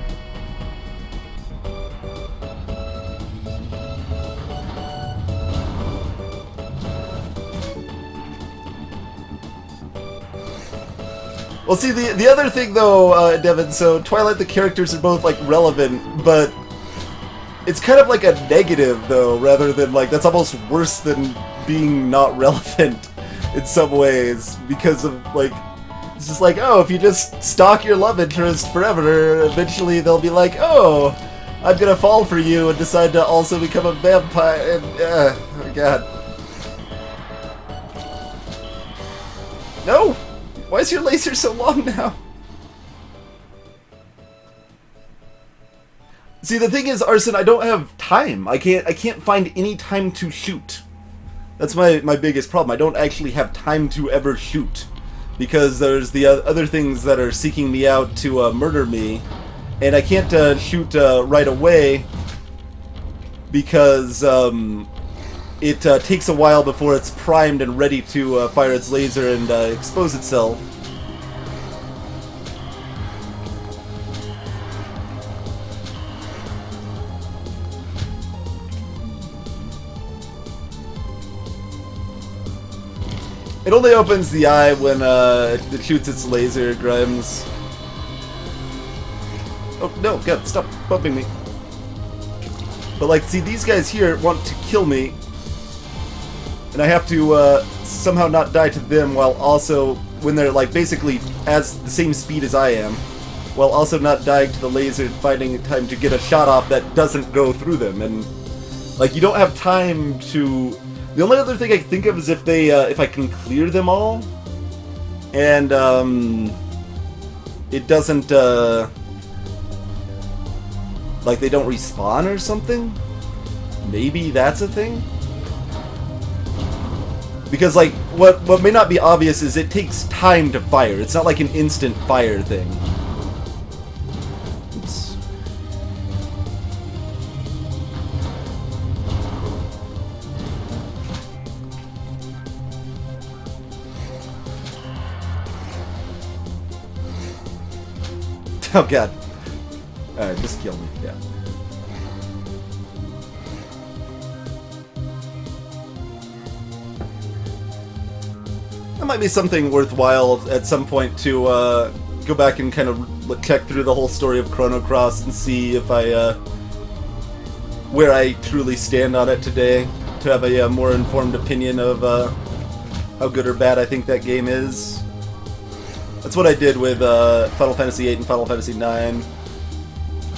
Well, see, the other thing, though, Devin, so Twilight, the characters are both, like, relevant, but it's kind of like a negative, though, rather than, like, that's almost worse than being not relevant in some ways, because of, like, it's just like, oh, if you just stalk your love interest forever, eventually they'll be like, oh, I'm gonna fall for you and decide to also become a vampire, and, oh god. No! Why is your laser so long now? See, the thing is, Arson, I don't have time. I can't find any time to shoot. That's my biggest problem. I don't actually have time to ever shoot. Because there's the other things that are seeking me out to murder me, and I can't shoot right away because it takes a while before it's primed and ready to fire its laser and expose itself. It only opens the eye when it shoots its laser, Grimes. Oh, no, God, stop bumping me. But, like, see, these guys here want to kill me, and I have to somehow not die to them while also, when they're, like, basically as the same speed as I am, while also not dying to the laser and finding time to get a shot off that doesn't go through them. And, like, you don't have time to... The only other thing I can think of is if they, if I can clear them all, and, it doesn't, like, they don't respawn or something? Maybe that's a thing? Because, like, what may not be obvious is it takes time to fire. It's not like an instant fire thing. Oops. Oh god. Alright, just kill me. Yeah. That might be something worthwhile at some point to go back and kind of check through the whole story of Chrono Cross and see if I where I truly stand on it today, to have a more informed opinion of how good or bad I think that game is. That's what I did with Final Fantasy VIII and Final Fantasy IX.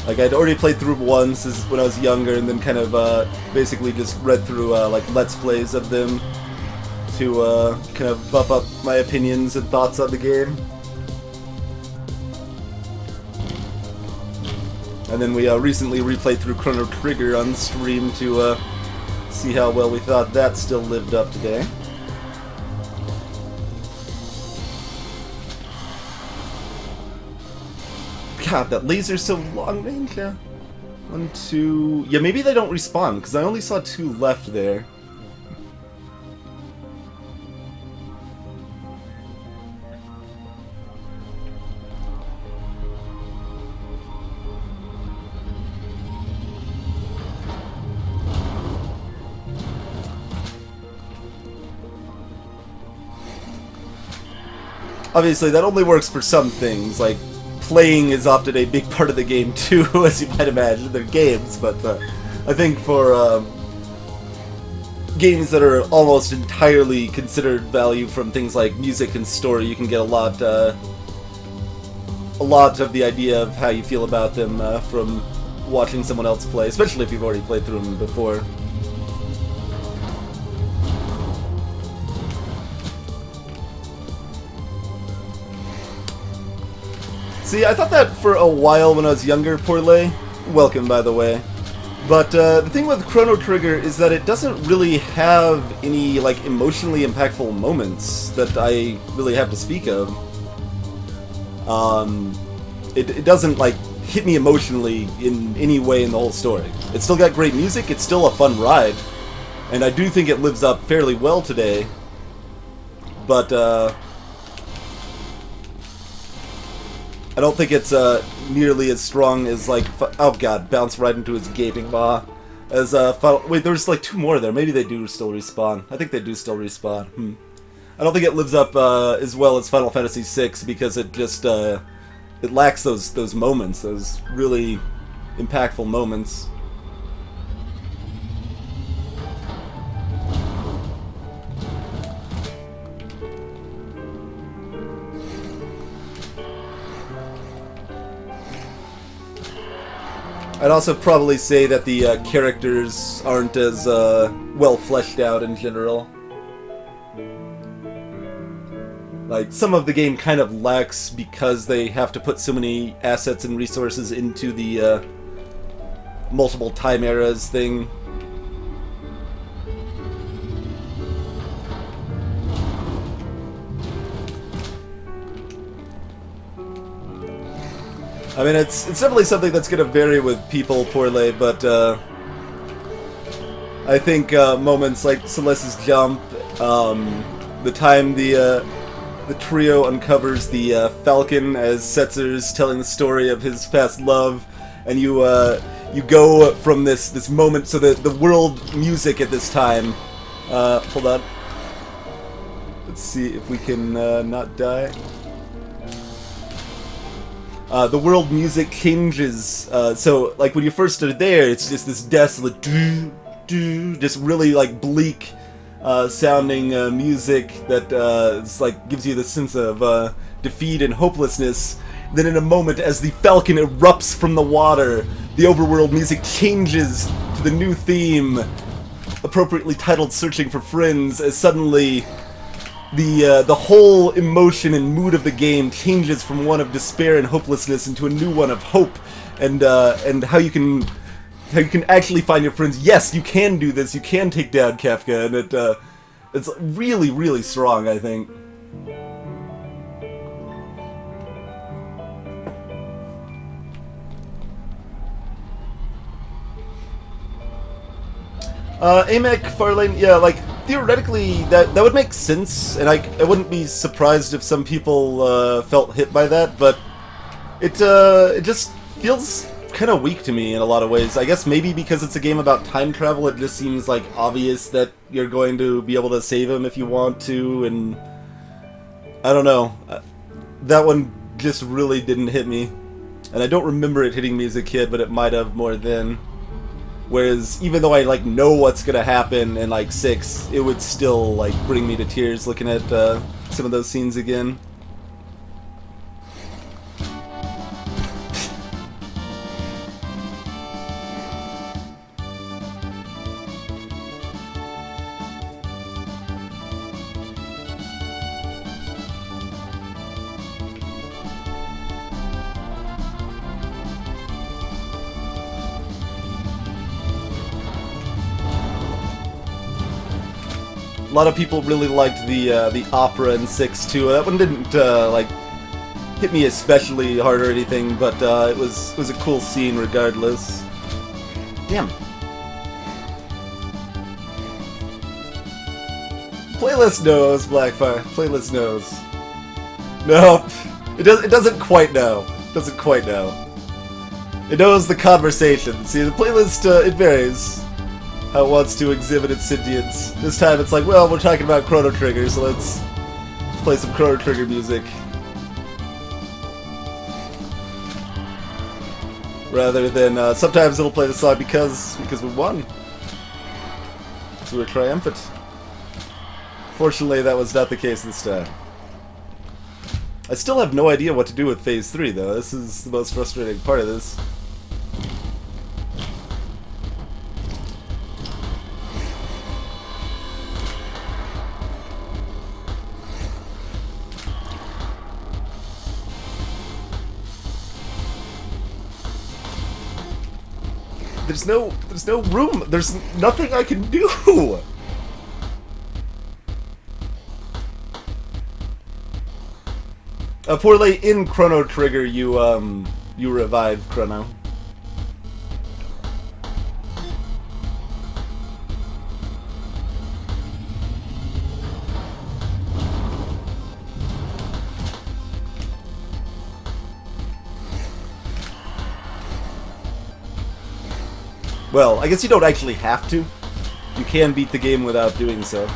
Like, I'd already played through once when I was younger, and then kind of basically just read through like Let's Plays of them to kind of buff up my opinions and thoughts on the game. And then we recently replayed through Chrono Trigger on stream to see how well we thought that still lived up today. God, that laser's so long range, yeah. 1, 2... Yeah, maybe they don't respawn, because I only saw 2 left there. Obviously, that only works for some things, like playing is often a big part of the game too, as you might imagine. They're games, but I think for games that are almost entirely considered value from things like music and story, you can get a lot of the idea of how you feel about them from watching someone else play, especially if you've already played through them before. See, I thought that for a while when I was younger, Porlay. Welcome, by the way. But the thing with Chrono Trigger is that it doesn't really have any, like, emotionally impactful moments that I really have to speak of. It doesn't, like, hit me emotionally in any way in the whole story. It's still got great music, it's still a fun ride, and I do think it lives up fairly well today. But, I don't think it's nearly as strong as, like, oh god, bounce right into his gaping maw. As wait, there's like 2 more there. Maybe they do still respawn. I think they do still respawn. I don't think it lives up as well as Final Fantasy VI because it just it lacks those moments, those really impactful moments. I'd also probably say that the characters aren't as well fleshed out in general. Like, some of the game kind of lacks because they have to put so many assets and resources into the multiple time eras thing. I mean, it's definitely something that's going to vary with people, Porlay, but I think moments like Celeste's jump, the time the trio uncovers the Falcon as Setzer's telling the story of his past love, and you go from this moment, so the world music at this time, hold on, let's see if we can not die. The world music changes, so like when you first are there, it's just this desolate just really like bleak sounding music that it's like gives you the sense of defeat and hopelessness. Then in a moment, as the Falcon erupts from the water, the overworld music changes to the new theme, appropriately titled "Searching for Friends," as suddenly the whole emotion and mood of the game changes from one of despair and hopelessness into a new one of hope, and how you can actually find your friends. Yes, you can do this. You can take down Kefka, and it's really, really strong, I think. Amek, Farlane, yeah, like, theoretically, that would make sense, and I wouldn't be surprised if some people felt hit by that, but It just feels kind of weak to me in a lot of ways. I guess maybe because it's a game about time travel, it just seems like obvious that you're going to be able to save him if you want to, and I don't know. That one just really didn't hit me. And I don't remember it hitting me as a kid, but it might have more then. Whereas, even though I, like, know what's gonna happen in, like, 6, it would still, like, bring me to tears looking at some of those scenes again. A lot of people really liked the opera in 6 too. That one didn't like hit me especially hard or anything, but it was a cool scene regardless. Damn. Playlist knows, Blackfire. Playlist knows. Nope. It doesn't quite know. Doesn't quite know. It knows the conversation. See, the playlist it varies how it wants to exhibit its sentience. This time it's like, well, we're talking about Chrono Trigger, so let's play some Chrono Trigger music. Rather than, sometimes it'll play the song because we won. So we're triumphant. Fortunately, that was not the case this time. I still have no idea what to do with Phase 3, though. This is the most frustrating part of this. There's no room. There's nothing I can do. Poorly in Chrono Trigger, you revive Chrono. Well, I guess you don't actually have to. You can beat the game without doing so.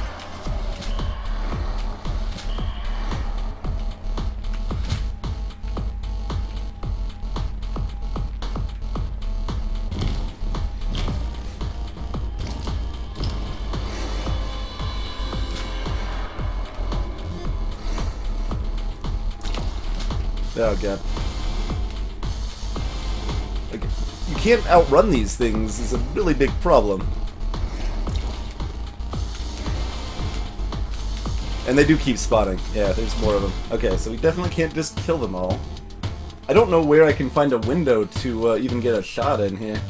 Oh god. Like, you can't outrun these things is a really big problem. And they do keep spawning. Yeah, there's more of them. Okay, so we definitely can't just kill them all. I don't know where I can find a window to even get a shot in here.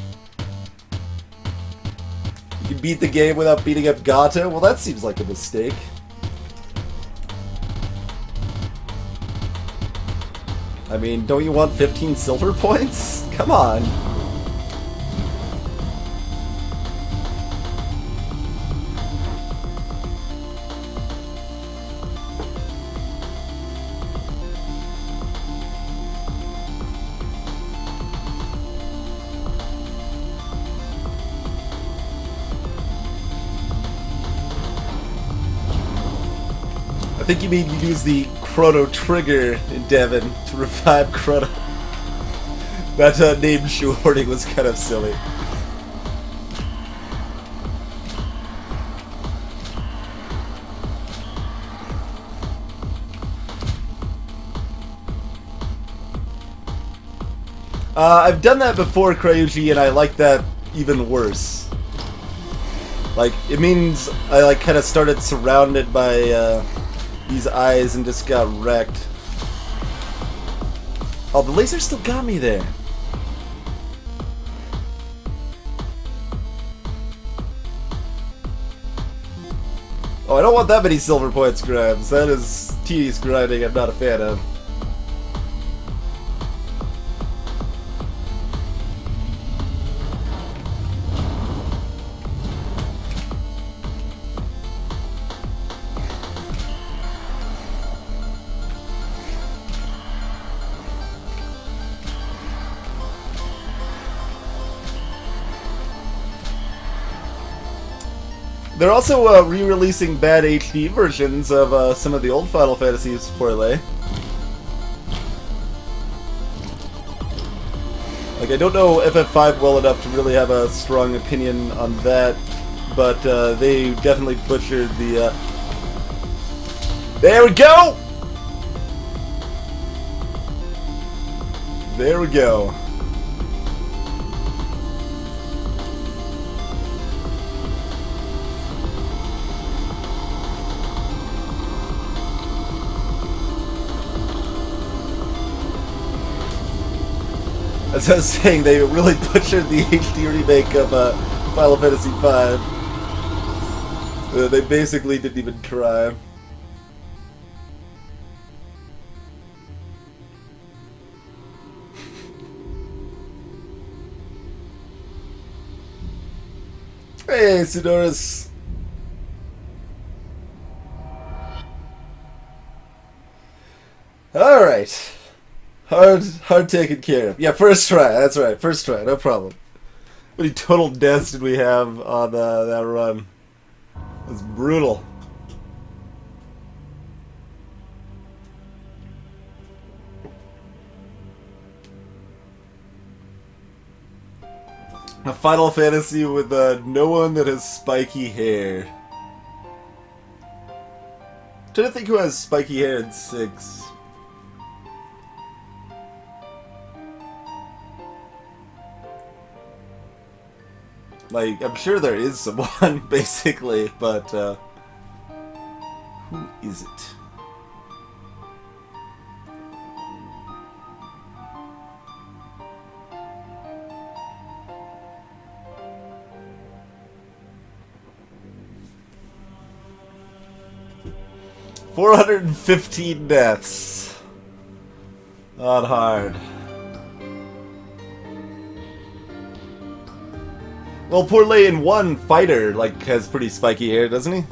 You can beat the game without beating up Gato? Well, that seems like a mistake. I mean, don't you want 15 silver points? Come on. I think you mean you use the Chrono Trigger in Devon to revive Chrono. That name shorting was kind of silly. I've done that before, Kryuji, and I like that even worse. Like, it means I like kind of started surrounded by these eyes and just got wrecked. Oh, the laser still got me there. Oh, I don't want that many silver points, Grimes. That is tedious grinding I'm not a fan of. They're also re-releasing bad HD versions of some of the old Final Fantasies for LA. Like, I don't know FF5 well enough to really have a strong opinion on that, but they definitely butchered the... There we go! There we go. As I was saying, they really butchered the HD remake of Final Fantasy V. They basically didn't even try. Hey, Sidoris. Alright. Hard taken care of. Yeah, first try. That's right. First try. No problem. How many total deaths did we have on that run? It was brutal. A Final Fantasy with no one that has spiky hair. I'm trying to think who has spiky hair in 6. Like, I'm sure there is someone, basically, but, who is it? $415 deaths. Not hard. Well, poor Lay in 1 fighter, like, has pretty spiky hair, doesn't he?